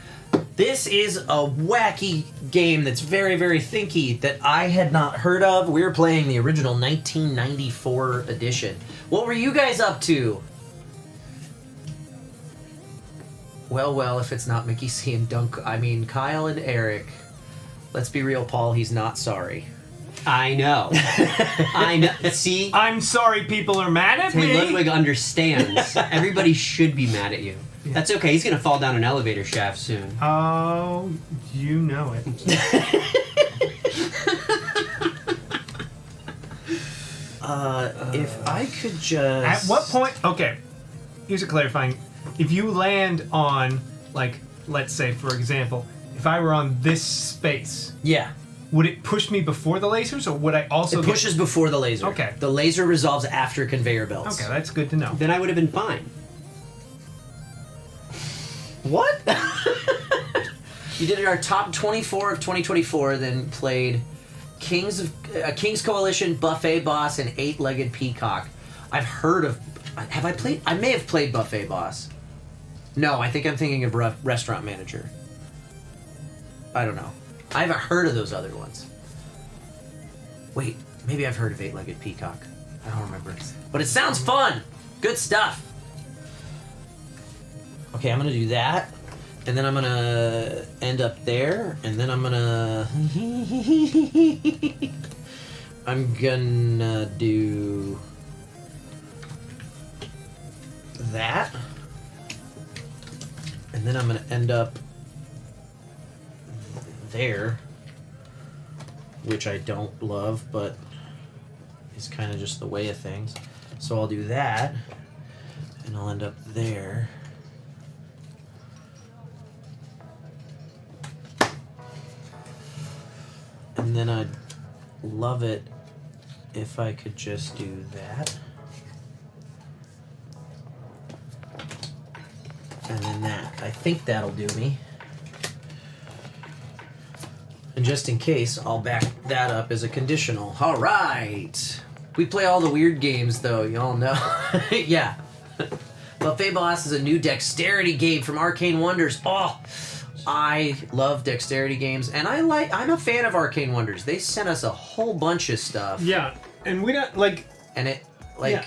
This is a wacky game that's very, very thinky that I had not heard of. We were playing the original 1994 edition. What were you guys up to? Well, if it's not Mickey C and Kyle and Eric. Let's be real, Paul, he's not sorry. I know. I know. See? I'm sorry people are mad at me. Hey, Ludwig understands. Everybody should be mad at you. Yeah. That's okay. He's going to fall down an elevator shaft soon. Oh, you know it. If I could just... At what point... Okay, here's a clarifying. If you land on, like, let's say, for example, if I were on this space... Yeah. Would it push me before the lasers, or would I also It pushes before the laser. Okay. The laser resolves after conveyor belts. Okay, that's good to know. Then I would have been fine. What? You did our top 24 of 2024, then played King's Coalition, Buffet Boss, and 8-Legged Peacock. I've heard of... Have I played... I may have played Buffet Boss. No, I think I'm thinking of Restaurant Manager. I don't know. I haven't heard of those other ones. Wait, maybe I've heard of 8-Legged Peacock. I don't remember. But it sounds fun! Good stuff! Okay, I'm gonna do that. And then I'm gonna end up there. And then I'm gonna... I'm gonna do... that. And then I'm gonna end up there, which I don't love, but is kind of just the way of things. So I'll do that, and I'll end up there. And then I'd love it if I could just do that. And then that. I think that'll do me. And just in case, I'll back that up as a conditional. All right. We play all the weird games, though. Y'all know. Yeah. Buffet Boss is a new dexterity game from Arcane Wonders. Oh, I love dexterity games, and I'm a fan of Arcane Wonders. They sent us a whole bunch of stuff. Yeah, and we don't like. And it like. Yeah.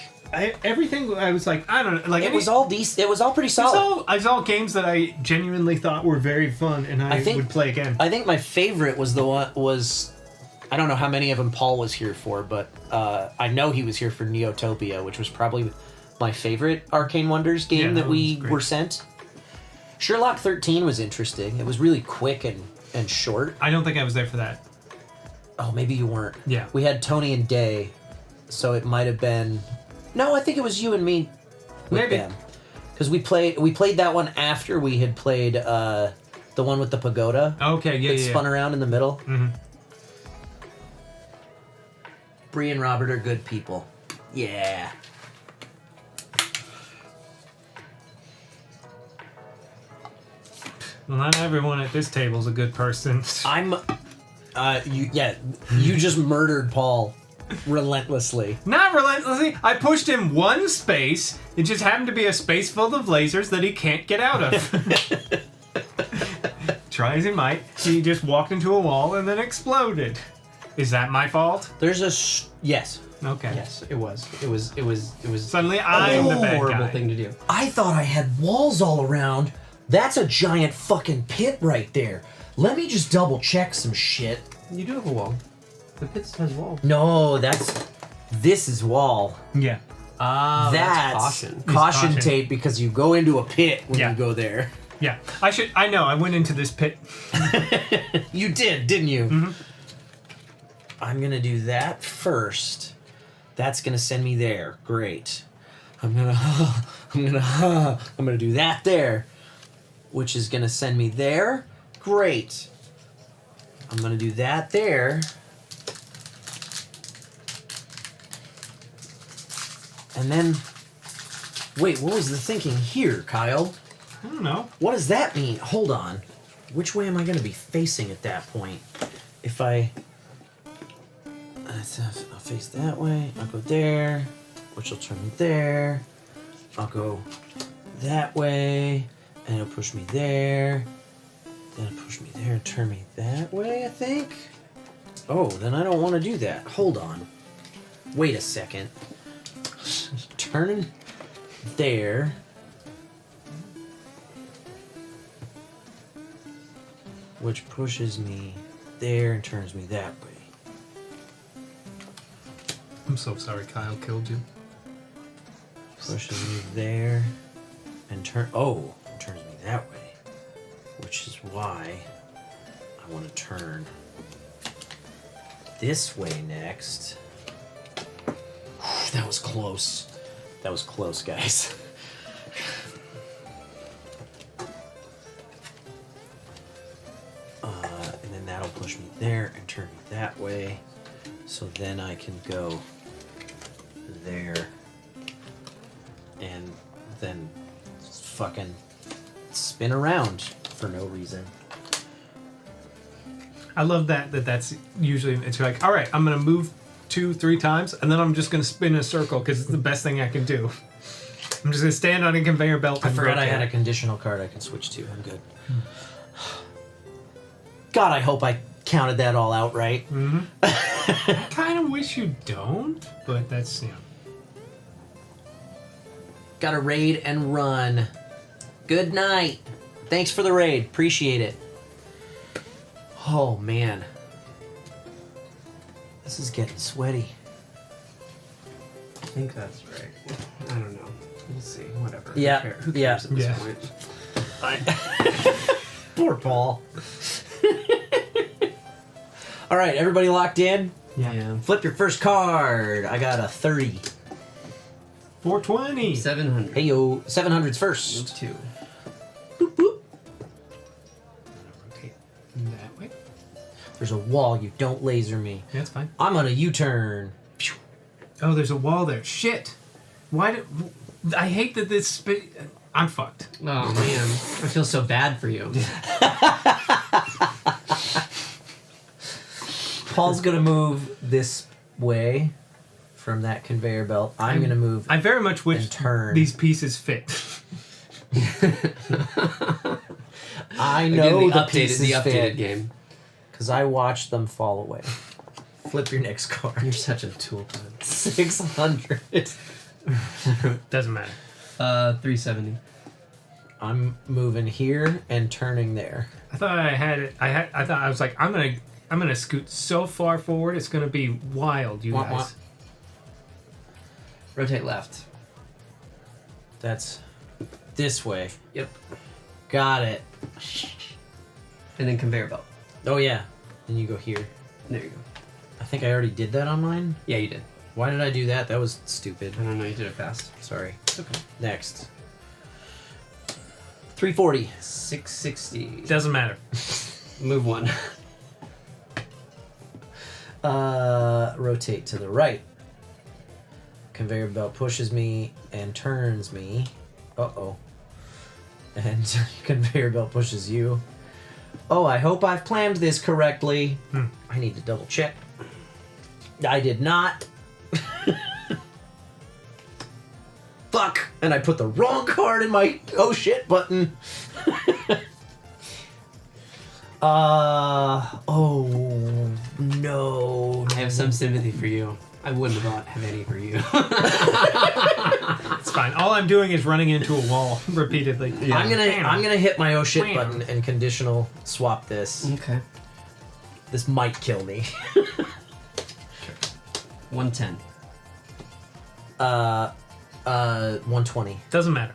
Everything I was like, I don't know, like it was all decent. It was all pretty solid. It's all games that I genuinely thought were very fun, and I would play again. I think my favorite was I don't know how many of them Paul was here for, but I know he was here for Neotopia, which was probably my favorite Arcane Wonders game that we were sent. Sherlock 13 was interesting. It was really quick and short. I don't think I was there for that. Oh, maybe you weren't. Yeah. We had Tony and Day, so it might have been... No, I think it was you and me with them. Because we played that one after we had played the one with the pagoda. Okay, yeah, that spun around in the middle. Mm-hmm. Bree and Robert are good people. Yeah. Well, not everyone at this table is a good person. You just murdered Paul relentlessly. Not relentlessly. I pushed him one space. It just happened to be a space full of lasers that he can't get out of. Try as he might, he just walked into a wall and then exploded. Is that my fault? There's a yes. Okay. Yes, it was. It was. Suddenly, I'm the bad horrible guy. thing to do. I thought I had walls all around. That's a giant fucking pit right there. Let me just double check some shit. You do have a wall. The pit has walls. No, this is wall. Yeah. That's caution tape because you go into a pit when you go there. Yeah. I know. I went into this pit. You did, didn't you? Mm-hmm. I'm gonna do that first. That's gonna send me there. Great. I'm gonna do that there, which is gonna send me there. Great. I'm gonna do that there. And then, wait, what was the thinking here, Kyle? I don't know. What does that mean? Hold on. Which way am I gonna be facing at that point? If I'll face that way. I'll go there, which will turn me there. I'll go that way, and it'll push me there. Then it'll push me there and turn me that way, I think. Oh, then I don't want to do that. Hold on. Wait a second. Turn there. Which pushes me there and turns me that way. I'm so sorry Kyle killed you. Pushes me there and turns me that way. Which is why I want to turn this way next. That was close. That was close, guys. And then that'll push me there and turn me that way. So then I can go there and then fucking spin around for no reason. I love that's usually, it's like, all right, I'm going to move 2-3 times, and then I'm just going to spin in a circle because it's the best thing I can do. I'm just going to stand on a conveyor belt I and forgot I rotate. had a conditional card I can switch to. I'm good. God, I hope I counted that all out right. Mm-hmm. I kind of wish you don't, but that's, Gotta raid and run. Good night. Thanks for the raid. Appreciate it. Oh, man. This is getting sweaty. I think that's right. I don't know. We'll see. Whatever. Yeah, Who cares at this yeah. point? Poor Paul. All right, everybody locked in? Yeah. Flip your first card. I got a 30. 420. 700. Hey, yo. 700's first. 2. That way. There's a wall. You don't laser me. Yeah, that's fine. I'm on a U-turn. Oh, there's a wall there. Shit. Why did... I hate that this... I'm fucked. Oh, man. I feel so bad for you. Paul's gonna move this way from that conveyor belt. I'm gonna move. I very much wish these pieces fit. I know Again, the updated fit. Game. Because I watched them fall away. Flip your next card. You're such a tool. 600. Doesn't matter. 370. I'm moving here and turning there. I thought I had it. I thought I was like, I'm gonna scoot so far forward. It's gonna be wild, you Wah, guys. wah. Rotate left. That's this way. Yep. Got it. And then conveyor belt. Oh yeah. Then you go here. There you go. I think I already did that on mine. Yeah, you did. Why did I do that? That was stupid. I don't know. You did it fast. Sorry. Okay. Next. 340. 660. Doesn't matter. Move one. Rotate to the right. Conveyor belt pushes me and turns me. Uh-oh. And conveyor belt pushes you. Oh, I hope I've planned this correctly. I need to double check. I did not. Fuck! And I put the wrong card in my oh shit button. Oh no. I have some sympathy for you. I wouldn't have any for you. It's fine. All I'm doing is running into a wall repeatedly. Yeah. I'm gonna hit my oh shit button and conditional swap this. Okay. This might kill me. 110. 120. Doesn't matter.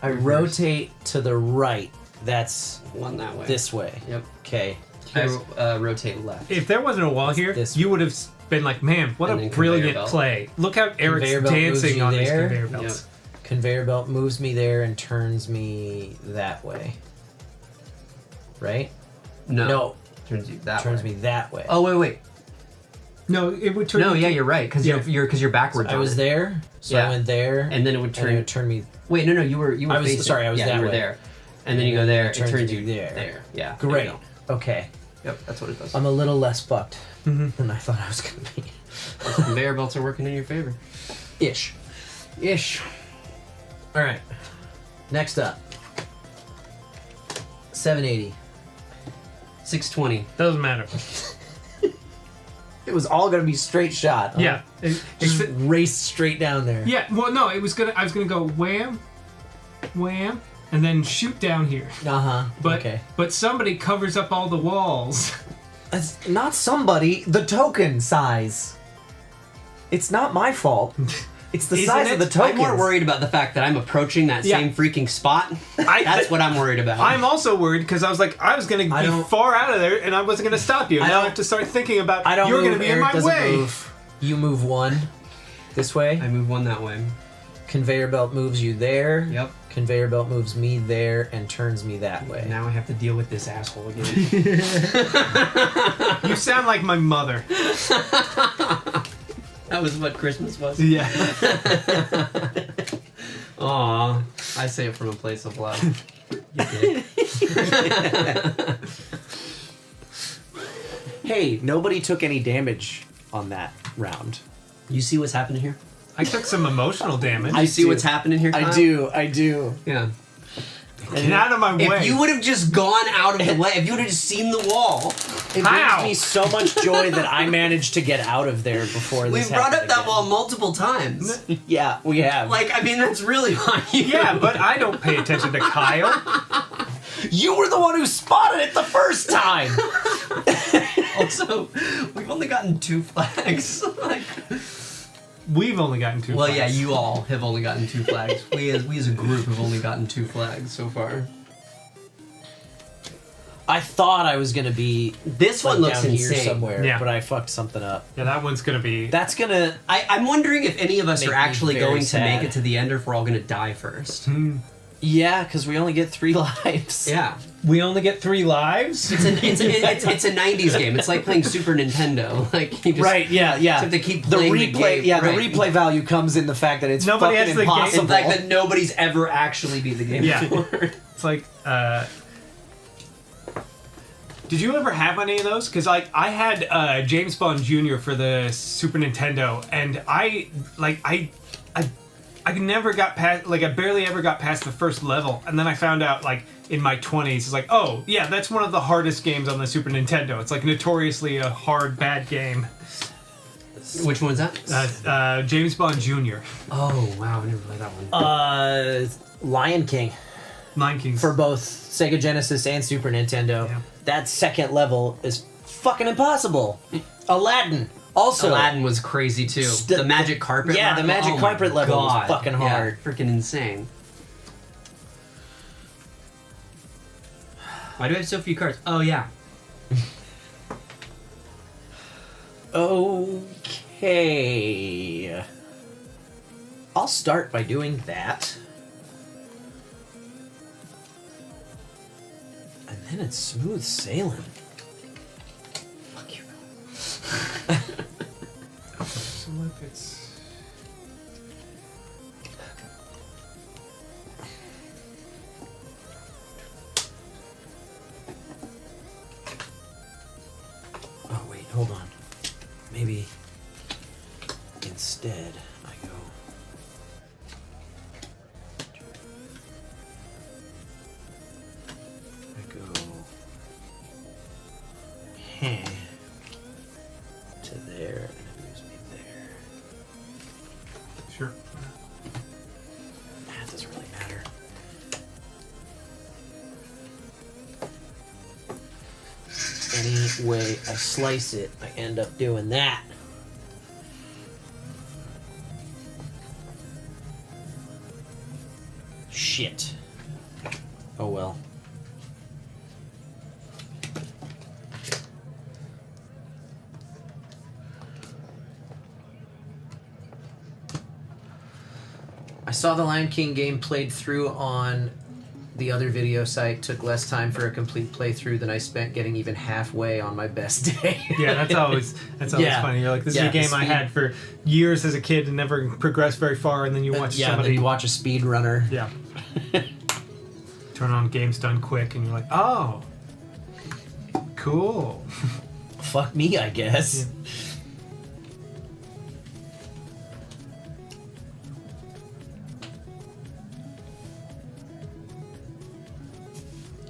I rotate to the right. That's one that way. This way. Yep. Okay. I rotate left. If there wasn't a wall here, you would have been like, man, what And a then conveyor brilliant belt. play. Look how Eric's Conveyor belt moves dancing you on these there. conveyor belts. Conveyor belt moves me there and turns me that way. Right? No. Turns you that turns way. me that way. Oh, wait. No, it would turn No, you yeah, to- you're right. Because you're backwards. I on was it. there, so I went there, and then it would turn. me. Wait, no, you were. I was facing. sorry. I was yeah, that you were way. there, and then you go there. It turns me you there. Yeah. there Great. you go. Okay. Yep, that's what it does. I'm a little less fucked than I thought I was gonna be. Those conveyor belts are working in your favor. Ish. All right. Next up. 780. 620. Doesn't matter. It was all gonna be straight shot. Huh? Yeah. Just race straight down there. Yeah, well, no, I was gonna go wham, wham, and then shoot down here. But somebody covers up all the walls. It's not somebody. The token size. It's not my fault. It's the size of the token. I'm more worried about the fact that I'm approaching that same freaking spot. That's what I'm worried about. I'm also worried because I was like, I was going to be far out of there and I wasn't going to stop you. Now I have to start thinking about you're going to be in my way. Move. You move one this way. I move one that way. Conveyor belt moves you there. Yep. Conveyor belt moves me there and turns me that way. Now I have to deal with this asshole again. You sound like my mother. That was what Christmas was? Yeah. Aw, I say it from a place of love. You did. Hey, nobody took any damage on that round. You see what's happening here? I took some emotional damage. I see what's happening here, Kyle? I do. Yeah. Get out of my way. If you would have just gone out of the way, if you would have just seen the wall. It brings me so much joy that I managed to get out of there before this We've brought happened up that wall multiple times. Yeah, we have. Like, I mean, that's really on you. Yeah, but I don't pay attention to Kyle. You were the one who spotted it the first time. Also, we've only gotten 2 flags. We've only gotten 2 Well, flags. yeah, you all have only gotten 2 flags. We as a group have only gotten 2 flags so far. I thought I was gonna be This one looks down here insane. somewhere, Yeah. but I fucked something up. Yeah, that one's gonna be. That's gonna. I'm wondering if any of us Make are me actually very going to sad. make it to the end or if we're all going to die first. Yeah, because we only get 3 lives. Yeah. We only get 3 lives? It's a 90s game. It's like playing Super Nintendo. Like you just, Right, yeah. just have to keep The playing replay, game. yeah, Right. the replay value comes in the fact that it's Nobody fucking has the game- impossible. In fact, that nobody's ever actually beat the game Yeah. before. It's like, did you ever have any of those? Because like I had James Bond Jr. for the Super Nintendo, and I never got past, like I barely ever got past the first level, and then I found out like in my 20s, it's like, oh yeah, that's one of the hardest games on the Super Nintendo. It's like notoriously a hard, bad game. Which one's that? James Bond Jr. Oh wow, I never played that one. Lion King. Lion King. For both Sega Genesis and Super Nintendo. Yeah. That second level is fucking impossible. Aladdin. Also, Aladdin was crazy too. The magic carpet. Yeah, the level? magic Oh my carpet level was God. fucking Yeah, hard. freaking insane. Why do I have so few cards? Oh yeah. Okay. I'll start by doing that. And then it's smooth sailing. Fuck you. So if it's hold on. Maybe instead I go. To there, and it moves me there. Sure. That doesn't really matter. Any way I slice it, I end up doing that. Shit. Oh well. I saw the Lion King game played through on the other video site. Took less time for a complete playthrough than I spent getting even halfway on my best day. Yeah, that's always Yeah. funny. You're like, this is Yeah, a game the I speed- had for years as a kid and never progressed very far, and then you watch yeah, somebody then you watch a speed runner. Yeah. Turn on Games Done Quick, and you're like, oh, cool. Fuck me, I guess.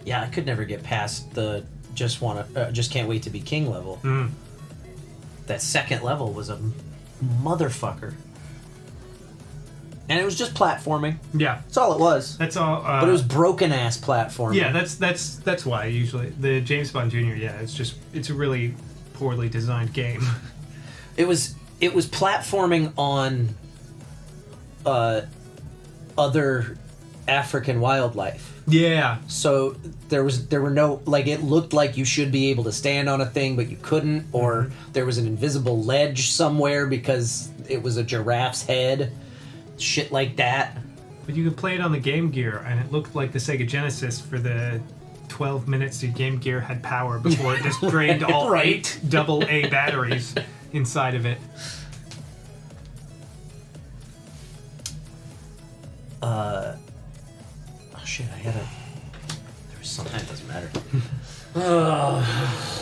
Yeah, I could never get past the just can't wait to be king level. Mm. That second level was a motherfucker, and it was just platforming. Yeah, that's all it was. That's all. But it was broken ass platforming. Yeah, that's why usually the James Bond Jr. Yeah, it's a really poorly designed game. It was platforming on other African wildlife. Yeah. So there were no, like, it looked like you should be able to stand on a thing, but you couldn't, or there was an invisible ledge somewhere because it was a giraffe's head. Shit like that. But you could play it on the Game Gear, and it looked like the Sega Genesis for the 12 minutes the Game Gear had power before it just drained all Right. 8 AA batteries inside of it. Oh shit, I had a... There was something, that doesn't matter.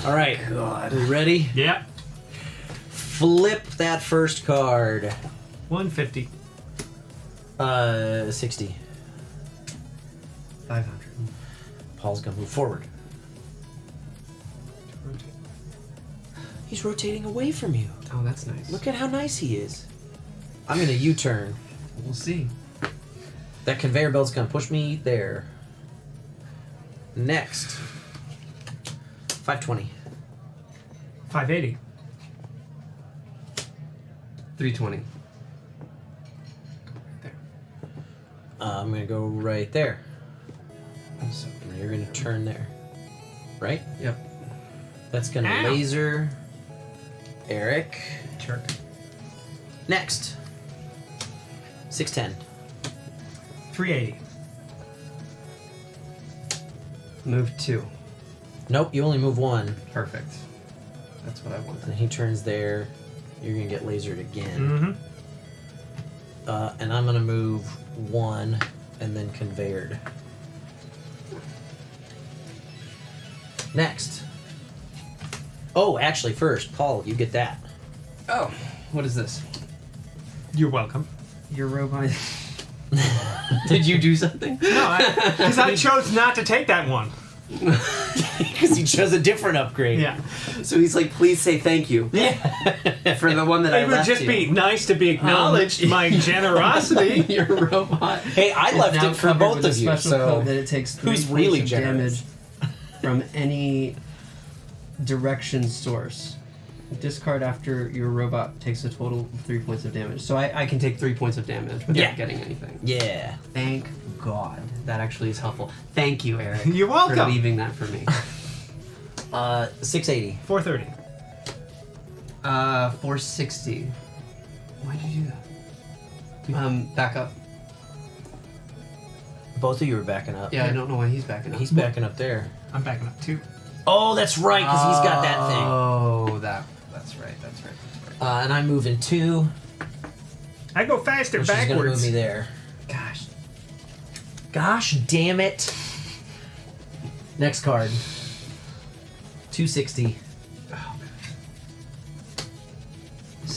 All right, God. We ready? Yeah. Flip that first card. 150. 60. 500. Paul's gonna move forward. He's rotating away from you. Oh, that's nice. Look at how nice he is. I'm gonna U-turn. We'll see. That conveyor belt's gonna push me there. Next. 520. 580. 320. I'm gonna go right there. So you're gonna turn there. Right? Yep. That's gonna Ow. laser Eric. Jerk. Next. 610. 380. Move 2. Nope, you only move 1. Perfect. That's what I wanted. And he turns there. You're gonna get lasered again. Mm-hmm. And I'm gonna move 1 and then conveyored. Next. Oh, actually, first, Paul, you get that. Oh, what is this? You're welcome. Your robot. Did you do something? No, because I chose not to take that one. Because he chose a different upgrade. Yeah. So he's like, please say thank you. Yeah. For the one that I It would left just you. be nice to be acknowledged, my generosity. Your robot. Hey, I is left now it for covered both with a of you, special so code that it takes 3 who's points really of generous? damage from any direction source. Discard after your robot takes a total of 3 points of damage. So I can take 3 points of damage without getting anything. Yeah. Thank God. That actually is helpful. Thank you, Eric. You're welcome. For leaving that for me. 680. 430. 460. Why'd you do that? Back up. Both of you are backing up. Yeah, I don't know why he's backing up. He's backing up there. I'm backing up too. Oh, that's right, because he's got that thing. Oh, that's right. And I'm moving 2. I go faster Which is gonna backwards. move me there. Gosh damn it. Next card. 260.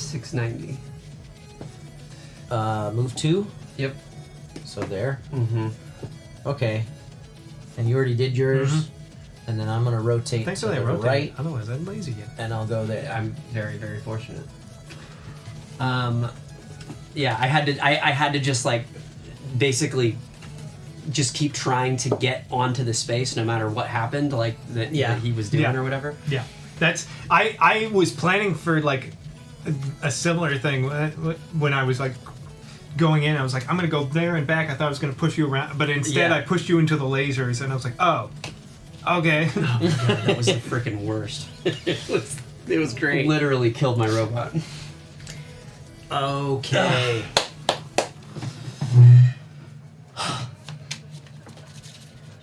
690. Move 2? Yep. So there. Mm-hmm. Okay. And you already did yours. And then I'm gonna rotate Thanks to for that the rotate. right. Otherwise, I'm lazy again. And I'll go there. I'm very, very fortunate. Yeah, I had to just like basically just keep trying to get onto the space no matter what happened, like that he was doing or whatever. Yeah, that's I was planning for like a similar thing when I was like going in. I was like, I'm gonna go there and back. I thought I was gonna push you around, but instead I pushed you into the lasers, and I was like, oh, okay. Oh my God, that was the freaking worst. It was great. Literally killed my robot. Okay.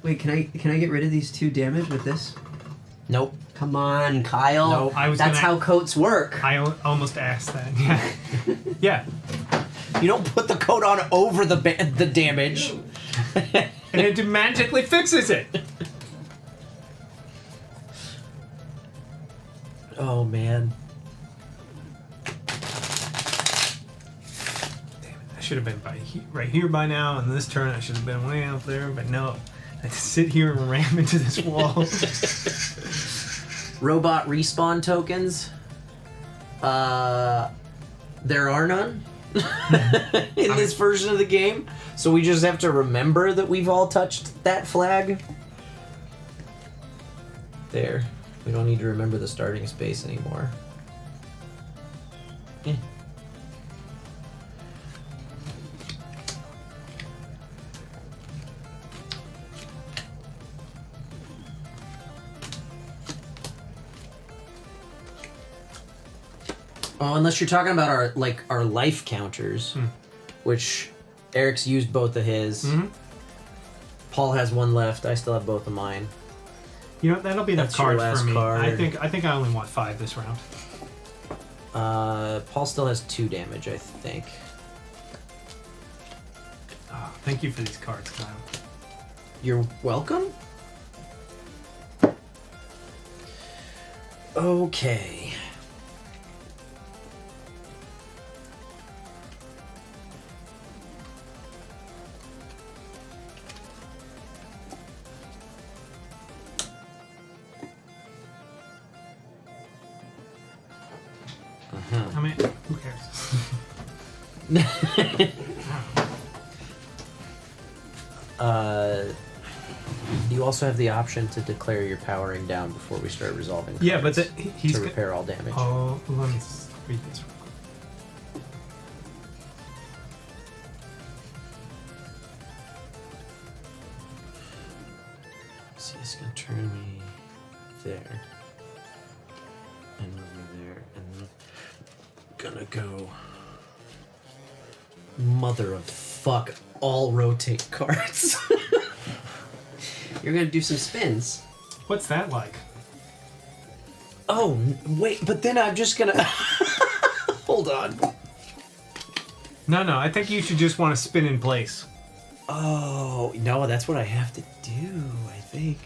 Wait, can I get rid of these 2 damage with this? Nope. Come on, Kyle. No, That's how coats work. I almost asked that. Yeah. Yeah. You don't put the coat on over the damage. And it magically fixes it. Oh man. I should have been right here by now, and this turn I should have been way out there, but no. I sit here and ram into this wall. Robot respawn tokens. There are none in this version of the game, so we just have to remember that we've all touched that flag. There. We don't need to remember the starting space anymore. Oh, unless you're talking about our life counters, which Eric's used both of his. Mm-hmm. Paul has one left. I still have both of mine. You know, that'll be enough That's your cards last for me. card. I think I only want 5 this round. Paul still has 2 damage, I think. Oh, thank you for these cards, Kyle. You're welcome. Okay. I mean, who cares? You also have the option to declare your powering down before we start resolving. Yeah, but cards he's to repair all damage. Oh, let me read this. See, it's gonna turn me there, and over there, and gonna go. Mother of fuck! All rotate cards. You're gonna do some spins. What's that like? Oh wait, but then I'm just gonna hold on. No, I think you should just want to spin in place. Oh no, that's what I have to do. I think.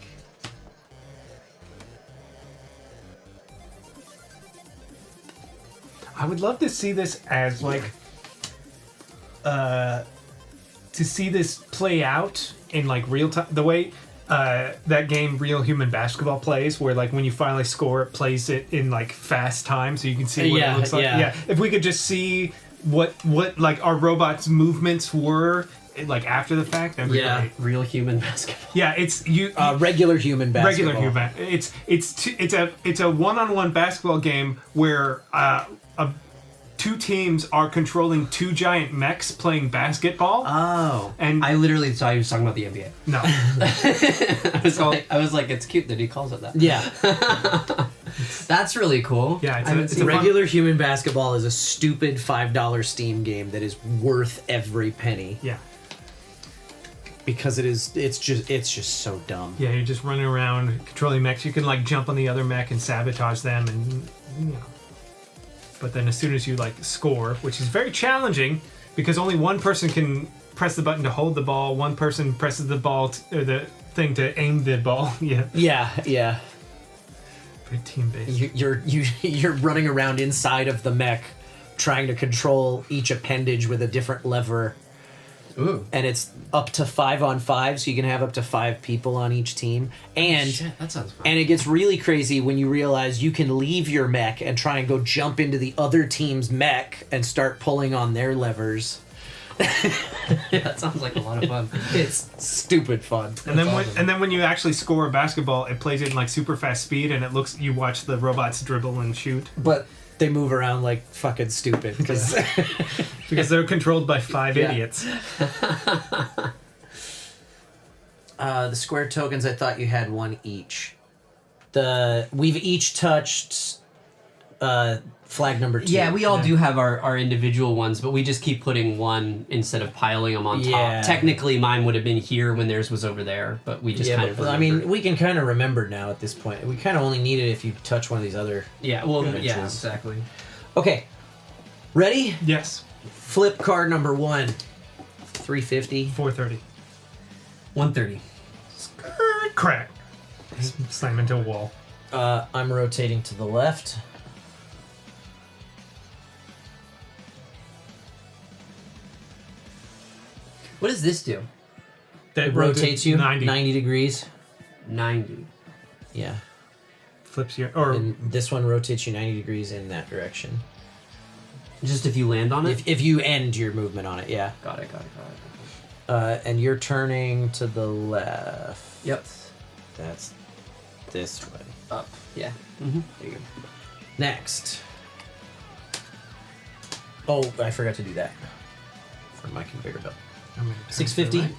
I would love to see this as like, to see this play out in like real time. The way that game Real Human Basketball plays, where like when you finally score, it plays it in like fast time, so you can see what it looks like. Yeah. If we could just see what like our robot's movements were like after the fact, that'd be great. Real Human Basketball. Yeah, it's you. Regular human basketball. Regular human. It's a one-on-one basketball game where two teams are controlling 2 giant mechs playing basketball. Oh, and I literally thought he was talking about the NBA. No, I was like, it's cute that he calls it that. Yeah, that's really cool. Yeah, it's regular human basketball is a stupid $5 Steam game that is worth every penny. Yeah. Because it's just so dumb. Yeah, you're just running around controlling mechs. You can like jump on the other mech and sabotage them, and you know. But then as soon as you like score, which is very challenging because only one person can press the button to hold the ball, one person presses the ball or the thing to aim the ball. Yeah. Yeah. Very team based. You're running around inside of the mech, trying to control each appendage with a different lever. Ooh. And it's up to 5-on-5, so you can have up to 5 people on each team. And Shit, that sounds fun. and it gets really crazy when you realize you can leave your mech and try and go jump into the other team's mech and start pulling on their levers. That sounds like a lot of fun. It's stupid fun. And then when you actually score a basketball, it plays it in like super fast speed, and you watch the robots dribble and shoot. But they move around like fucking stupid because they're controlled by 5 idiots. The square tokens, I thought you had 1 each. We've each touched flag number 2. Yeah, we all do have our individual ones, but we just keep putting one instead of piling them on top. Technically, mine would have been here when theirs was over there, but we just kind of remembered. I mean, we can kind of remember now at this point. We kind of only need it if you touch one of these other images. Yeah, exactly. Okay. Ready? Yes. Flip card number 1. 350. 430. 130. Crack. Slam into a wall. I'm rotating to the left. What does this do? It rotates you 90 degrees. 90. Yeah. Flips you. And this one rotates you 90 degrees in that direction. Just if you land on it? If you end your movement on it, yeah. Got it. And you're turning to the left. Yep. That's this way. Up. Yeah. Mm-hmm. There you go. Next. Oh, I forgot to do that. For my conveyor belt. 650.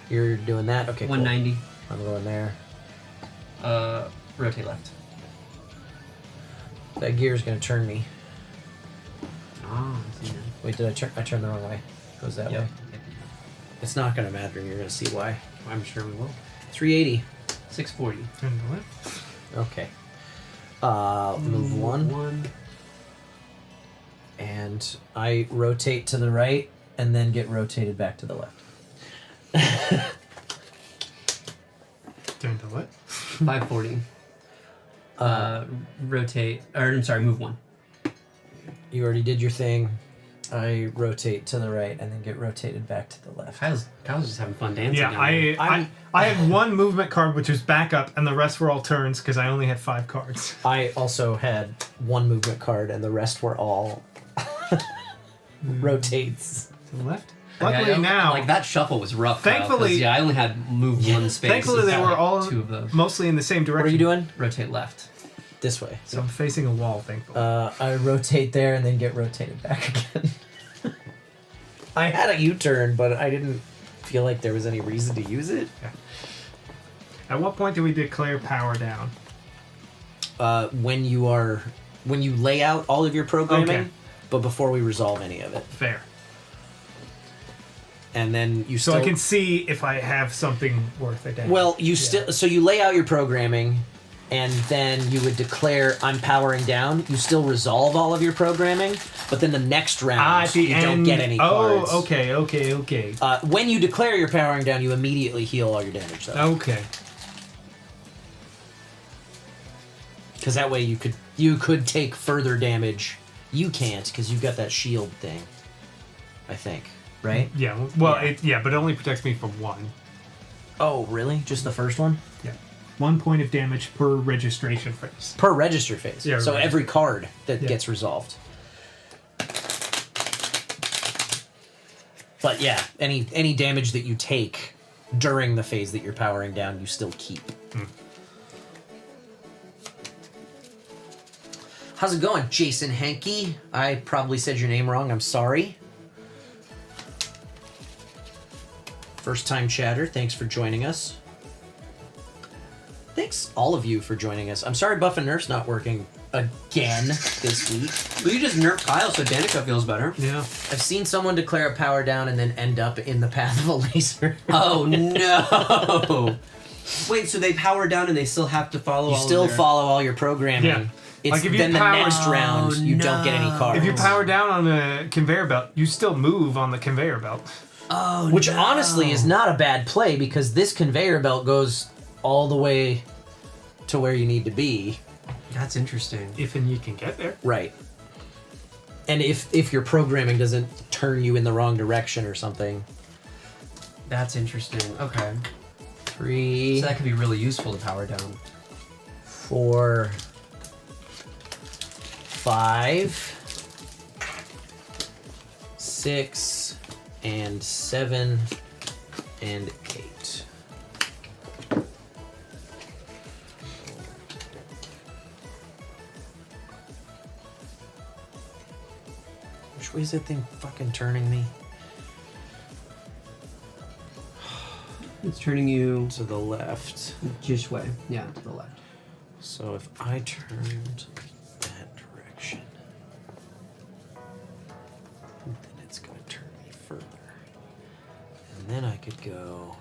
You're doing that? Okay, 190. Cool. I'm going there. Rotate left. That gear's going to turn me. Oh, I see. Wait, did I turn? I turned the wrong way. Goes that way. It's not going to matter. You're going to see why. I'm sure we will. 380. 640. Turn the left. Okay. Move 1. 1. And I rotate to the right and then get rotated back to the left. Turn to what? 540. Rotate. Or, I'm sorry, move 1. You already did your thing. I rotate to the right and then get rotated back to the left. Kyle's just having fun dancing. Yeah, down there. I had 1 movement card, which was backup, and the rest were all turns because I only had 5 cards. I also had 1 movement card and the rest were all rotates. To the left? Okay, Luckily now... Like, that shuffle was rough, Kyle, 'cause, Thankfully... I only had move 1 space. Thankfully, they were all 2 of those. mostly in the same direction. What are you doing? Rotate left. This way. So I'm facing a wall, thankfully. I rotate there and then get rotated back again. I had a U-turn, but I didn't feel like there was any reason to use it. Yeah. At what point do we declare power down? When you lay out all of your programming, Okay. but before we resolve any of it. Fair. And then you So still... I can see if I have something worth a damage. Well, so you lay out your programming, and then you would declare I'm powering down. You still resolve all of your programming, but then the next round at the you don't end, get any cards. Oh, okay. When you declare you're powering down, you immediately heal all your damage, though. Okay. Because that way you could take further damage. You can't because you've got that shield thing. I think, right? Yeah. Well, but it only protects me from 1. Oh, really? Just the first one? Yeah. 1 point of damage per registration phase. Per register phase. Yeah, so right. every card that gets resolved. But yeah, any damage that you take during the phase that you're powering down, you still keep. How's it going, Jason Henke? I probably said your name wrong. I'm sorry. First time chatter. Thanks for joining us. Thanks all of you for joining us. I'm sorry Buff and Nerf's not working again this week. Well, you just nerf Kyle so Danica feels better. Yeah. I've seen someone declare a power down and then end up in the path of a laser. Oh no! Wait, so they power down and they still have to follow? You all still of their... follow all your programming. Yeah. It's Like if you then the power- next round you don't get any cards. If you power down on the conveyor belt, you still move on the conveyor belt. Oh, Which honestly is not a bad play because this conveyor belt goes all the way to where you need to be. That's interesting. If and you can get there. Right. And if your programming doesn't turn you in the wrong direction or something. That's interesting. Okay. 3. So that could be really useful to power down. 4, 5, 6, and 7, and 8. Which way is that thing fucking turning me? It's turning you to the left. Just way. Yeah, to the left. So if I turned that direction, then it's going to turn me further. And then I could go.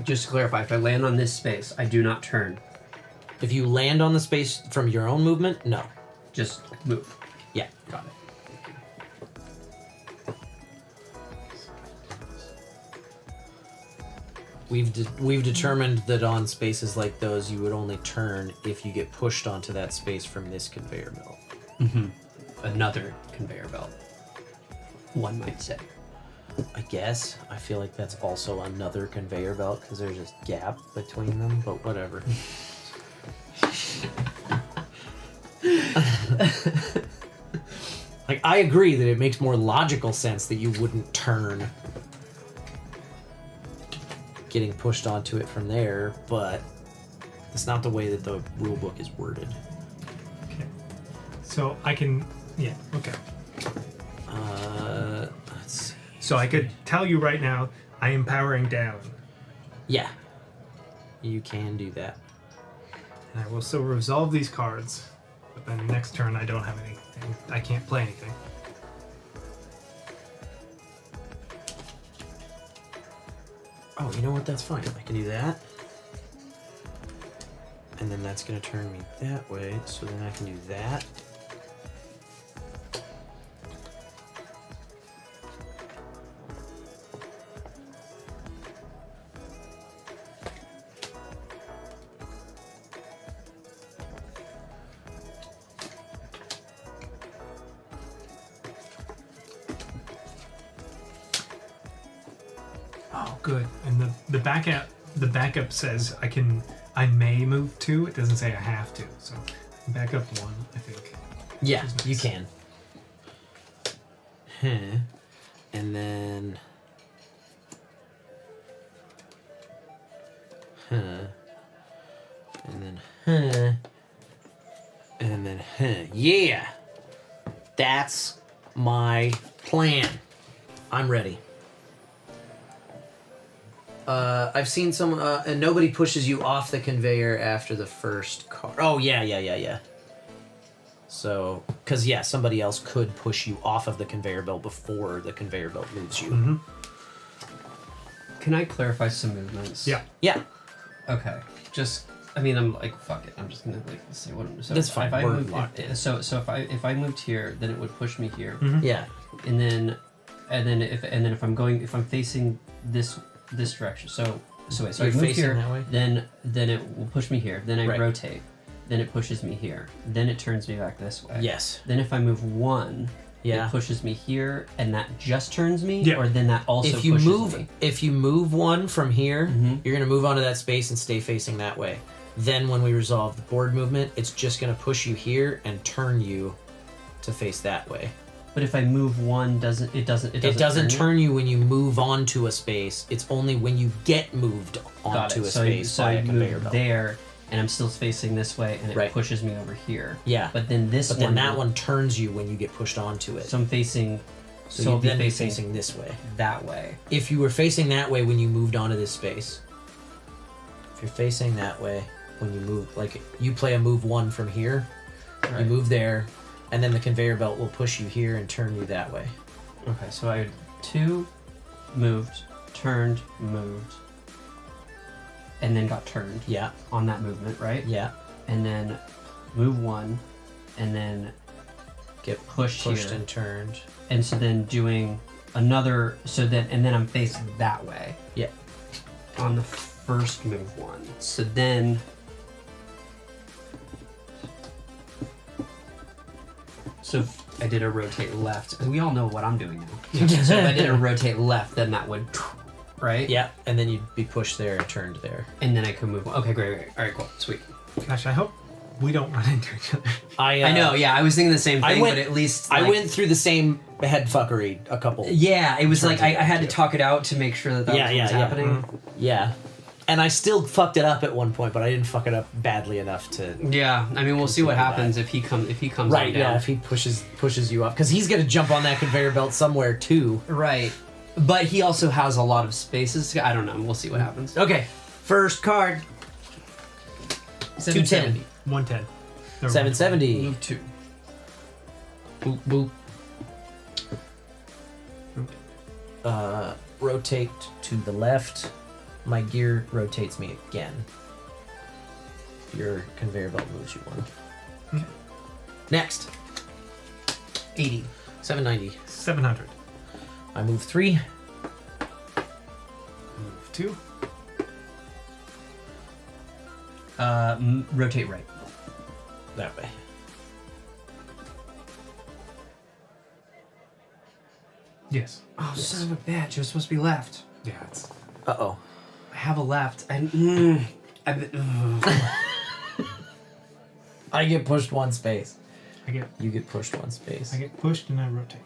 Just to clarify, if I land on this space, I do not turn. If you land on the space from your own movement, no. Just move. Yeah. Got it. We've determined that on spaces like those, you would only turn if you get pushed onto that space from this conveyor belt. Mm-hmm. Another conveyor belt. One might say. I guess. I feel like that's also another conveyor belt because there's this gap between them, but whatever. Like, I agree that it makes more logical sense that you wouldn't turn getting pushed onto it from there, but that's not the way that the rule book is worded. Okay. So I can, yeah, okay. Let's see. So I could tell you right now, I am powering down. Yeah. You can do that. And I will still resolve these cards, but then next turn I don't have anything. I can't play anything. Oh, you know what? That's fine. I can do that. And then that's going to turn me that way, so then I can do that. Oh, good. And the backup says I may move 2. It doesn't say I have to. So back up 1, I think. Yeah, nice. you can. Huh. And then. Huh. And then. Huh. And then. Huh. Yeah! That's my plan. I'm ready. I've seen some, and nobody pushes you off the conveyor after the first car. Oh, yeah. So, because, yeah, somebody else could push you off of the conveyor belt before the conveyor belt moves you. Mm-hmm. Can I clarify some movements? Yeah. Yeah. Okay. Just, I mean, I'm like, fuck it. I'm just gonna like say what. So That's fine. If I We're moved, locked in. so if I moved here, then it would push me here. Mhm. Yeah. And then if I'm facing this direction. So You're I move facing here, that way? then it will push me here. Then I Right. rotate. Then it pushes me here. Then it turns me back this way. Yes. Then if I move 1, Yeah. it pushes me here, and that just turns me. Yeah. Or then that also If you pushes move, me. if you move 1 from here, Mhm. you're gonna move onto that space and stay facing that way. Then when we resolve the board movement, it's just gonna push you here and turn you to face that way. But if I move 1, it doesn't turn you when you move onto a space. It's only when you get moved Got onto it. a So space so by I a conveyor move belt. there, and I'm still facing this way, and it Right. pushes me over here. Yeah. But then But then that one turns you when you get pushed onto it. So I'm facing. So I'll you'd be then be facing facing this way. that way. If you were facing that way when you moved onto this space, if you're facing that way when you move, like you play a move 1 from here, you Right. move there, and then the conveyor belt will push you here and turn you that way. Okay, so I had 2, moved, turned, moved, and then got turned. Yeah. On that movement, right? Yeah. And then move 1, and then get pushed here. and turned. And so then doing another, and then I'm facing that way. Yeah. On the first move one. So then. So if I did a rotate left, because we all know what I'm doing now. So if I did a rotate left, then that would, right? Yeah, and then you'd be pushed there and turned there. And then I could move. Okay, great. All right, cool, sweet. Gosh, I hope we don't run into each other. I know, yeah, I was thinking the same thing, but at least I like- went through the same head fuckery a couple. Yeah, it was like I had to talk it out to make sure that was what was happening. Yeah. And I still fucked it up at one point, but I didn't fuck it up badly enough to. Yeah, I mean, we'll see what happens if he comes. Right. on down. Yeah. If he pushes you up, because he's gonna jump on that conveyor belt somewhere too. Right. But he also has a lot of spaces. I don't know. We'll see what happens. Okay. First card. 210. 110. 770. Move 2. Boop boop. Rotate to the left. My gear rotates me again. Your conveyor belt moves you one. Okay. Next. 80. 790. 700. I move 3. Move 2. Rotate right. That way. Yes. Oh, son of a bitch! It was supposed to be left. Yeah, it's. Uh-oh. I have a left. I get pushed one space. You get pushed one space. I get pushed and I rotate.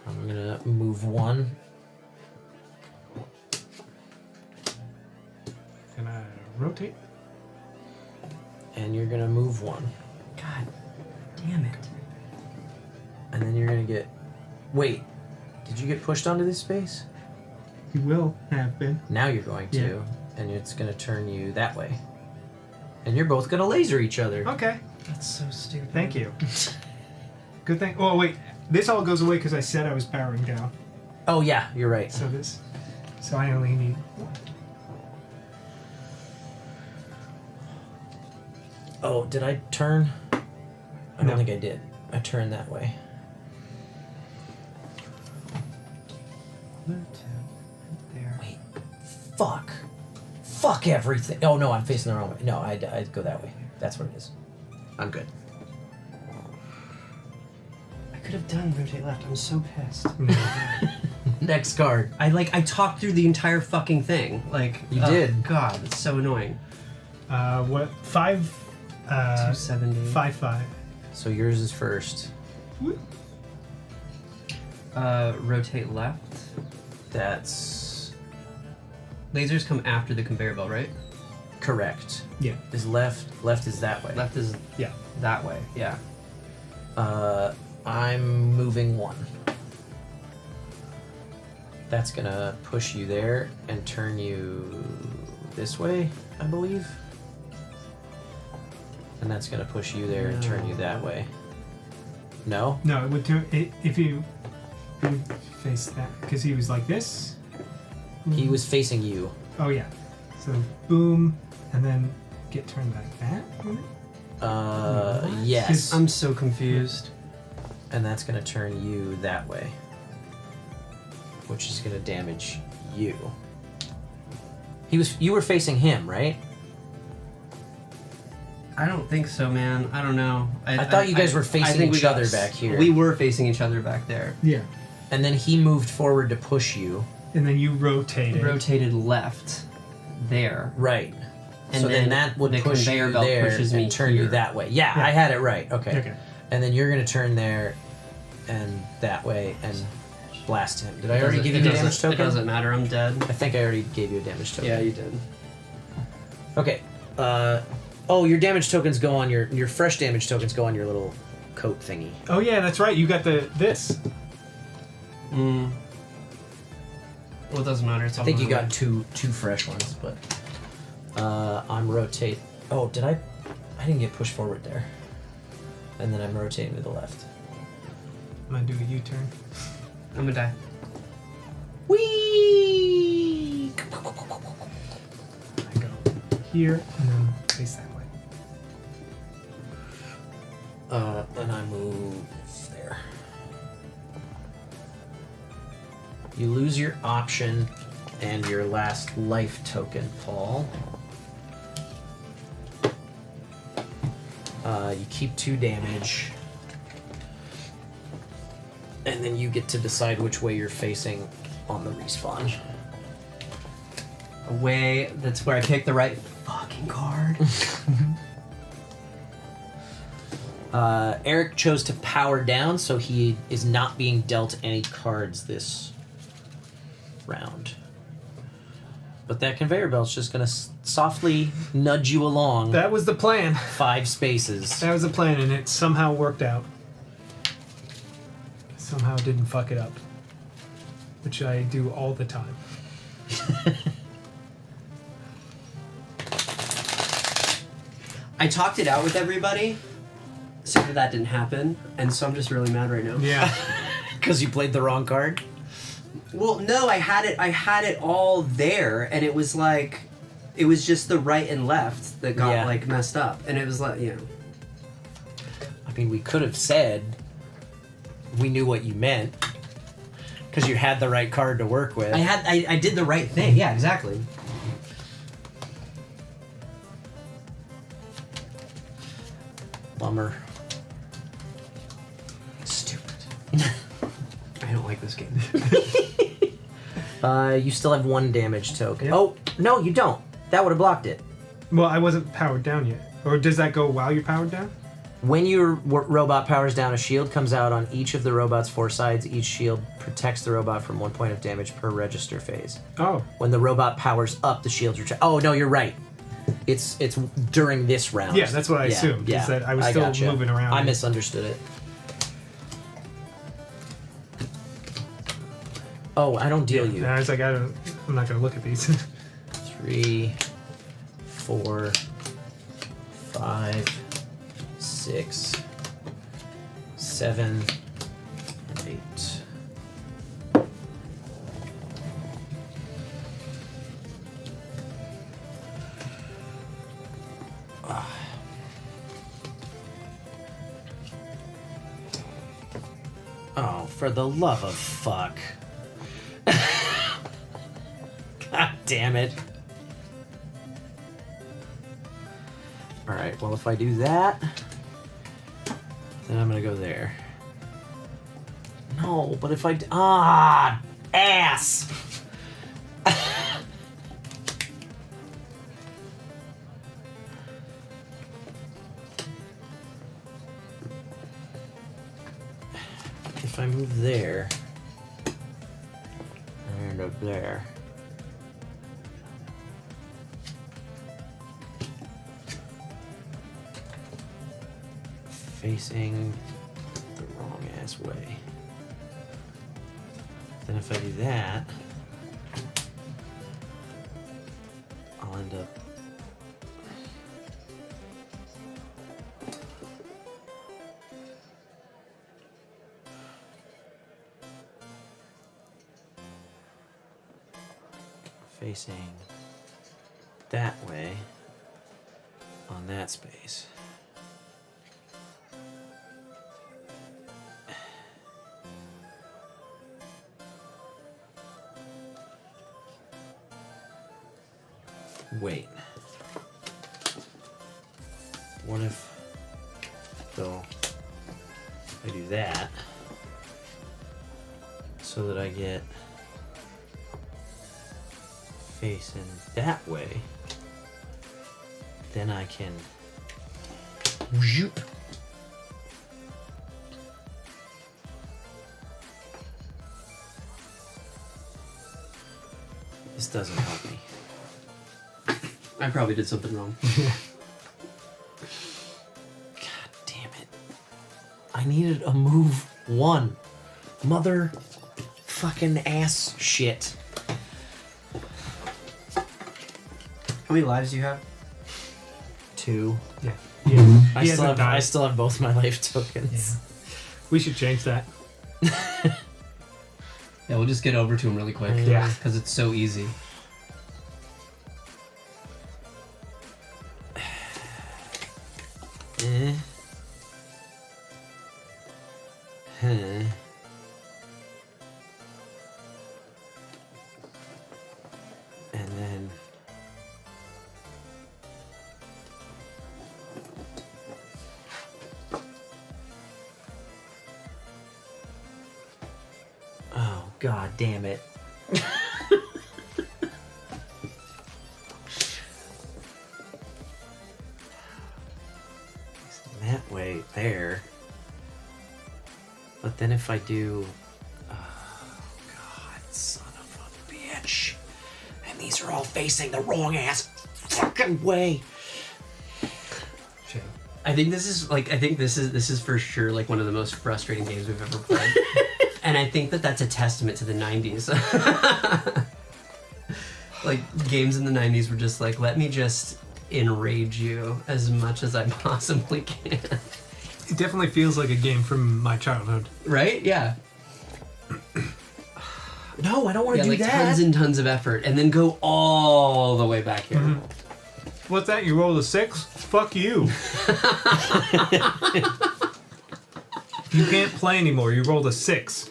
I'm gonna move 1. And I rotate. And you're gonna move 1. God damn it. And then you're gonna get. Wait. Did you get pushed onto this space? You will have been. Now you're going to. Yeah. And it's gonna turn you that way. And you're both gonna laser each other. Okay. That's so stupid. Thank you. Good thing. Oh, wait. This all goes away because I said I was powering down. Oh, yeah, you're right. So I only need. Oh, did I turn? I No. don't think I did. I turned that way. There. Wait. Fuck. Fuck everything. Oh, no, I'm facing the wrong way. No, I'd go that way. That's what it is. I'm good. I could have done rotate left. I'm so pissed. Next card. I talked through the entire fucking thing. You did. God, it's so annoying. What? 5. 270. 5. So yours is first. Rotate left. That's Lasers come after the conveyor belt, right? correct. Yeah. Is left. Left is that way. Left is that way. Yeah. I'm moving 1. That's gonna push you there and turn you this way, I believe. And that's gonna push you there and turn you that way. No? No, it would do it if you would face that because he was like this. He was facing you. Oh yeah. So boom, and then get turned like that. Yes. I'm so confused. And that's gonna turn you that way. Which is gonna damage you. You were facing him, right? I don't think so, man. I don't know. I thought you guys were facing each other back here. We were facing each other back there. Yeah. And then he moved forward to push you. And then you rotated. Rotated left. There. Right. And so then then that would the push conveyor you belt there pushes me and turn you here. that way. Yeah, Yeah. I had it right. Okay. Okay. And then you're gonna turn there and that way and blast him. Did I already give you a It damage token? It doesn't matter. I'm dead. I think I already gave you a damage token. Yeah, you did. Okay. Oh, your damage tokens go on your fresh damage tokens go on your little coat thingy. Oh yeah, that's right. You got this. Well, it doesn't matter. It's I think you got two fresh ones, but I'm rotate. Oh, did I? I didn't get pushed forward there. And then I'm rotating to the left. I'm gonna do a U-turn. I'm gonna die. Whee! I go here and then face that way. Then I move there. You lose your option and your last life token, Paul. You keep 2 damage. And then you get to decide which way you're facing on the respawn. Away, that's where I picked the right fucking card. Eric chose to power down, so he is not being dealt any cards this round. But that conveyor belt's just gonna softly nudge you along. That was the plan. 5 spaces. That was the plan, and it somehow worked out. Somehow didn't fuck it up. Which I do all the time. I talked it out with everybody, so that didn't happen, and so I'm just really mad right now. Yeah. Because you played the wrong card? Well, no, I had it all there, and it was like, it was just the right and left that got like messed up, and it was like, you know. I mean, we could have said we knew what you meant because you had the right card to work with. I did the right thing. Yeah, exactly. Bummer. Stupid. I don't like this game. You still have 1 damage token. Yep. Oh, no, you don't. That would have blocked it. Well, I wasn't powered down yet. Or does that go while you're powered down? When your robot powers down, a shield comes out on each of the robot's 4 sides. Each shield protects the robot from 1 point of damage per register phase. Oh. When the robot powers up, the shields retract. Oh, no, you're right. It's during this round. Yeah, that's what I assumed. Yeah, That I was still gotcha. moving around. I misunderstood it. Oh, I don't deal you. I was like, I'm not going to look at these. 3, 4, 5, 6, 7, and 8. Oh, for the love of fuck. God damn it. Alright, well if I do that, then I'm gonna go there. No, but if I... ass! If I move there, I end up there. Facing the wrong ass way. Then if I do that, I'll end up facing that way on that space. Wait. What if, though, I do that so that I get facing that way, then I can zoop. This doesn't help me. I probably did something wrong. God damn it. I needed a move 1. Mother fucking ass shit. How many lives do you have? 2. Yeah. I still have both my life tokens. We should change that. Yeah, we'll just get over to him really quick. Yeah. Because it's so easy. God damn it. That way, there. But then if I do... Oh, God, son of a bitch. And these are all facing the wrong ass fucking way. I think this is for sure like one of the most frustrating games we've ever played. And I think that that's a testament to the 90s. Like games in the 90s were just like, let me just enrage you as much as I possibly can. It definitely feels like a game from my childhood. Right? Yeah. No, I don't want to do like that. Tons and tons of effort, and then go all the way back here. What's that? You rolled a 6? Fuck you. You can't play anymore. You rolled a 6.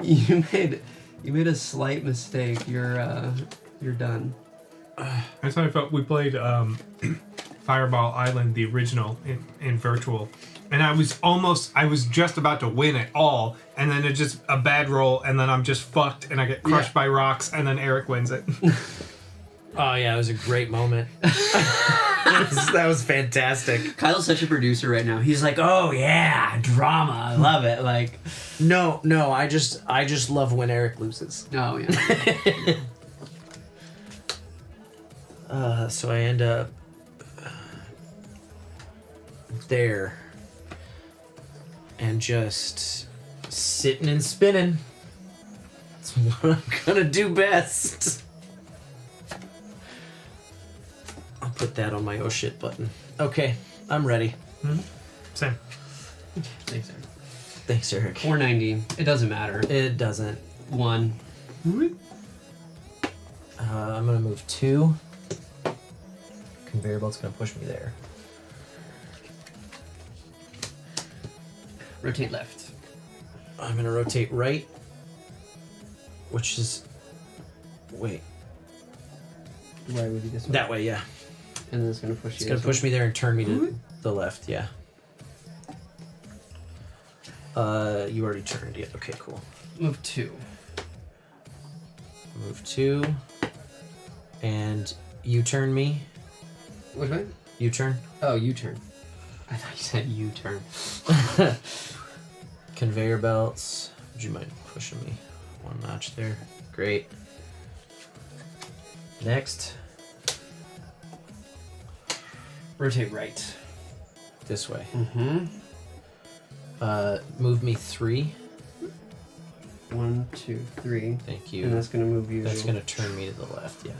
You made a slight mistake. You're done. That's how I felt. We played Fireball Island, the original, in virtual, and I was just about to win it all, and then it's just a bad roll, and then I'm just fucked, and I get crushed by rocks, and then Eric wins it. Oh yeah, it was a great moment. That was fantastic. Kyle's such a producer right now. He's like, oh yeah, drama. I love it. Like, no, I just love when Eric loses. Oh yeah. So I end up there and just sitting and spinning. That's what I'm gonna do best. I'll put that on my oh shit button. Okay, I'm ready. Same. Thanks, Eric. Thanks, Eric. 490. It doesn't matter. It doesn't. 1. I'm gonna move 2. Conveyor belt's gonna push me there. Rotate left. I'm gonna rotate right, which is... Wait. Why would be this way? That way, yeah. And then it's gonna push you. It's gonna push me there and turn me to the left, yeah. You already turned, yeah. Okay, cool. Move 2. Move 2. And U-turn me. Which way? U-turn. Oh, U-turn. I thought you said U-turn. Conveyor belts. Would you mind pushing me 1 notch there? Great. Next. Rotate right. This way. Mm-hmm. Move me 3. 1, 2, 3. Thank you. And that's gonna move you. That's gonna turn me to the left, yeah.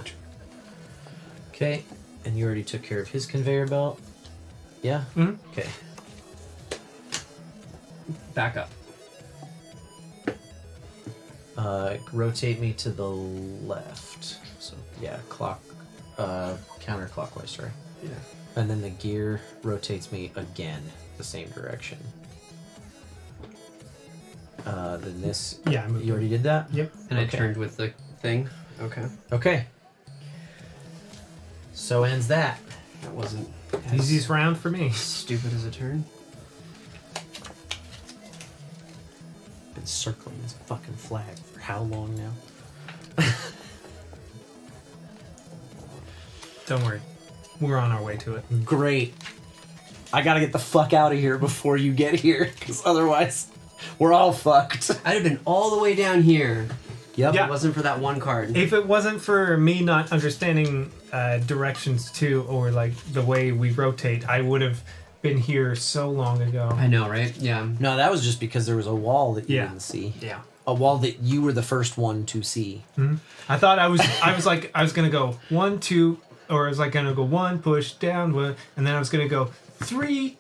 Okay. And you already took care of his conveyor belt? Yeah? Mm-hmm. Okay. Back up. Rotate me to the left. So, yeah, counterclockwise, sorry. Yeah. And then the gear rotates me again, the same direction. Then this... Yeah, I moved you already did that? Yep. And Okay. I turned with the thing. Okay. Okay. So ends that. That wasn't Easiest round for me. stupid as a turn. Been circling this fucking flag for how long now? Don't worry. We're on our way to it. Great. I gotta get the fuck out of here before you get here, because otherwise we're all fucked. I'd have been all the way down here. Yep. If it wasn't for that one card. If it wasn't for me not understanding directions too, or like the way we rotate, I would have been here so long ago. I know, right? Yeah. No, that was just because there was a wall that you didn't see. Yeah. A wall that you were the first one to see. Mhm. I thought I was gonna go 1, 2, or I was like gonna go 1, push down, 1, and then I was gonna go 3,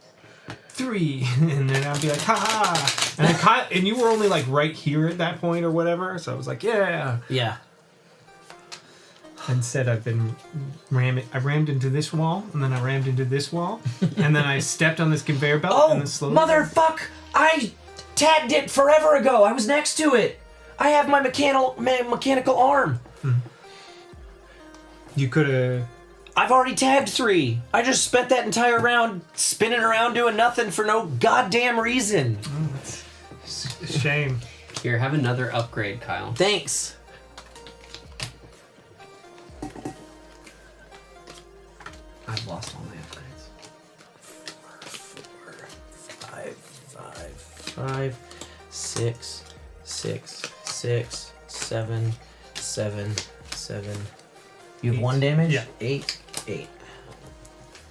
3, and then I'd be like, ha ha, and then and you were only like right here at that point or whatever, so I was like, yeah. Yeah. Instead, I've been ramming. I rammed into this wall, and then I rammed into this wall, and then I stepped on this conveyor belt, and then slowly. Motherfuck! I tagged it forever ago. I was next to it. I have my mechanical arm. You could have. I've already tagged 3. I just spent that entire round spinning around doing nothing for no goddamn reason. It's a shame. Here, have another upgrade, Kyle. Thanks. I've lost all my upgrades. 5, 6, 6, 6, 7, 7, 7. You have 1 damage? Yeah. 8, 8.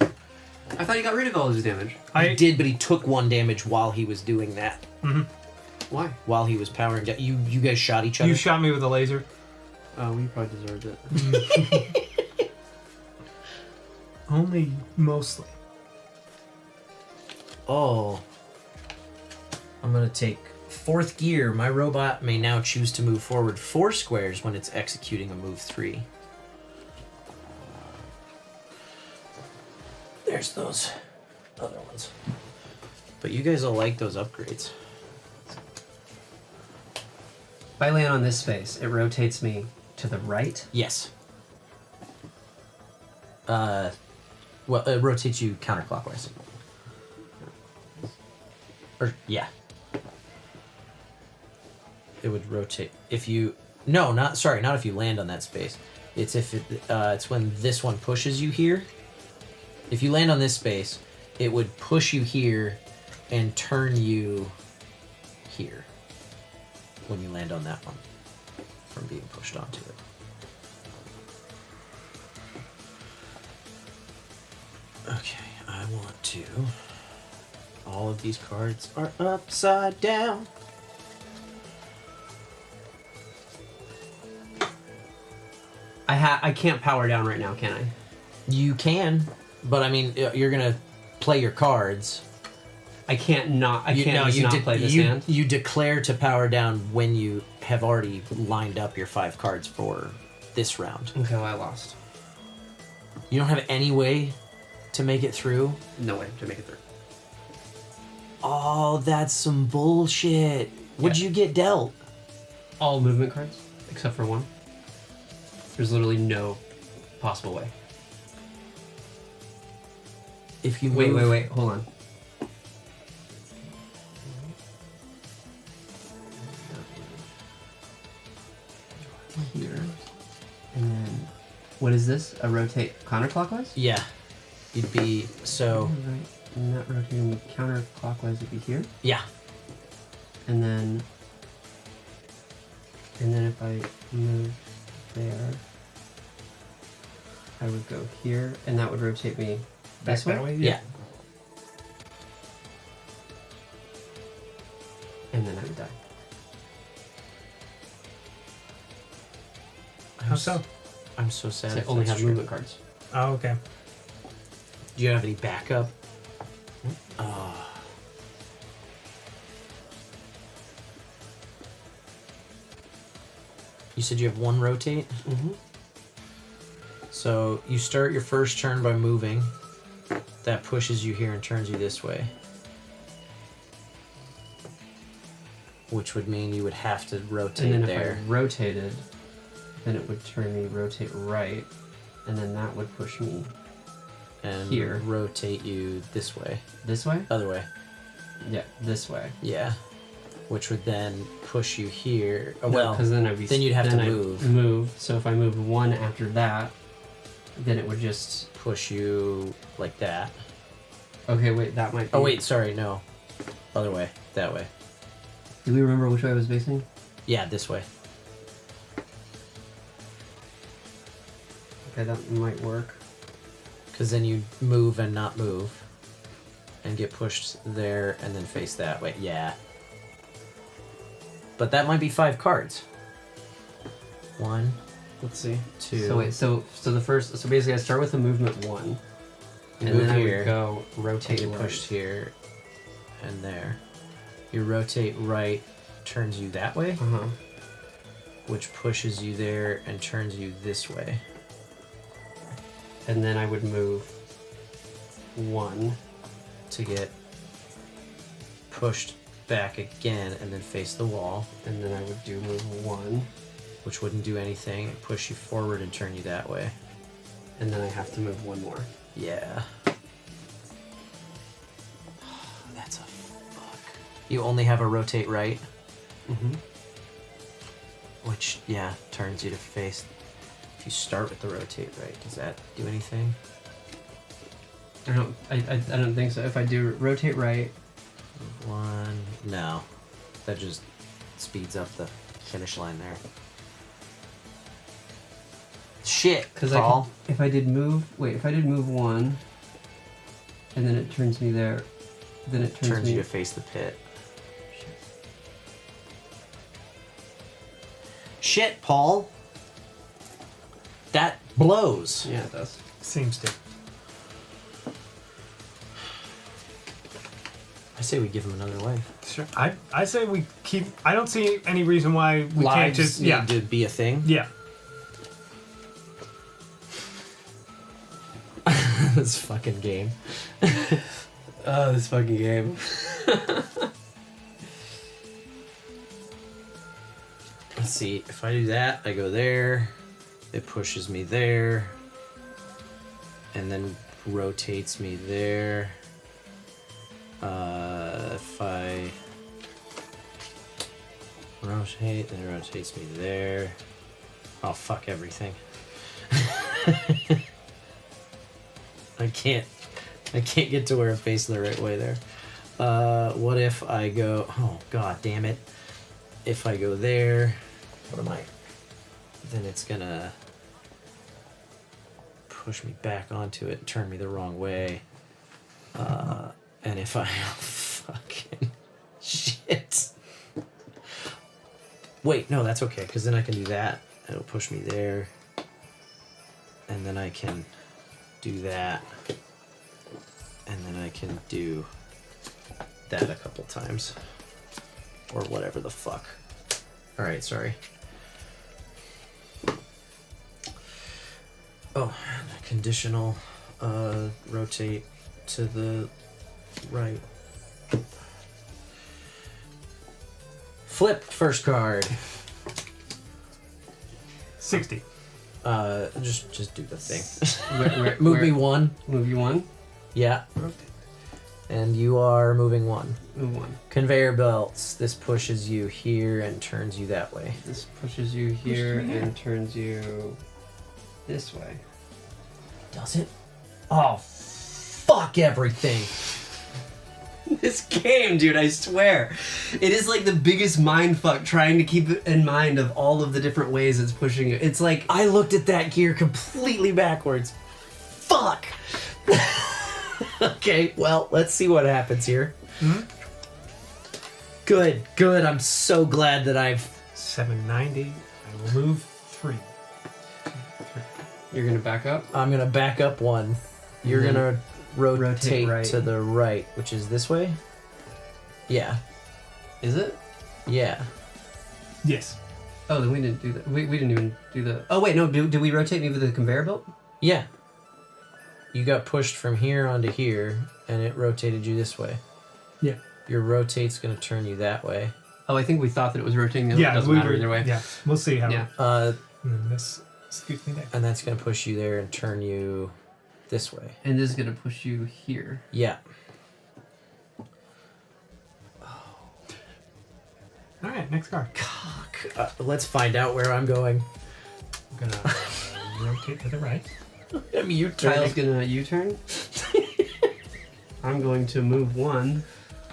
I thought he got rid of all his damage. He did, but he took 1 damage while he was doing that. Mm-hmm. Why? While he was powering down. You guys shot each other? You shot me with a laser. Oh, you probably deserved it. Only mostly. Oh. I'm gonna take 4th gear. My robot may now choose to move forward 4 squares when it's executing a move 3. There's those other ones. But you guys all like those upgrades. If I land on this space, it rotates me to the right? Yes. Well, it rotates you counterclockwise. Or, yeah. It would rotate if you... No, not if you land on that space. It's if it's when this one pushes you here. If you land on this space, it would push you here and turn you here when you land on that one from being pushed onto it. Okay, I want to... All of these cards are upside down. I can't power down right now, can I? You can, but I mean, you're gonna play your cards. I can't not play this hand. You declare to power down when you have already lined up your 5 cards for this round. Okay, well, I lost. You don't have any way to make it through? No way to make it through. Oh, that's some bullshit. What'd you get dealt? All movement cards, except for 1. There's literally no possible way. If you move... Wait, hold on. Here. And then, what is this? A rotate counterclockwise? Yeah. You'd be, so... Right. And that rotating counterclockwise would be here? Yeah. And then if I move there, I would go here, and that would rotate me Back this way? that way? Yeah. And then I would die. How so? I'm so sad. So I if only that's have true. movement cards. Oh, okay. Do you have any backup? Oh. You said you have 1 rotate? Mm-hmm. So you start your first turn by moving. That pushes you here and turns you this way. Which would mean you would have to rotate And then there. if I rotated, then it would turn me rotate right, and then that would push me And here. rotate you this way. This way? Other way. Yeah, this way. Yeah. Which would then push you here. Oh, No, well, because then you'd have to I'd move. Move. So if I moved 1 after that, then it would just push you like that. Okay, wait, that might be... Oh, wait, sorry, no. Other way. That way. Do we remember which way I was facing? Yeah, this way. Okay, that might work. Because then you move and not move. And get pushed there and then face that way. Yeah. But that might be 5 cards. 1. Let's see. 2. So wait, so the first, so basically I start with a movement 1. You And move then I here, would go rotate get right. pushed here and there. You rotate right, turns you that way, Uh-huh. which pushes you there and turns you this way. And then I would move 1 to get pushed back again and then face the wall. And then I would do move 1. Which wouldn't do anything. It'd push you forward and turn you that way. And then I have to move 1 more. Yeah. That's a fuck. You only have a rotate right? Mm-hmm. Which, yeah, turns you to face. If you start with the rotate right, does that do anything? I don't think so. If I do rotate right, One, no, that just speeds up the finish line there. Shit, because Paul. if I did move one, and then it turns me there, then it turns you me to face the pit. Shit, Paul. That blows. Yeah, it does. Seems to. I say we give him another life. Sure. I say we keep. I don't see any reason why we can't Lives just. need Yeah. to be a thing. Yeah. This fucking game. Oh, this fucking game. Let's see. If I do that, I go there. It pushes me there. And then rotates me there. If I rotate, then it rotates me there. Oh, fuck everything. I can't get to where I'm facing the right way there. What if I go, oh god damn it. If I go there, what am I? Then it's gonna push me back onto it and turn me the wrong way. And if I fucking shit. Wait, no, that's okay, because then I can do that. It'll push me there. And then I can do that. And then I can do that a couple times. Or whatever the fuck. Alright, sorry. Oh, conditional rotate to the right. Flip first card. 60. Just do the thing. Move me one. Move you one? Yeah. And you are moving one. Move one. Conveyor belts. This pushes you here and turns you that way. This pushes you here and turns you this way. Does it? Oh, fuck everything. This game, dude, I swear. It is like the biggest mindfuck trying to keep in mind of all of the different ways it's pushing you. It's like, I looked at that gear completely backwards. Fuck! Okay, well, let's see what happens here. Mm-hmm. Good. I'm so glad that I've... 790. I will move 3. You're gonna back up? I'm gonna back up one. You're then gonna rotate right. to the right, which is this way? Yeah. Is it? Yeah. Yes. Oh, then we didn't do that. We didn't even do the... Oh, wait, no. Did we rotate me with the conveyor belt? Yeah. You got pushed from here onto here, and it rotated you this way. Yeah. Your rotate's gonna turn you that way. Oh, I think we thought that it was rotating the other way. Yeah, It doesn't matter either way. Yeah, we'll see how. Yeah. And this scoots me there. And that's gonna push you there and turn you this way. And this is gonna push you here. Yeah. All right, next card. Let's find out where I'm going. I'm gonna rotate to the right. I'm U-turning. Kyle's gonna U-turn. I'm going to move one.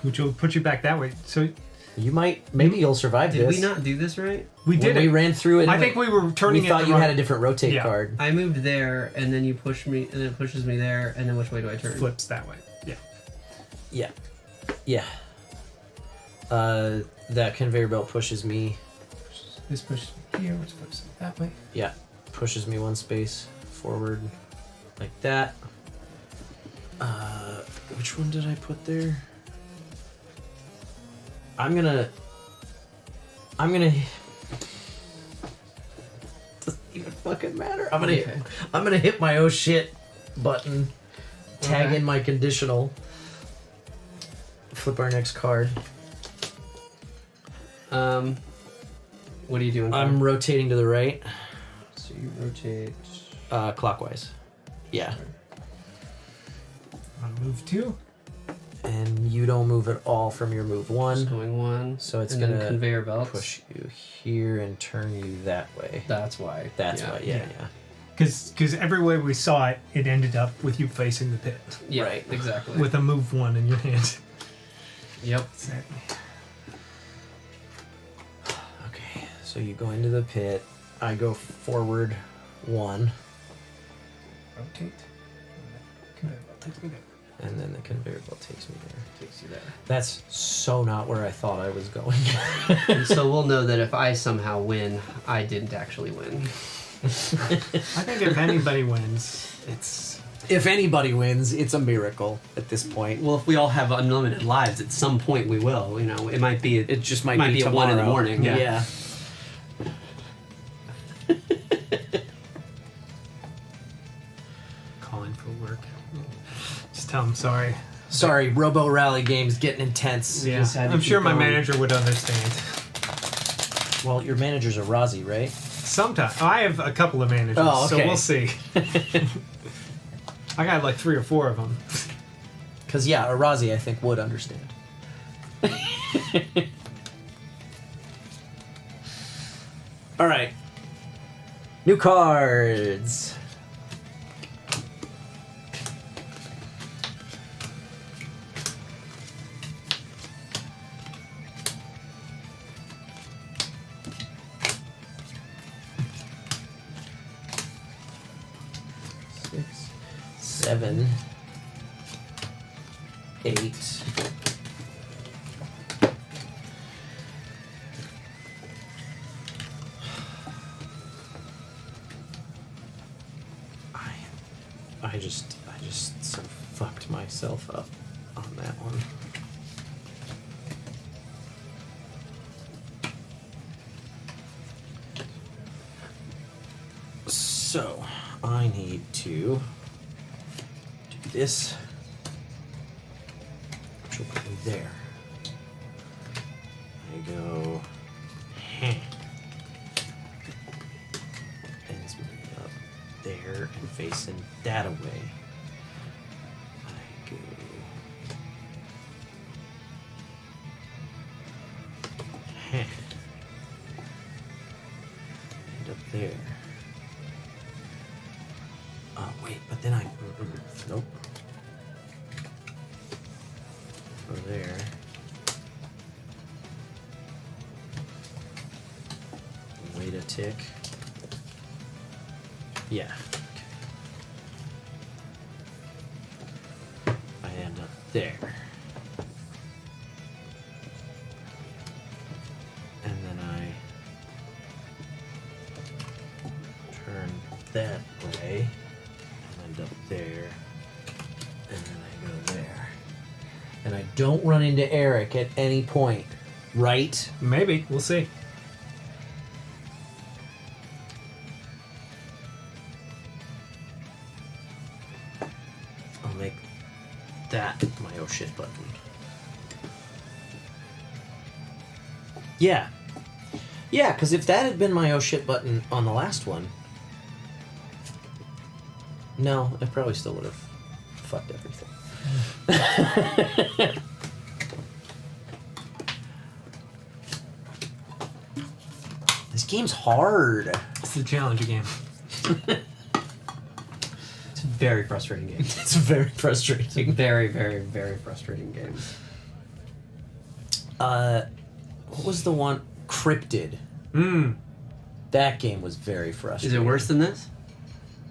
Which will put you back that way. So you might, maybe you'll survive Did this. we not do this right? We did When it. we ran through it. I think we were turning we it thought the you wrong- had a different rotate Yeah. card. I moved there, and then you push me, and then it pushes me there, and then which way do I turn? Flips that way. Yeah. Yeah. That conveyor belt pushes me. This pushes me here, which flips it that way. Yeah. Pushes me one space forward. Like that. Which one did I put there? I'm gonna doesn't even fucking matter. I'm gonna hit my oh shit button. Tag Okay. in my conditional. Flip our next card. What are you doing? I'm rotating to the right. So you rotate. Clockwise. Yeah. I'll move 2. And you don't move at all from your move 1. Just going 1. So it's and gonna then conveyor belts. push you here and turn you that way. That's why. That's why. Yeah. Because every way we saw it, it ended up with you facing the pit. Yeah, right. Exactly. With a move 1 in your hand. Yep. Exactly. Okay, so you go into the pit. I go forward 1. Rotate. Conveyor belt takes me there. And then the conveyor belt takes me there. Takes you there. That's so not where I thought I was going. And so we'll know that if I somehow win, I didn't actually win. I think if anybody wins, it's... If anybody wins, it's a miracle at this point. Well, if we all have unlimited lives, at some point we will. You know, it might be. It just might be at 1 in the morning. Yeah. Calling for work. Just tell them sorry. Sorry, Robo Rally game's getting intense. Yeah, I'm sure my manager would understand. Well, your manager's a Rozzy, right? Sometimes. I have a couple of managers, Oh, okay. so we'll see. I got like 3 or 4 of them. Because, yeah, a Rozzy, I think, would understand. All right. New cards. Six, 7, 8. I just so fucked myself up on that one. So, I need to do this, which will put me there. I go, ends me up there and facing that away. I go end up there. Wait, but then I nope. Go there. Wait a tick. Yeah. Okay. I end up there. And then I turn that way. And end up there. And then I go there. And I don't run into Eric at any point, right? Maybe. We'll see. I'll make that my oh shit button. Yeah. Yeah, because if that had been my oh shit button on the last one, no, I probably still would have fucked everything. This game's hard. It's a challenge game. It's a very frustrating game. It's very frustrating. It's a very, very, very frustrating game. What was the one? Cryptid. That game was very frustrating. Is it worse than this?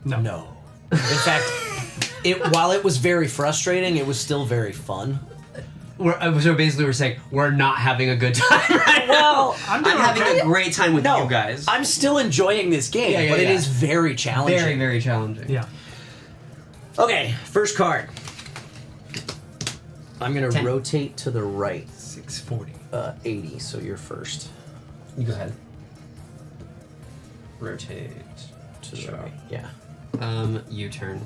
No. In fact, while it was very frustrating, it was still very fun. So basically we're saying we're not having a good time right now. I'm having a great time with you guys. I'm still enjoying this game, but it is very challenging. Very, very challenging. Yeah. Okay, first card. I'm going to 10. rotate to the right. 640. 80, so you're first. You go ahead. Rotate to the right. Yeah. U-turn.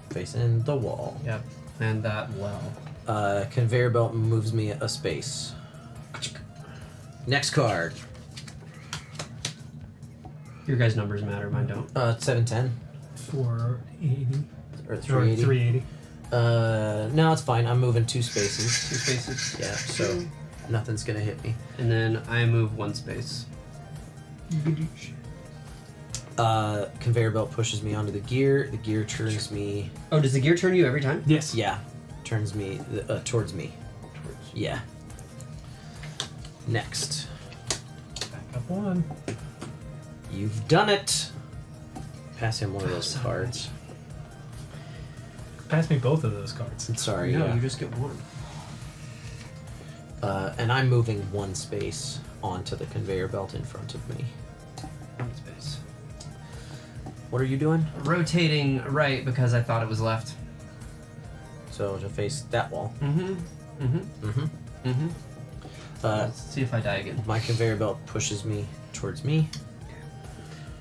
Facing the wall. Yep. And that well. Conveyor belt moves me a space. Next card. Your guys' numbers matter, mine don't. 710. 480. Or 380. 380. No, it's fine. I'm moving 2 spaces. 2 spaces. Yeah, so nothing's gonna hit me. And then I move 1 space. Conveyor belt pushes me onto the gear. The gear turns me. Oh, does the gear turn you every time? Yes. Yeah, turns me towards me. Yeah. Next. Back up 1. You've done it. Pass him one of those cards. Pass me both of those cards. Sorry. No, yeah. you just get 1. And I'm moving 1 space onto the conveyor belt in front of me. 1 space. What are you doing? Rotating right because I thought it was left. So to face that wall. Mm-hmm. Let's see if I die again. My conveyor belt pushes me towards me.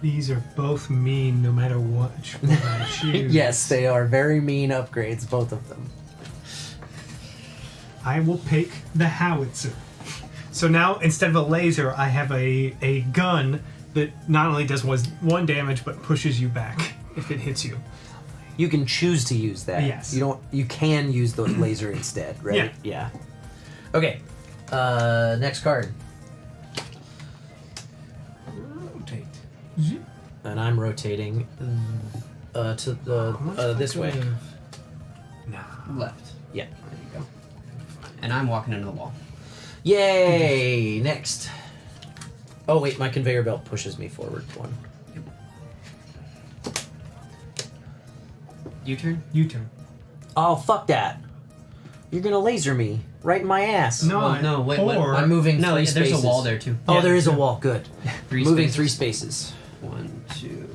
These are both mean no matter which one I choose. Yes, they are very mean upgrades, both of them. I will pick the howitzer. So now, instead of a laser, I have a gun that not only does 1 damage, but pushes you back if it hits you. You can choose to use that. Yes. You can use the laser instead, right? Yeah. Okay. Next card. Rotate. And I'm rotating to the this way. Left. Yeah. There you go. And I'm walking into the wall. Yay! Next. Oh wait, my conveyor belt pushes me forward 1. U-turn? U-turn. Oh fuck that! You're gonna laser me right in my ass. No, Well, no, wait, what? I'm moving 3 there's spaces. a wall there too. Oh, there is a wall. Good. 3 Moving spaces. 3 spaces. 1, 2,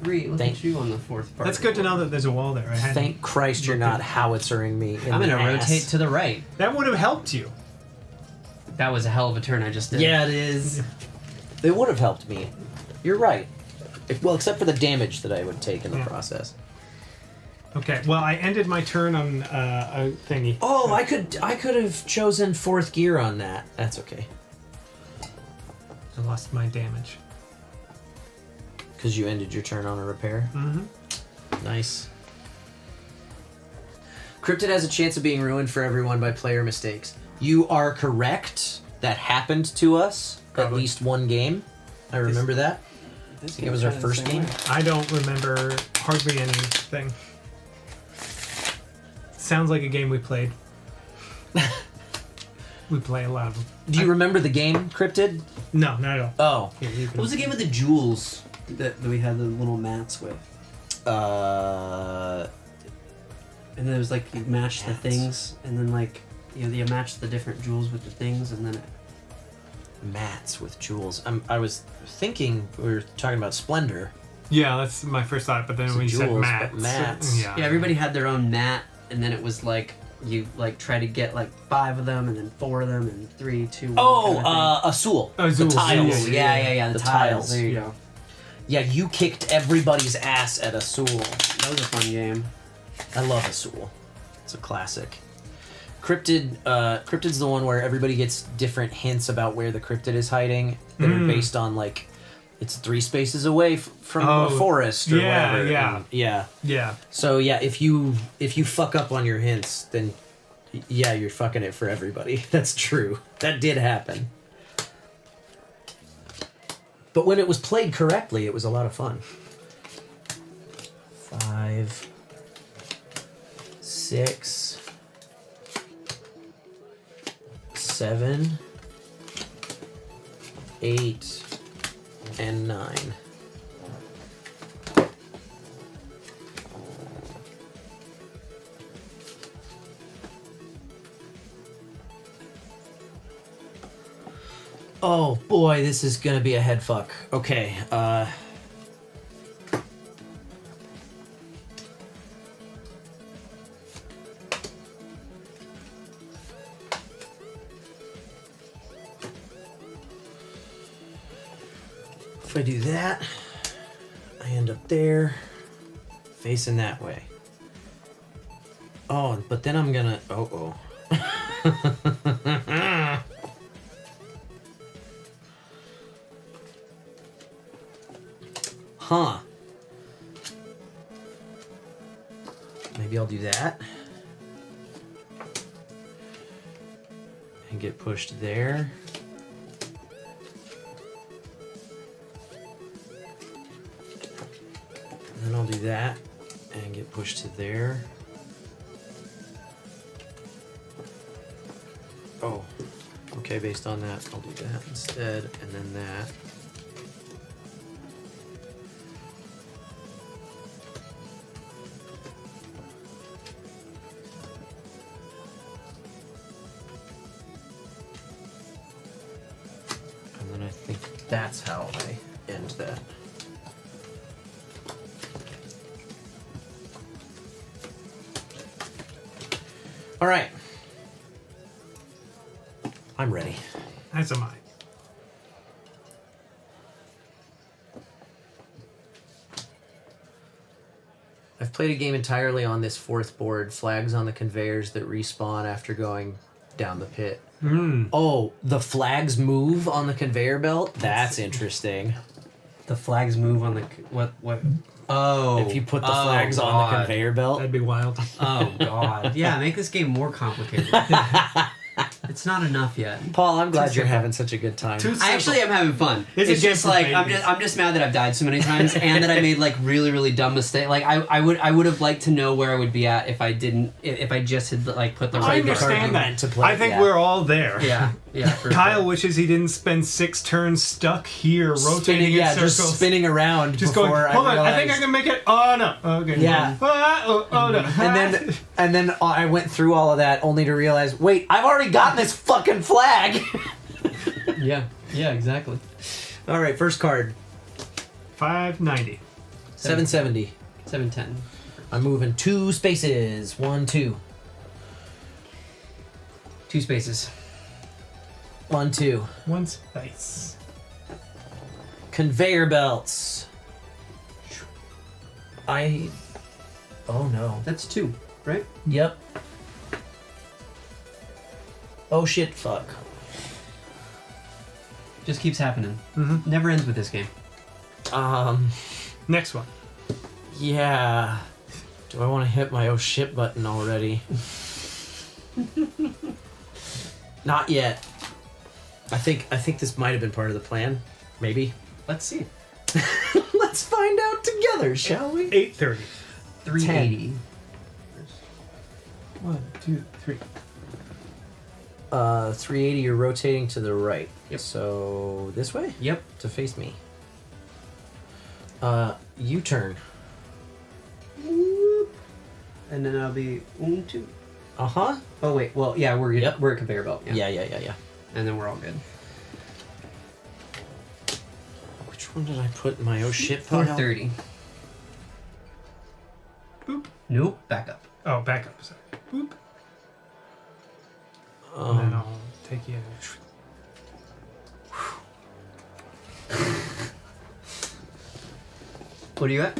3. Look Thank at you on the 4th part. That's good to know that there's a wall there. I hadn't Thank Christ you're looked not at- howitzering me. I'm going gonna to rotate to the right. That would have helped you. That was a hell of a turn I just did. Yeah, it is. It would have helped me. You're right. Well, except for the damage that I would take in the process. Okay. Well, I ended my turn on a thingy. Oh, I could have chosen 4th gear on that. That's okay. I lost my damage. Because you ended your turn on a repair. Mm-hmm. Nice. Cryptid has a chance of being ruined for everyone by player mistakes. You are correct. That happened to us at least 1 game. I remember that. I think it was our first game. I don't remember hardly anything. Sounds like a game we played. We play a lot of them. Do you remember the game, Cryptid? No, not at all. Oh. What was the game with the jewels that we had the little mats with? Uh. And then it was like you match the things, and then like you match the different jewels with the things, and then Mats with jewels. I was thinking we were talking about Splendor. Yeah, that's my first thought. But then It's when you said jewels, mats, but mats. yeah. everybody had their own mat, and then it was like you like try to get like 5 of them, and then 4 of them, and 3, 2, 1. Oh, Azul. Azul. The tiles. Yeah, the tiles. There you go. Yeah, you kicked everybody's ass at Azul. That was a fun game. I love Azul. It's a classic. Cryptid's the one where everybody gets different hints about where the cryptid is hiding that are based on like it's 3 spaces away from a forest or whatever. Yeah. So yeah, if you fuck up on your hints, then yeah, you're fucking it for everybody. That's true. That did happen. But when it was played correctly, it was a lot of fun. 5, 6, 7, 8, and 9. Oh boy, this is gonna be a head fuck. Okay, if I do that, I end up there, facing that way. Oh, but then I'm gonna, Huh. Maybe I'll do that. and get pushed there. And then I'll do that and get pushed to there. Oh, okay, based on that, I'll do that instead, and then that. And then I think that's how I end that. All right. I'm ready. As am I. I've played a game entirely on this fourth board, flags on the conveyors that respawn after going down the pit. Mm. Oh, the flags move on the conveyor belt? That's interesting. The flags move on the what? Oh, if you put the flags on the conveyor belt, that'd be wild. Oh God! Yeah, make this game more complicated. It's not enough yet. Paul, I'm glad you're having such a good time. I actually am having fun. It's just like I'm just mad that I've died so many times and that I made like really dumb mistakes. Like I would have liked to know where I would be at if I just had like put the I right understand that. to play. I think we're all there. Yeah. For Kyle sure. wishes he didn't spend 6 turns stuck here, rotating in circles, just spinning around. just going. before Hold on, I think realized- I can make it. Oh no. Okay. Yeah. Oh no. And then I went through all of that only to realize, wait, I've already gotten this fucking flag. Yeah, exactly. All right, first card. 590. 770. 710. I'm moving 2 spaces. 1, 2. 2 spaces. 1, 2. 1 space. Conveyor belts. Oh no. That's 2, right? Yep. Oh shit, fuck. Just keeps happening. Mm-hmm. Never ends with this game. Next one. Yeah. Do I want to hit my oh shit button already? Not yet. I think this might have been part of the plan. Maybe. Let's see. Let's find out together, shall we? 830. 380. 1, 2, 3. 380, you're rotating to the right. Yep. So this way? Yep. To face me. U-turn. And then I'll be 1, 2. Uh-huh. Oh wait, well yeah, we're at conveyor belt. Yeah. And then we're all good. Which one did I put in my oh shit pile? 430. Boop. Nope, back up. Oh, back up. Sorry. Boop. And then I'll take you. What are you at?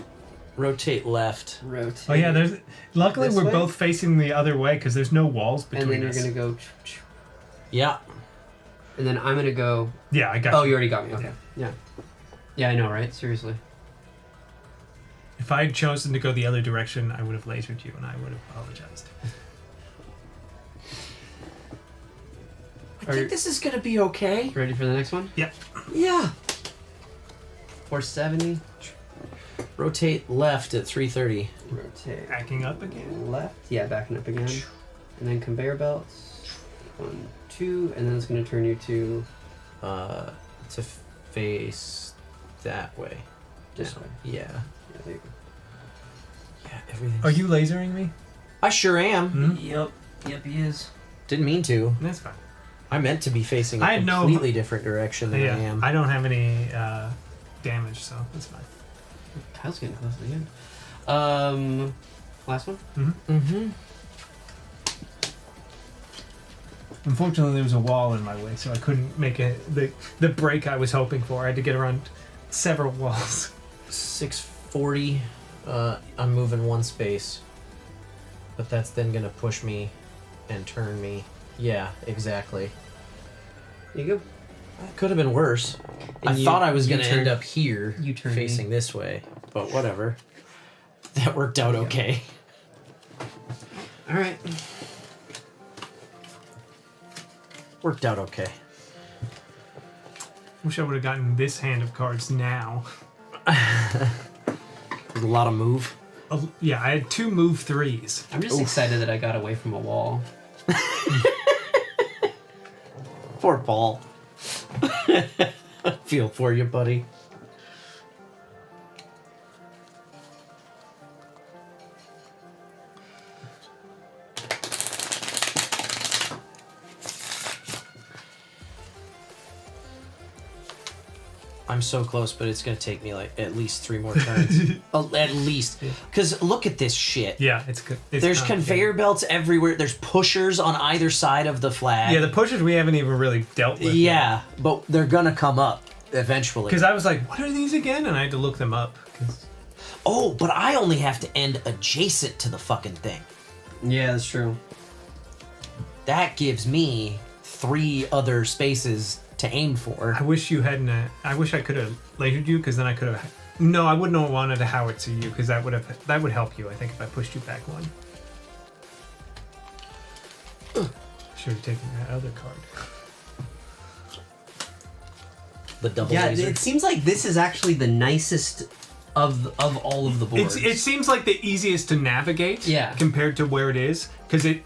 Rotate left. Rotate. Oh yeah, there's. Luckily, This we're way? both facing the other way because there's no walls And between then us. you're gonna go. Yeah. And then I'm gonna go. Yeah, I got Oh, you. you already got me. Okay. Yeah. Yeah, I know, right? Seriously. If I had chosen to go the other direction, I would have lasered you, and I would have apologized. I think this is gonna be okay. Ready for the next one? Yep. Yeah. 470. Rotate left at 330. Rotate. Backing up again. Left. Yeah, backing up again. And then conveyor belts. 1, 2, and then it's gonna turn you to face that way. this Now. way. Yeah. Yeah, there you go. Yeah, everything. Are you lasering me? I sure am. Hmm? Yep, he is. Didn't mean to. That's fine. I meant to be facing a I had no- completely different direction than I Yeah, am. I don't have any damage, so that's fine. Kyle's getting close to the end. Last one? Mm-hmm. Unfortunately, there was a wall in my way, so I couldn't make the break I was hoping for. I had to get around several walls. 640. I'm moving 1 space. But that's then gonna push me and turn me. Yeah, exactly. There you go. That could have been worse. And I thought I was gonna U-turn- end up here, U-turn me. facing this way, but whatever. That worked out okay. All right. Worked out okay. Wish I would have gotten this hand of cards now. There's a lot of move. Yeah, I had 2 move 3s. I'm just excited that I got away from a wall. Poor Paul. Feel for you, buddy. I'm so close, but it's gonna take me like at least 3 more turns. At least, because look at this shit. Yeah, it's good. There's conveyor belts everywhere. There's pushers on either side of the flag. Yeah, the pushers we haven't even really dealt with. Yeah, but they're gonna come up eventually. Because I was like, what are these again? And I had to look them up. Oh, but I only have to end adjacent to the fucking thing. Yeah, that's true. That gives me 3 other spaces to aim for. I wish you hadn't. I wish I could have lasered you, because then I could have. No, I wouldn't have wanted to howitzer you, because that would help you. I think if I pushed you back 1. Should have taken that other card. The double Yeah, laser. it seems like this is actually the nicest of all of the boards. It seems like the easiest to navigate. Yeah. Compared to where it is,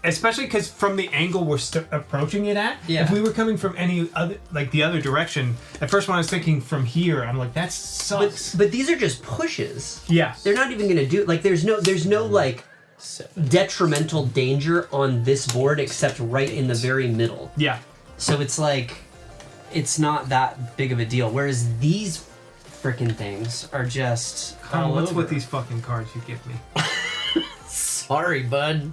especially because from the angle we're approaching it at. Yeah. If we were coming from any other, like the other direction, at first when I was thinking from here, I'm like, that sucks. But these are just pushes. Yeah. They're not even gonna do like there's no like detrimental danger on this board except right in the very middle. Yeah. So it's like it's not that big of a deal. Whereas these freaking things are just all What's over. with these fucking cards you give me? Sorry, bud.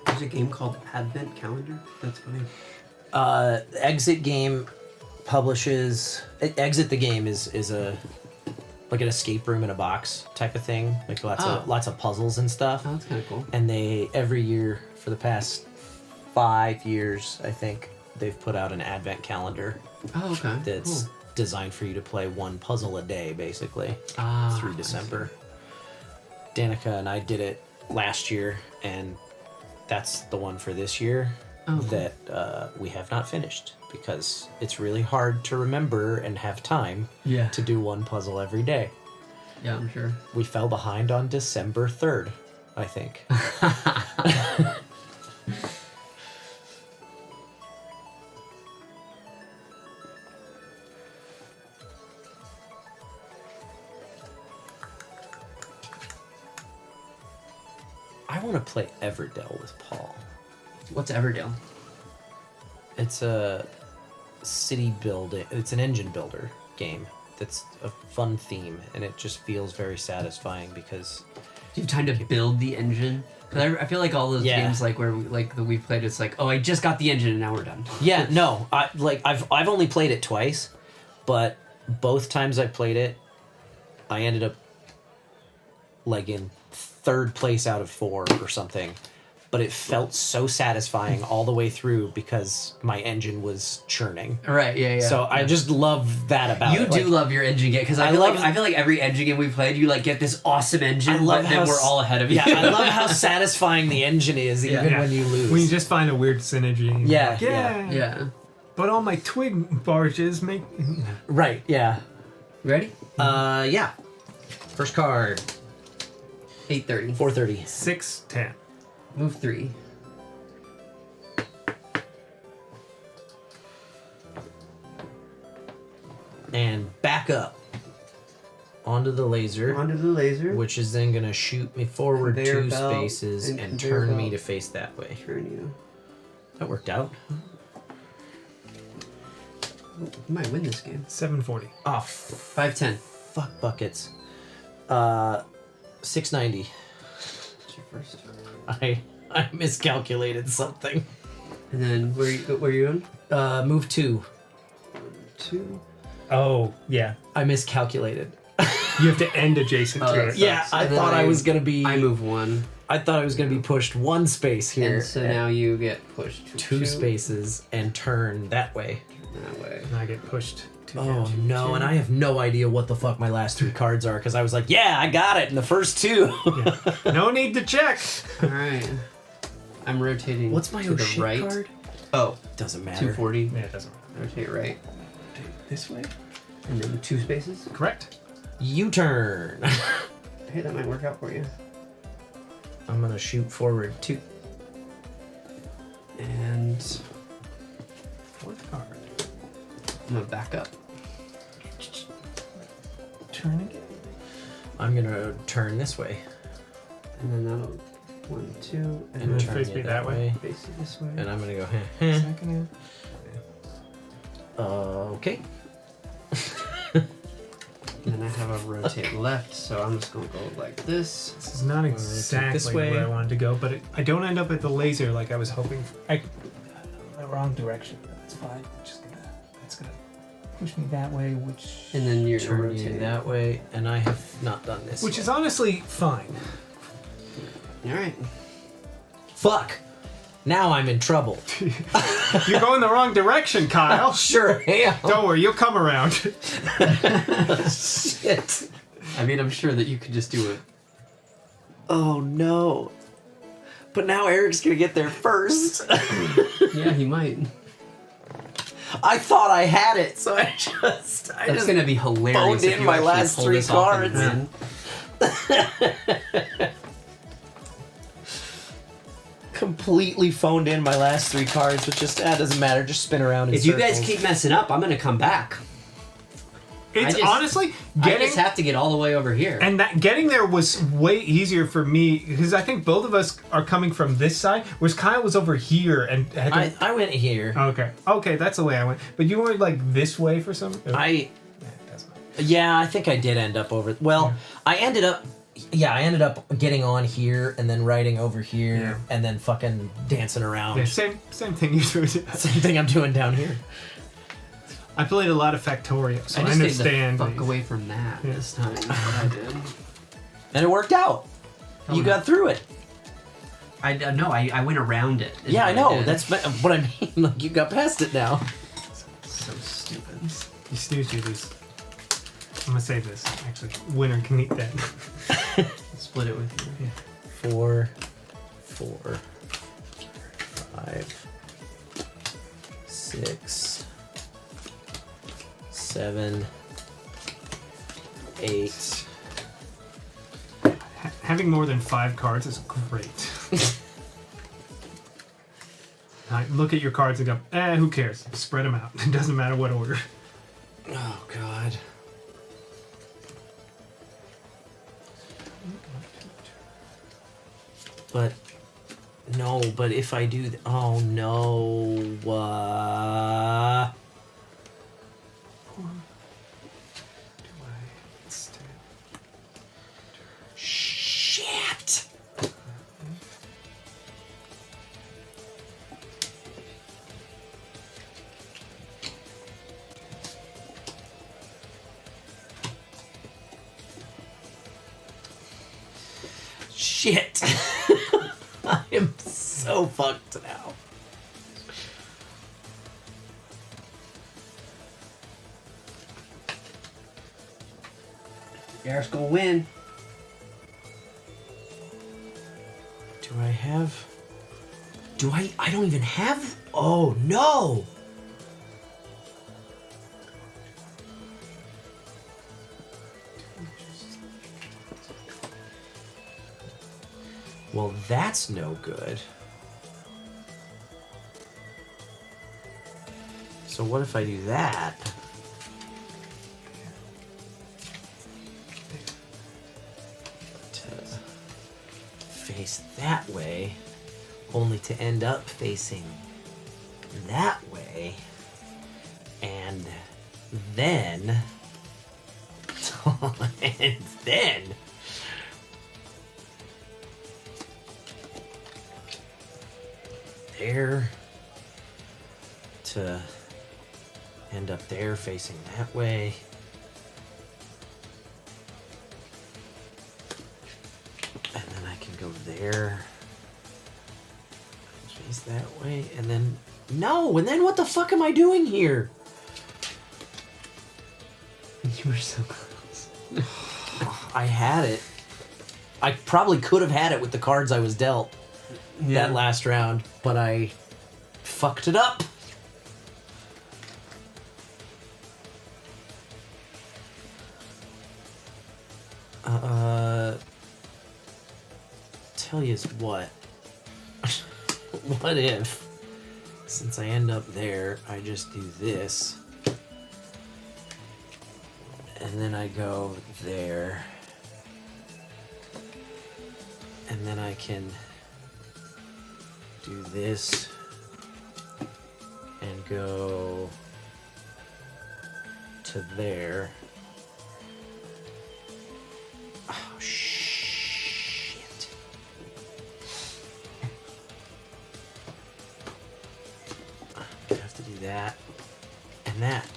There's a game called Advent Calendar. That's funny. Exit Game publishes. Exit the Game is a like an escape room in a box type of thing. Like lots of puzzles and stuff. Oh, that's kind of cool. And they every year for the past 5 years, I think, they've put out an advent calendar. Oh, okay. That's Cool. designed for you to play 1 puzzle a day, basically, through December. Danica and I did it last year, and that's the one for this year that we have not finished because it's really hard to remember and have time to do 1 puzzle every day. Yeah, I'm sure. We fell behind on December 3rd, I think. I want to play Everdell with Paul. What's Everdell? It's a city building. It's an engine builder game. that's a fun theme, and it just feels very satisfying because you have time to build the engine. Because I feel like all those games like where that we've played, it's like, oh, I just got the engine and now we're done. Yeah, no, I've only played it twice, but both times I played it, I ended up like in 3rd place out of 4 or something. But it felt so satisfying all the way through because my engine was churning. Right, yeah. So I just love that about you it. You do love your engine game because I feel like every engine game we played, you like get this awesome engine, but then we're all ahead of you. Yeah, I love how satisfying the engine is, even when you lose. When you just find a weird synergy. And Yeah, you're like, yeah. But all my twig barges make. Right. Yeah. Ready? Yeah. First card. 830. 430. 610. Move 3. And back up onto the laser. Onto the laser. Which is then going to shoot me forward Conveyor 2 belt spaces and conveyor turn me belt. to face that way. Turn you. That worked out. You might win this game. 740. Oh, 510. Fuck buckets. 690. What's your first? I miscalculated something. And then where you in? Move 2. 2. Oh, yeah. I miscalculated. You have to end adjacent to it. Yeah, I thought I was gonna be. I move 1. I thought I was gonna be pushed 1 space here. And so now you get pushed 2 spaces and turn that way. That way. And I get pushed. Oh no, and I have no idea what the fuck my last 3 cards are because I was like, yeah, I got it in the first 2. No need to check. All right. I'm rotating. What's my to oh the shit right. card? Oh, doesn't matter. 240. Yeah, it doesn't matter. Rotate right. This way? And then 2 spaces. Correct. U-turn. Hey, that might work out for you. I'm gonna shoot forward 2. And 4th card. I'm gonna back up. Turn again. I'm gonna turn this way. And then that'll 1, 2, and And then turn face you me that way. face it this way. And I'm gonna go, heh. Second. Okay. And then I have a rotate left, so I'm just gonna go like this. This is not exactly this way. where I wanted to go, but I don't end up at the laser like I was hoping. The wrong direction. But that's fine. That's gonna push me that way, which. And then you're Turn rotating you that way, and I have not done this. Which yet. is honestly fine. All right. Fuck. Now I'm in trouble. You're going the wrong direction, Kyle. Sure am. Don't worry, you'll come around. Shit. I mean, I'm sure that you could just do it. Oh no. But now Eric's gonna get there first. Yeah, he might. I thought I had it, so I just That's gonna be hilarious. phoned if in you my actually last pull 3 this off and cards. win. Completely phoned in my last 3 cards, which just doesn't matter. Just spin around. In If you guys circles. keep messing up, I'm gonna come back. It's honestly I getting. just have to get all the way over here. And that getting there was way easier for me because I think both of us are coming from this side, whereas Kyle was over here and had to. I went here. Okay, that's the way I went. But you went like this way for some. Yeah, I think I did end up over. Well, I ended up getting on here and then riding over here and then fucking dancing around. Yeah, same thing you do. Same thing I'm doing down here. I played a lot of Factorio, so I, just understand. Stayed the fuck away from that this time. What I did. And it worked out. You got through it. I went around it. is Yeah, I what know. did. That's what I mean. Like, you got past it now. So stupid. You snooze, you lose. I'm gonna save this. Actually, winner can eat that. Split it with you. Yeah. 4, 5, 6, 7, 8. Having more than 5 cards is great. Look at your cards and go, who cares? Spread them out. It doesn't matter what order. Oh, God. But, no, but if I do... oh, no. shit. I am so fucked now. Eric's gonna win. Do I have... I don't even have... Oh, no! Well, that's no good. So what if I do that? To face that way, only to end up facing that way, and then... and then... there to end up there facing that way. And then I can go there, face that way, and then no, and then what the fuck am I doing here? You were so close. I had it. I probably could have had it with the cards I was dealt. Yeah. That last round, but I fucked it up. Tell you what. What if, since I end up there, I just do this, and then I go there, and then I can do this and go to there. Oh, shit. I have to do that and that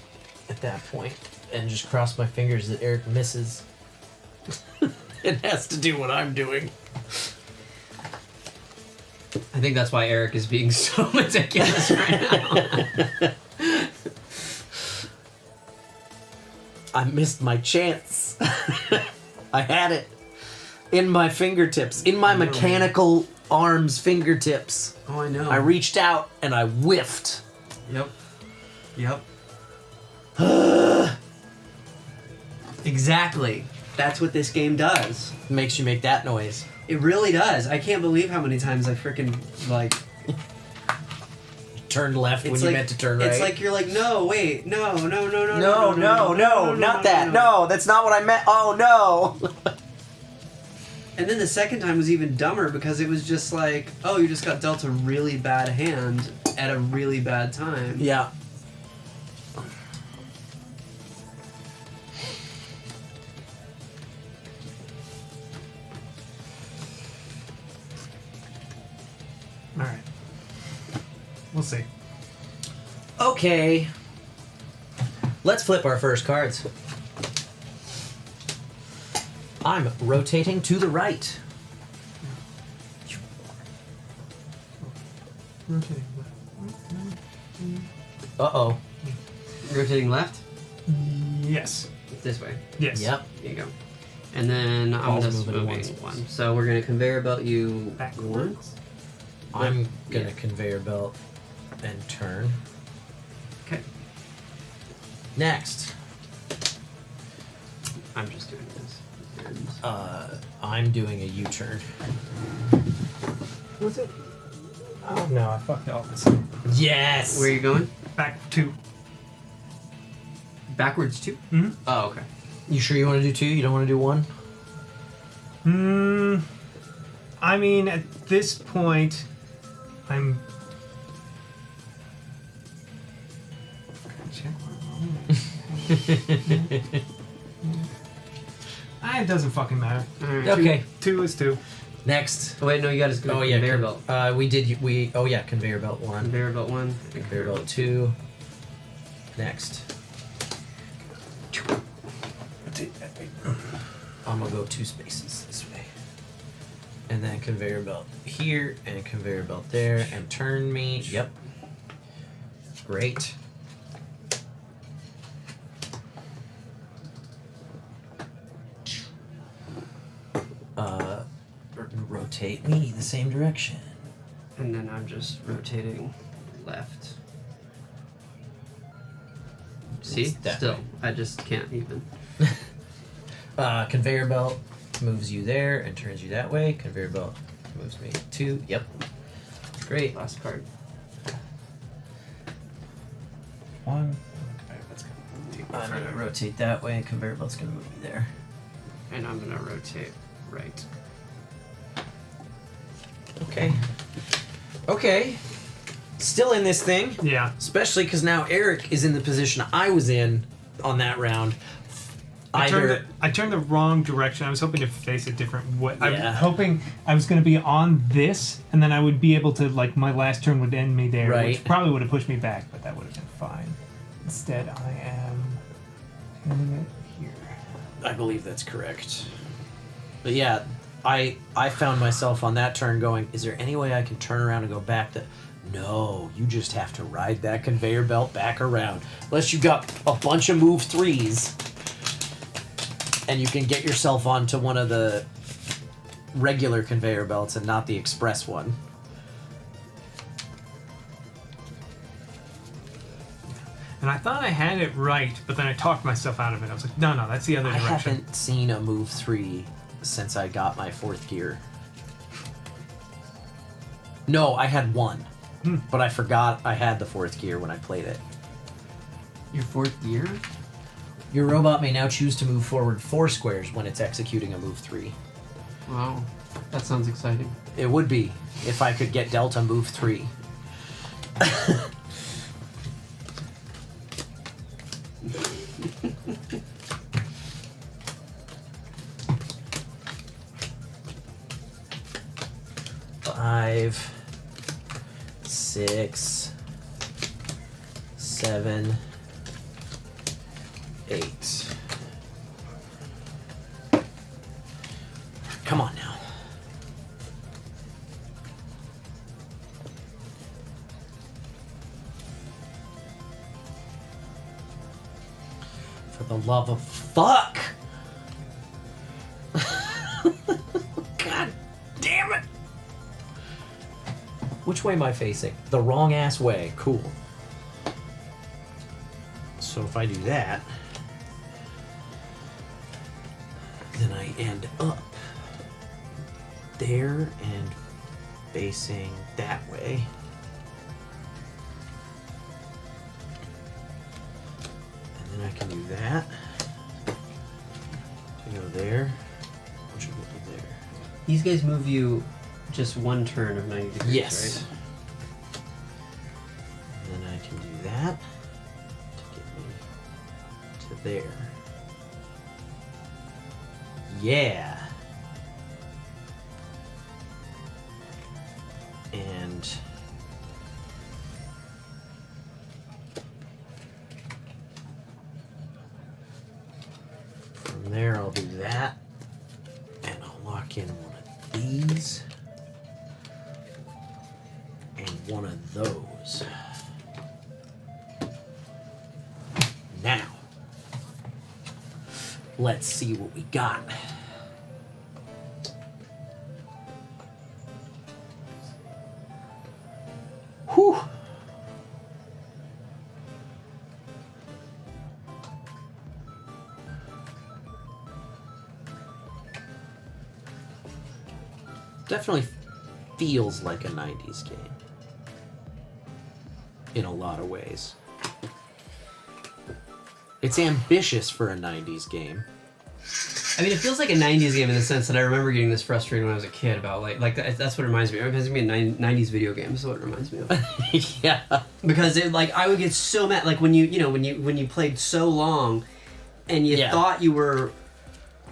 at that point, and just cross my fingers that Eric misses. It has to do what I'm doing. I think that's why Eric is being so meticulous right now. I missed my chance. I had it in my fingertips, in my mechanical arms fingertips. Oh, I know. I reached out and I whiffed. Yep. Exactly. That's what this game does. Makes you make that noise. It really does. I can't believe how many times I freaking like turned left when you meant to turn right. It's like you're like, no, wait, no, not that. No, that's not what I meant. Oh no. And then the second time was even dumber because it was just like, oh, you just got dealt a really bad hand at a really bad time. Yeah. All right. We'll see. Okay. Let's flip our first cards. I'm rotating to the right. Rotating Uh-oh. Rotating left? Yes. This way? Yes. Yep. There you go. And then I'm Paul's just moving moving once. one. So we're going to conveyor belt you backwards. I'm gonna conveyor belt and turn. Okay. Next. I'm just doing this. I'm doing a U-turn. What's it? Oh no, I fucked up. Yes! Where are you going? Back 2. Backwards 2? Mm-hmm. Oh, okay. You sure you want to do 2? You don't want to do 1? I mean, at this point, I'm... It doesn't fucking matter. Right. Okay. 2 is 2. Next. Oh, wait, no, you gotta go conveyor belt. Conveyor belt 1. Conveyor belt 1. Conveyor belt 2. Next. I'm gonna go 2 spaces this way. And then conveyor belt here, and conveyor belt there, and turn me. Yep. Great. Rotate me the same direction. And then I'm just rotating left. See? Still, I just can't even. Conveyor belt moves you there and turns you that way. Conveyor belt moves me to. Yep. Great. Last card. One. I'm gonna rotate that way. Conveyor belt's gonna move me there. And I'm gonna rotate right. Okay. Okay. Still in this thing. Yeah. Especially because now Eric is in the position I was in on that round. I turned the wrong direction. I was hoping to face a different way. I Yeah. was hoping I was going to be on this, and then I would be able to, like, my last turn would end me there, Right. which probably would have pushed me back, but that would have been fine. Instead, I am turning it here. I believe that's correct. But yeah, I found myself on that turn going, is there any way I can turn around and go back to... No, you just have to ride that conveyor belt back around. Unless you got a bunch of move 3s. And you can get yourself onto one of the regular conveyor belts and not the express one. And I thought I had it right, but then I talked myself out of it. I was like, no, that's the other I direction. haven't seen a move 3 since I got my 4th gear. No, I had one. But I forgot I had the 4th gear when I played it. Your 4th gear? Your robot may now choose to move forward 4 squares when it's executing a move 3. Wow. That sounds exciting. It would be if I could get Delta move 3. Five, 6, 7, 8. Come on now. For the love of fuck! God damn it! Which way am I facing? The wrong ass way. Cool. So if I do that, then I end up there and facing that way. And then I can do that to go there. Which will go there. These guys move you just one turn of 90 degrees, Yes. right? And then I can do that to get me to there. Yeah. And from there I'll do that, and I'll lock in one of these and one of those. Now, let's see what we got. Whew. Definitely feels like a 90s game. In a lot of ways. It's ambitious for a 90s game. I mean, it feels like a 90s game in the sense that I remember getting this frustrated when I was a kid about, that's what it reminds me of. It reminds me of 90s video games, is what it reminds me of. Yeah. Because, I would get so mad, like, when you played so long, and you thought you were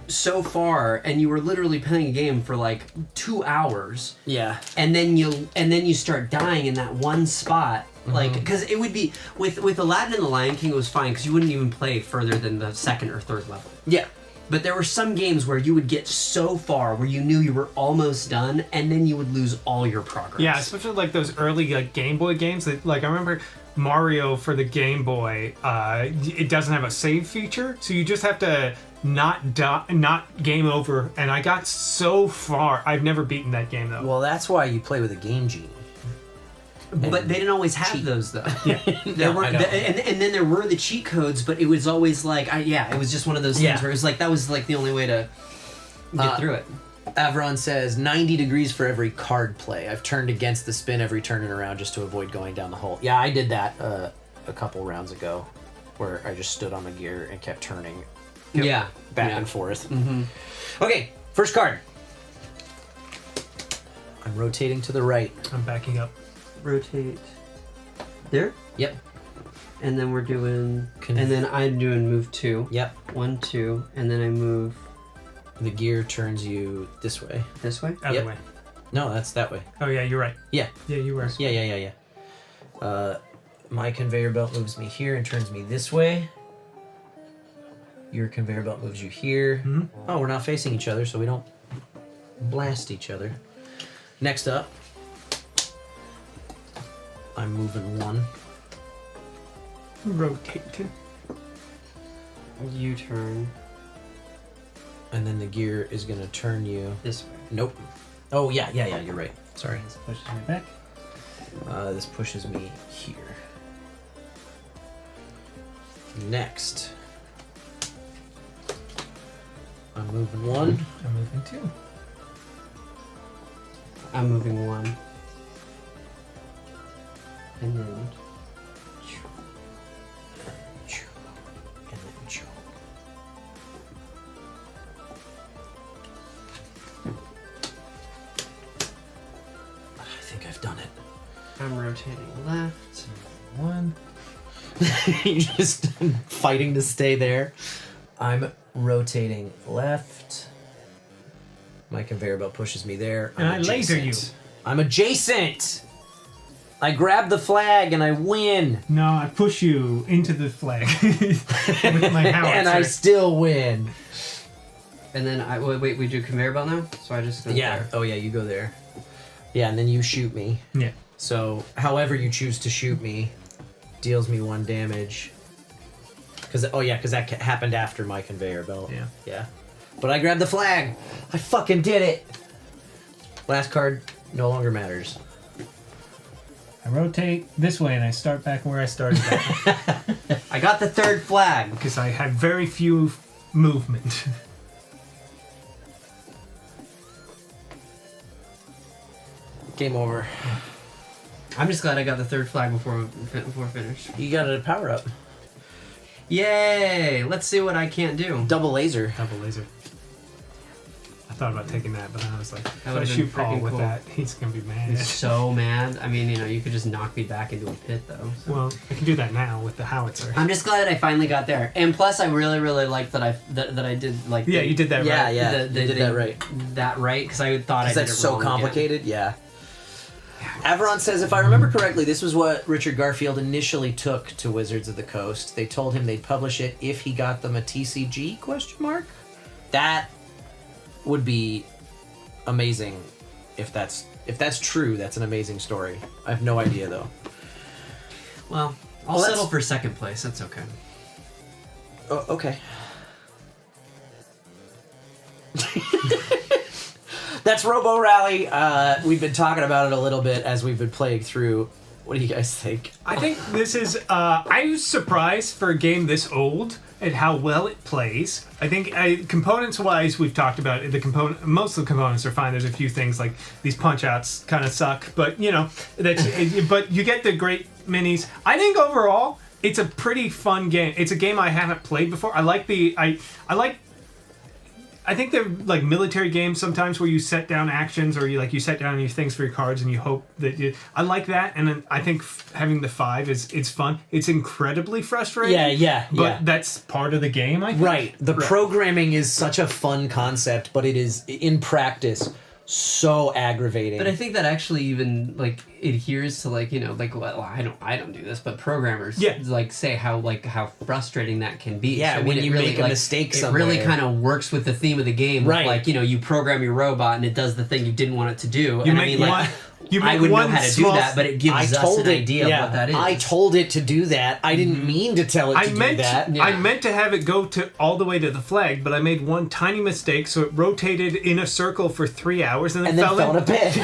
so far, and you were literally playing a game for, 2 hours. Yeah. And then you start dying in that one spot. Because it would be, with Aladdin and the Lion King, it was fine, because you wouldn't even play further than the second or third level. Yeah. But there were some games where you would get so far where you knew you were almost done, and then you would lose all your progress. Yeah, especially like those early like Game Boy games. That, like I remember Mario for the Game Boy. It doesn't have a save feature, so you just have to not game over. And I got so far. I've never beaten that game though. Well, that's why you play with a Game Genie. But they didn't always have those though. Yeah, and then there were the cheat codes, but it was always like, it was just one of those things where it was like that was like the only way to get through it. Avron says 90 degrees for every card play. I've turned against the spin every turn and around just to avoid going down the hole. Yeah, I did that a couple rounds ago, where I just stood on the gear and kept turning. Back and forth. Mm-hmm. Okay, first card. I'm rotating to the right. I'm backing up. Rotate. There? Yep. And then we're doing... and then I'm doing move 2. Yep. 1, 2, and then I move... The gear turns you this way. This way? Other way. No, that's that way. Oh yeah, you're right. Yeah. Yeah, you were. Yeah. My conveyor belt moves me here and turns me this way. Your conveyor belt moves you here. Mm-hmm. Oh, we're not facing each other, so we don't blast each other. Next up, I'm moving 1. Rotate. You turn. And then the gear is going to turn you... This way. Nope. Oh, yeah, you're right. Sorry. This pushes me back. This pushes me here. Next. I'm moving 1. I'm moving 2. I'm moving 1. And then... I think I've done it. I'm rotating left. 1. You're just fighting to stay there. I'm rotating left. My conveyor belt pushes me there. And I laser you. I'm adjacent. I grab the flag and I win. No, I push you into the flag with my howitzer. And I still win. And then wait, we do conveyor belt now? So I just go there. Oh yeah, you go there. Yeah, and then you shoot me. Yeah. So however you choose to shoot me deals me 1 damage. Because that happened after my conveyor belt. Yeah. But I grabbed the flag. I fucking did it. Last card no longer matters. I rotate this way and I start back where I started. I got the 3rd flag because I had very few movement. Game over. I'm just glad I got the 3rd flag before finish. You got a power up. Yay! Let's see what I can't do. Double laser. Double laser. I thought about taking that, but then I was like, if I would've shoot been Paul freaking with cool. that, he's gonna be mad. He's so mad. I mean, you could just knock me back into a pit, though. So. Well, I can do that now with the howitzer. I'm just glad I finally got there, and plus, I really, really liked that I did like. Yeah, you did that right. Yeah, you did that right. That right, because I thought I did that's it so wrong complicated. Again. Yeah. Avron says, if I remember correctly, this was what Richard Garfield initially took to Wizards of the Coast. They told him they'd publish it if he got them a TCG ? That would be amazing. If that's true, that's an amazing story. I have no idea though. Well, I'll settle for 2nd place. That's okay. Oh, okay. That's Robo Rally. We've been talking about it a little bit as we've been playing through. What do you guys think? I think this is. I was surprised for a game this old at how well it plays. I think components-wise, we've talked about it. Most of the components are fine. There's a few things like these punch-outs kind of suck, but but you get the great minis. I think overall, it's a pretty fun game. It's a game I haven't played before. I like I think they're like military games sometimes where you set down actions or you set down your things for your cards and you hope that I like that, and then I think having the 5 it's fun. It's incredibly frustrating. But that's part of the game, I think. Right. The programming is such a fun concept, but it is in practice so aggravating. But I think that actually even like adheres to like, you know, like, well, I don't do this, but programmers like say how frustrating that can be. Yeah, so, I mean, when it you really, make a like, mistake it somewhere. really kind of works with the theme of the game. Right. Like, you know, you program your robot and it does the thing you didn't want it to do. You and make I mean, one- like, you I make wouldn't know one how to small- do that, but it gives us an idea of what that is. I told it to do that. I didn't mean to tell it to do that. I meant to have it go to all the way to the flag, but I made one tiny mistake, so it rotated in a circle for 3 hours and then fell in a pit.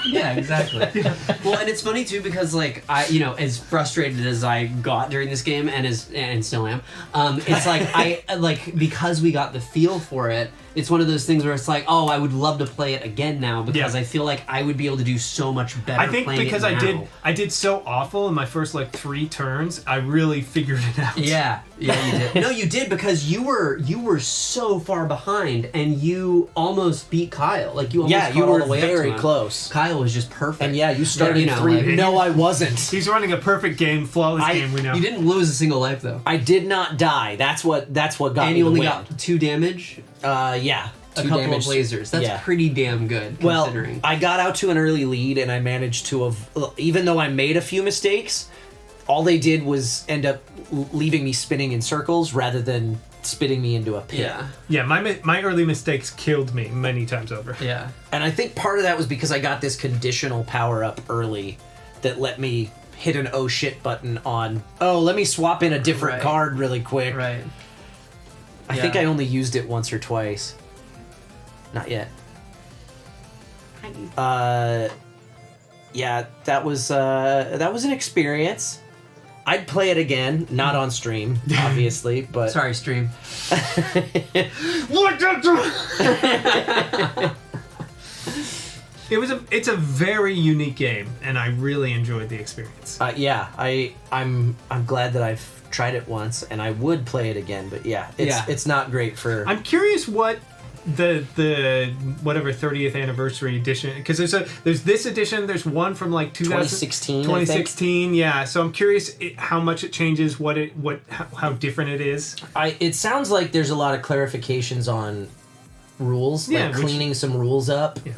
Yeah, exactly. Well, and it's funny too because like I, you know, as frustrated as I got during this game and still am, it's like I like because we got the feel for it. It's one of those things where it's like, oh, I would love to play it again now because I feel like I would be able to do so much better. I think playing because it now. I did so awful in my first like 3 turns, I really figured it out. Yeah, you did. No, you did because you were so far behind and you almost beat Kyle. Like you almost you caught all were the way up to very him. close. Kyle was just perfect. And yeah, you started you know, 3. like- No, I wasn't. He's running a perfect game, flawless game. We know. You didn't lose a single life though. I did not die. That's what got And me you the only win. got 2 damage. Yeah. A 2 couple damage. of lasers. That's Yeah. pretty damn good considering. Well, I got out to an early lead, and I managed to even though I made a few mistakes, all they did was end up leaving me spinning in circles rather than spitting me into a pit. Yeah, my early mistakes killed me many times over. Yeah. And I think part of that was because I got this conditional power up early that let me hit an oh shit button on, let me swap in a different card really quick. Right. I think I only used it once or twice. Not yet. Yeah, that was an experience. I'd play it again, not on stream, obviously, but Sorry, stream. It's a very unique game, and I really enjoyed the experience. Yeah, I'm glad that I've tried it once, and I would play it again. But yeah, it's not great for. I'm curious what the whatever 30th anniversary edition, because there's this edition, there's one from like 2016, 2016, yeah. So I'm curious how much it changes, how different it is. It sounds like there's a lot of clarifications on rules, like cleaning some rules up. Yeah.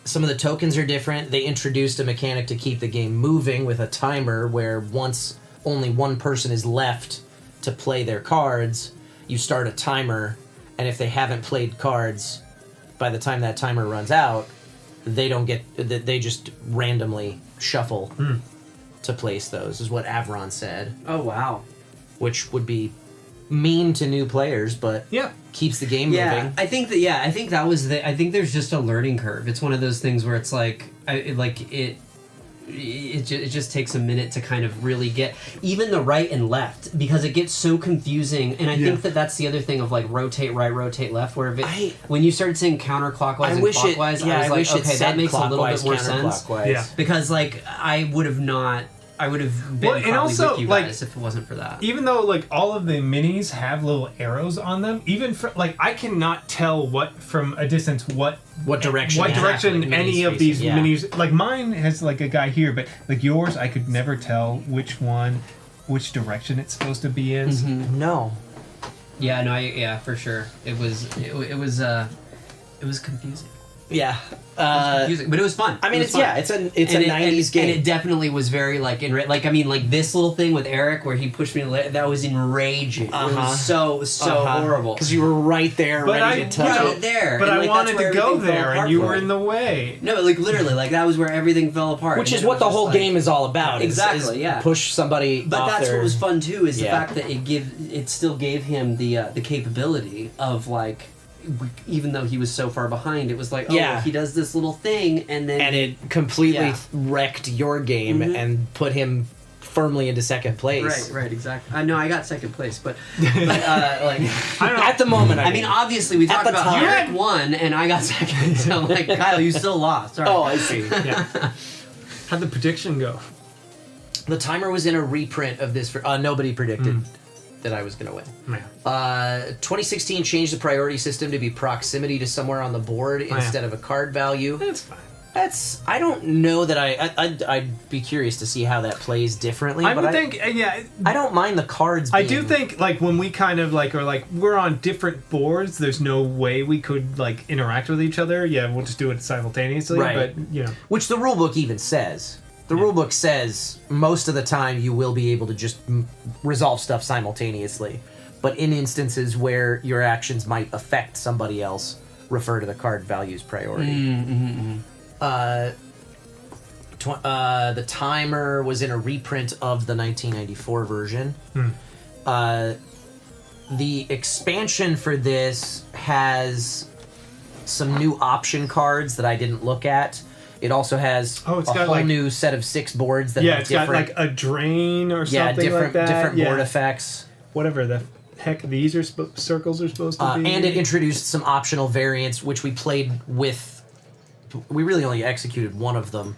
Some of the tokens are different. They introduced a mechanic to keep the game moving with a timer where once only one person is left to play their cards, you start a timer, and if they haven't played cards by the time that timer runs out, they just randomly shuffle to place those, is what Avron said. Oh, wow. Which would be mean to new players, but keeps the game moving. I think that was I think there's just a learning curve. It's one of those things where it's like it just takes a minute to kind of really get even the right and left, because it gets so confusing. And I think that's the other thing of like rotate right, rotate left, where when you started saying counterclockwise and clockwise, I was like, okay, that makes a little bit more sense. Yeah. Because like I would have been probably with you guys if it wasn't for that. Even though like all of the minis have little arrows on them, even for like I cannot tell from a distance what direction any of these minis, like mine has like a guy here, but like yours I could never tell which direction it's supposed to be in. Mm-hmm. No. Yeah, no, for sure. It was confusing. Yeah. Confusing, but it was fun. I mean, it's a 90s game. And it definitely was very like this little thing with Eric where he pushed me that was enraging. It was so horrible. Because you were right there, ready to touch it. There. But and, I wanted to go there, and you were in the way. No, like literally, like that was where everything fell apart. Which is what the whole game is all about. Exactly. Is push somebody. But off that's their... what was fun too, is the fact that it still gave him the capability of like. Even though he was so far behind, it was like, he does this little thing, and it completely wrecked your game and put him firmly into second place. Right, exactly. I know I got second place, but like I don't know. At the moment, I mean, obviously we talked about time. Eric won and I got second, so like Kyle, you still lost. Sorry. Oh, I see. Yeah. How'd the prediction go? The timer was in a reprint of this. Nobody predicted that I was going to win. 2016 changed the priority system to be proximity to somewhere on the board instead of a card value. That's fine. I don't know that I'd be curious to see how that plays differently. I but would think, yeah. I don't mind the cards. I do think like when we kind of like are like we're on different boards, there's no way we could like interact with each other. Yeah, we'll just do it simultaneously. Right. But you know, which the rulebook even says. The rulebook says most of the time you will be able to just resolve stuff simultaneously, but in instances where your actions might affect somebody else, refer to the card value's priority. The timer was in a reprint of the 1994 version. The expansion for this has some new option cards that I didn't look at. It also has a whole new set of 6 boards that have different... got like a drain or something like that. Different board effects. Whatever the heck these are circles are supposed to be. And it introduced some optional variants, which we played with. We really only executed one of them,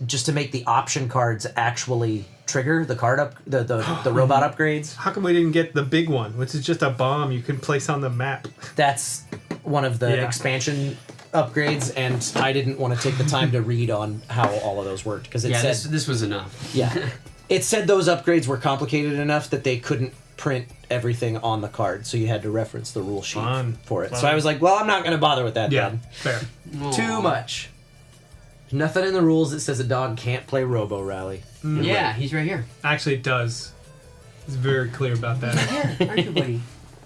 just to make the option cards actually trigger the card the robot upgrades. How come we didn't get the big one, which is just a bomb you can place on the map? That's one of the expansion upgrades, and I didn't want to take the time to read on how all of those worked because it said this was enough. Yeah, it said those upgrades were complicated enough that they couldn't print everything on the card, so you had to reference the rule sheet for it. So I was like, well, I'm not going to bother with that then. Fair. Too much. Nothing in the rules that says a dog can't play Robo Rally. Yeah, he's right here. Actually, it does. It's very clear about that. Aren't you, buddy?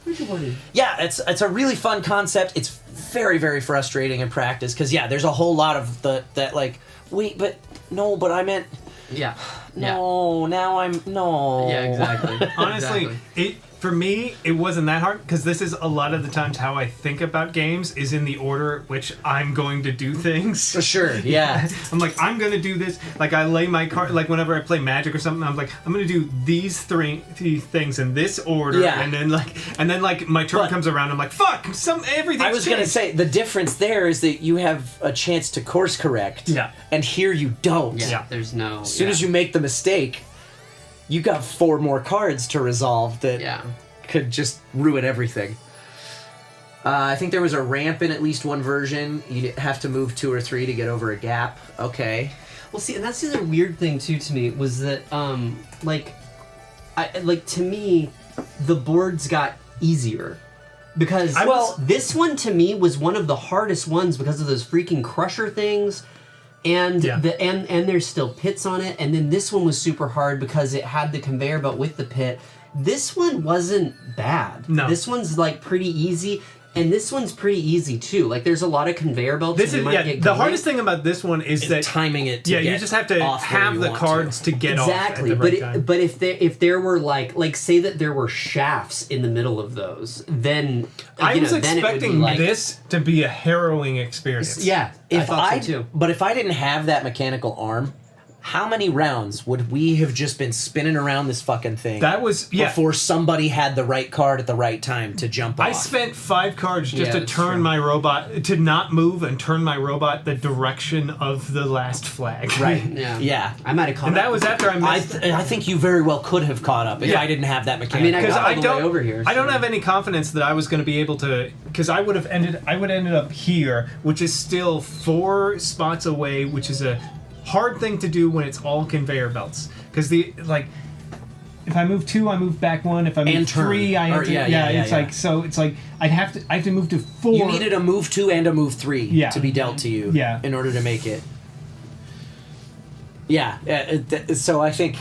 Where's your buddy? Yeah, it's a really fun concept. It's very, very frustrating in practice because there's a whole lot of that like, wait, but no, but I meant. Yeah. No, now I'm no. Yeah, exactly. Honestly, for me, it wasn't that hard because this is a lot of the times how I think about games is in the order at which I'm going to do things. For sure, yeah. I'm like, I'm going to do this. Like, I lay my card, like, whenever I play Magic or something, I'm like, I'm going to do these three things in this order. Yeah. And then, my turn comes around, I'm like, fuck, everything's I was going to say, the difference there is that you have a chance to course correct. Yeah. And here you don't. Yeah, there's no... As soon as you make the mistake, you got 4 more cards to resolve that could just ruin everything. I think there was a ramp in at least one version. You'd have to move 2 or 3 to get over a gap. Okay. Well, see, and that's the other weird thing too to me was that, to me, the boards got easier because this one to me was one of the hardest ones because of those freaking crusher things. And and there's still pits on it, and then this one was super hard because it had the conveyor belt with the pit. This one wasn't bad. No. This one's like pretty easy, and this one's pretty easy too. Like there's a lot of conveyor belts. This and is you might get the going. hardest thing about this one is that timing it. To you get just have to off where have you the want cards to get exactly. off at the right time. But if there were like say that there were shafts in the middle of those, then I was then it would be expecting like, this to be a harrowing experience. Yeah, I thought so too. But if I didn't have that mechanical arm, how many rounds would we have just been spinning around this fucking thing? That was before somebody had the right card at the right time to jump off. I spent 5 cards just to that's turn true. my robot to not move and turn my robot the direction of the last flag. Right. Yeah. I might have caught And up. that was after I missed. I think you very well could have caught up if Yeah. I didn't have that I mechanical. mean, I Because got all I the don't way over here. I don't so- have any confidence that I was going to be able to, because I would have ended up here, which is still 4 spots away, which is a hard thing to do when it's all conveyor belts. Because if I move 2, I move back 1. If I move And turn. 3, I Or- enter. yeah, It's yeah. like so. It's like I have to move to 4. You needed a move 2 and a move 3 to be dealt to you Yeah. in order to make it. Yeah, so I think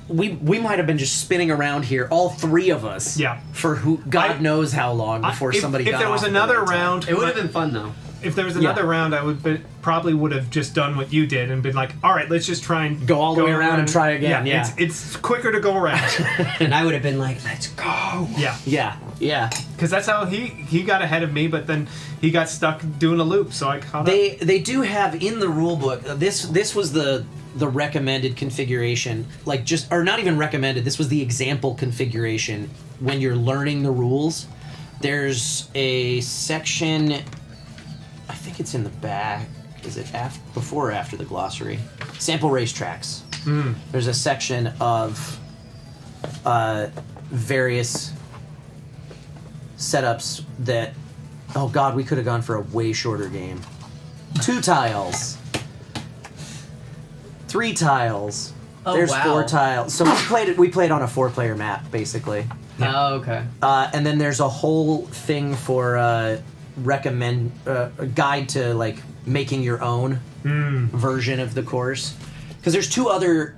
we might have been just spinning around here, all 3 of us. Yeah. For God knows how long before somebody got If there was off at the another right time. round, It would have been fun though. If there was another round, I probably would have just done what you did and been like, all right, let's just try and go all the way around and try again. Yeah. It's quicker to go around. And I would have been like, let's go. Yeah. Yeah. Because that's how he got ahead of me, but then he got stuck doing a loop, so I caught up. They do have in the rule book, this was the recommended configuration, or not even recommended, this was the example configuration when you're learning the rules. There's a section, I think it's in the back. Is it before or after the glossary? Sample racetracks. There's a section of various setups that, oh god, we could have gone for a way shorter game. 2 tiles. 3 tiles. Oh, There's wow. 4 tiles. So we played on a 4-player map, basically. Oh, okay. And then there's a whole thing for a guide to like making your own version of the course. Because there's 2 other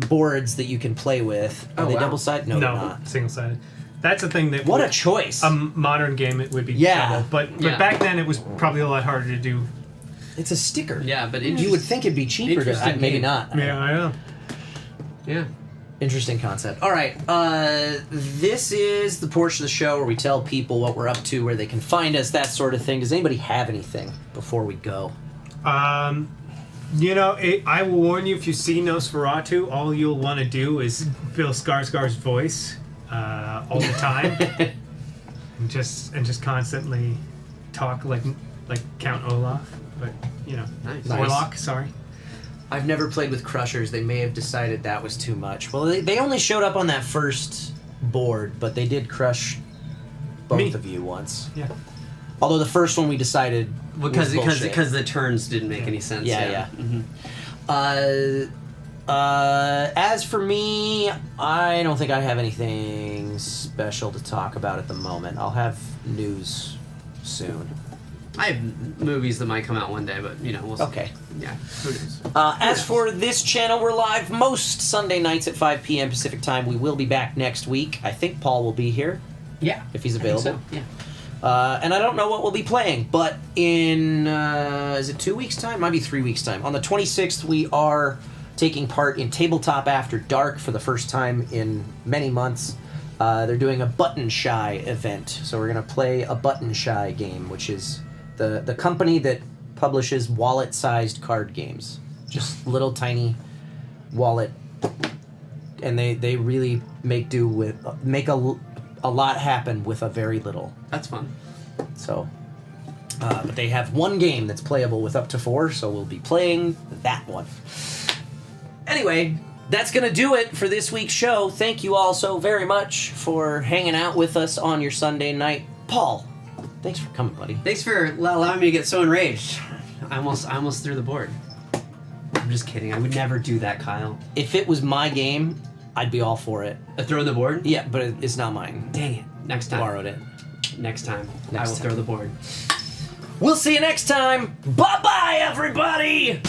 boards that you can play with. Are they double-sided? No, they're not. Single-sided. That's a thing that... What a choice. A modern game, it would be double. But back then, it was probably a lot harder to do. It's a sticker. Yeah, but you would think it'd be cheaper to... Maybe not. Yeah, I know. Yeah. Interesting concept. All right. This is the portion of the show where we tell people what we're up to, where they can find us, that sort of thing. Does anybody have anything before we go? You know, I will warn you, if you see Nosferatu, all you'll want to do is Bill Skarsgård's voice all the time, and just constantly talk like Count Olaf. But you know, Orlok. Sorry. I've never played with Crushers. They may have decided that was too much. Well, they only showed up on that first board, but they did crush both of you once. Yeah. Although the first one we decided because was the turns didn't make any sense. Yeah. Mm-hmm. As for me, I don't think I have anything special to talk about at the moment. I'll have news soon. I have movies that might come out one day, but you know, we'll see. Okay. Yeah. Who knows? As for this channel, we're live most Sunday nights at 5 p.m. Pacific time. We will be back next week. I think Paul will be here. Yeah. If he's I think available. so, yeah. And I don't know what we'll be playing, but in, is it 2 weeks' time? Might be 3 weeks' time. On the 26th, we are taking part in Tabletop After Dark for the first time in many months. They're doing a Button Shy event. So we're going to play a Button Shy game, which is the company that publishes wallet-sized card games. Just little tiny wallet. And they really make a lot happen with a very little. That's fun. So, but they have one game that's playable with up to 4, so we'll be playing that one. Anyway, that's going to do it for this week's show. Thank you all so very much for hanging out with us on your Sunday night. Paul, thanks for coming, buddy. Thanks for allowing me to get so enraged. I almost threw the board. I'm just kidding. I would never do that, Kyle. If it was my game, I'd be all for it. Throwing the board? Yeah, but it's not mine. Dang it. Next time. Borrowed it. Next time. I will throw the board. We'll see you next time. Bye-bye, everybody!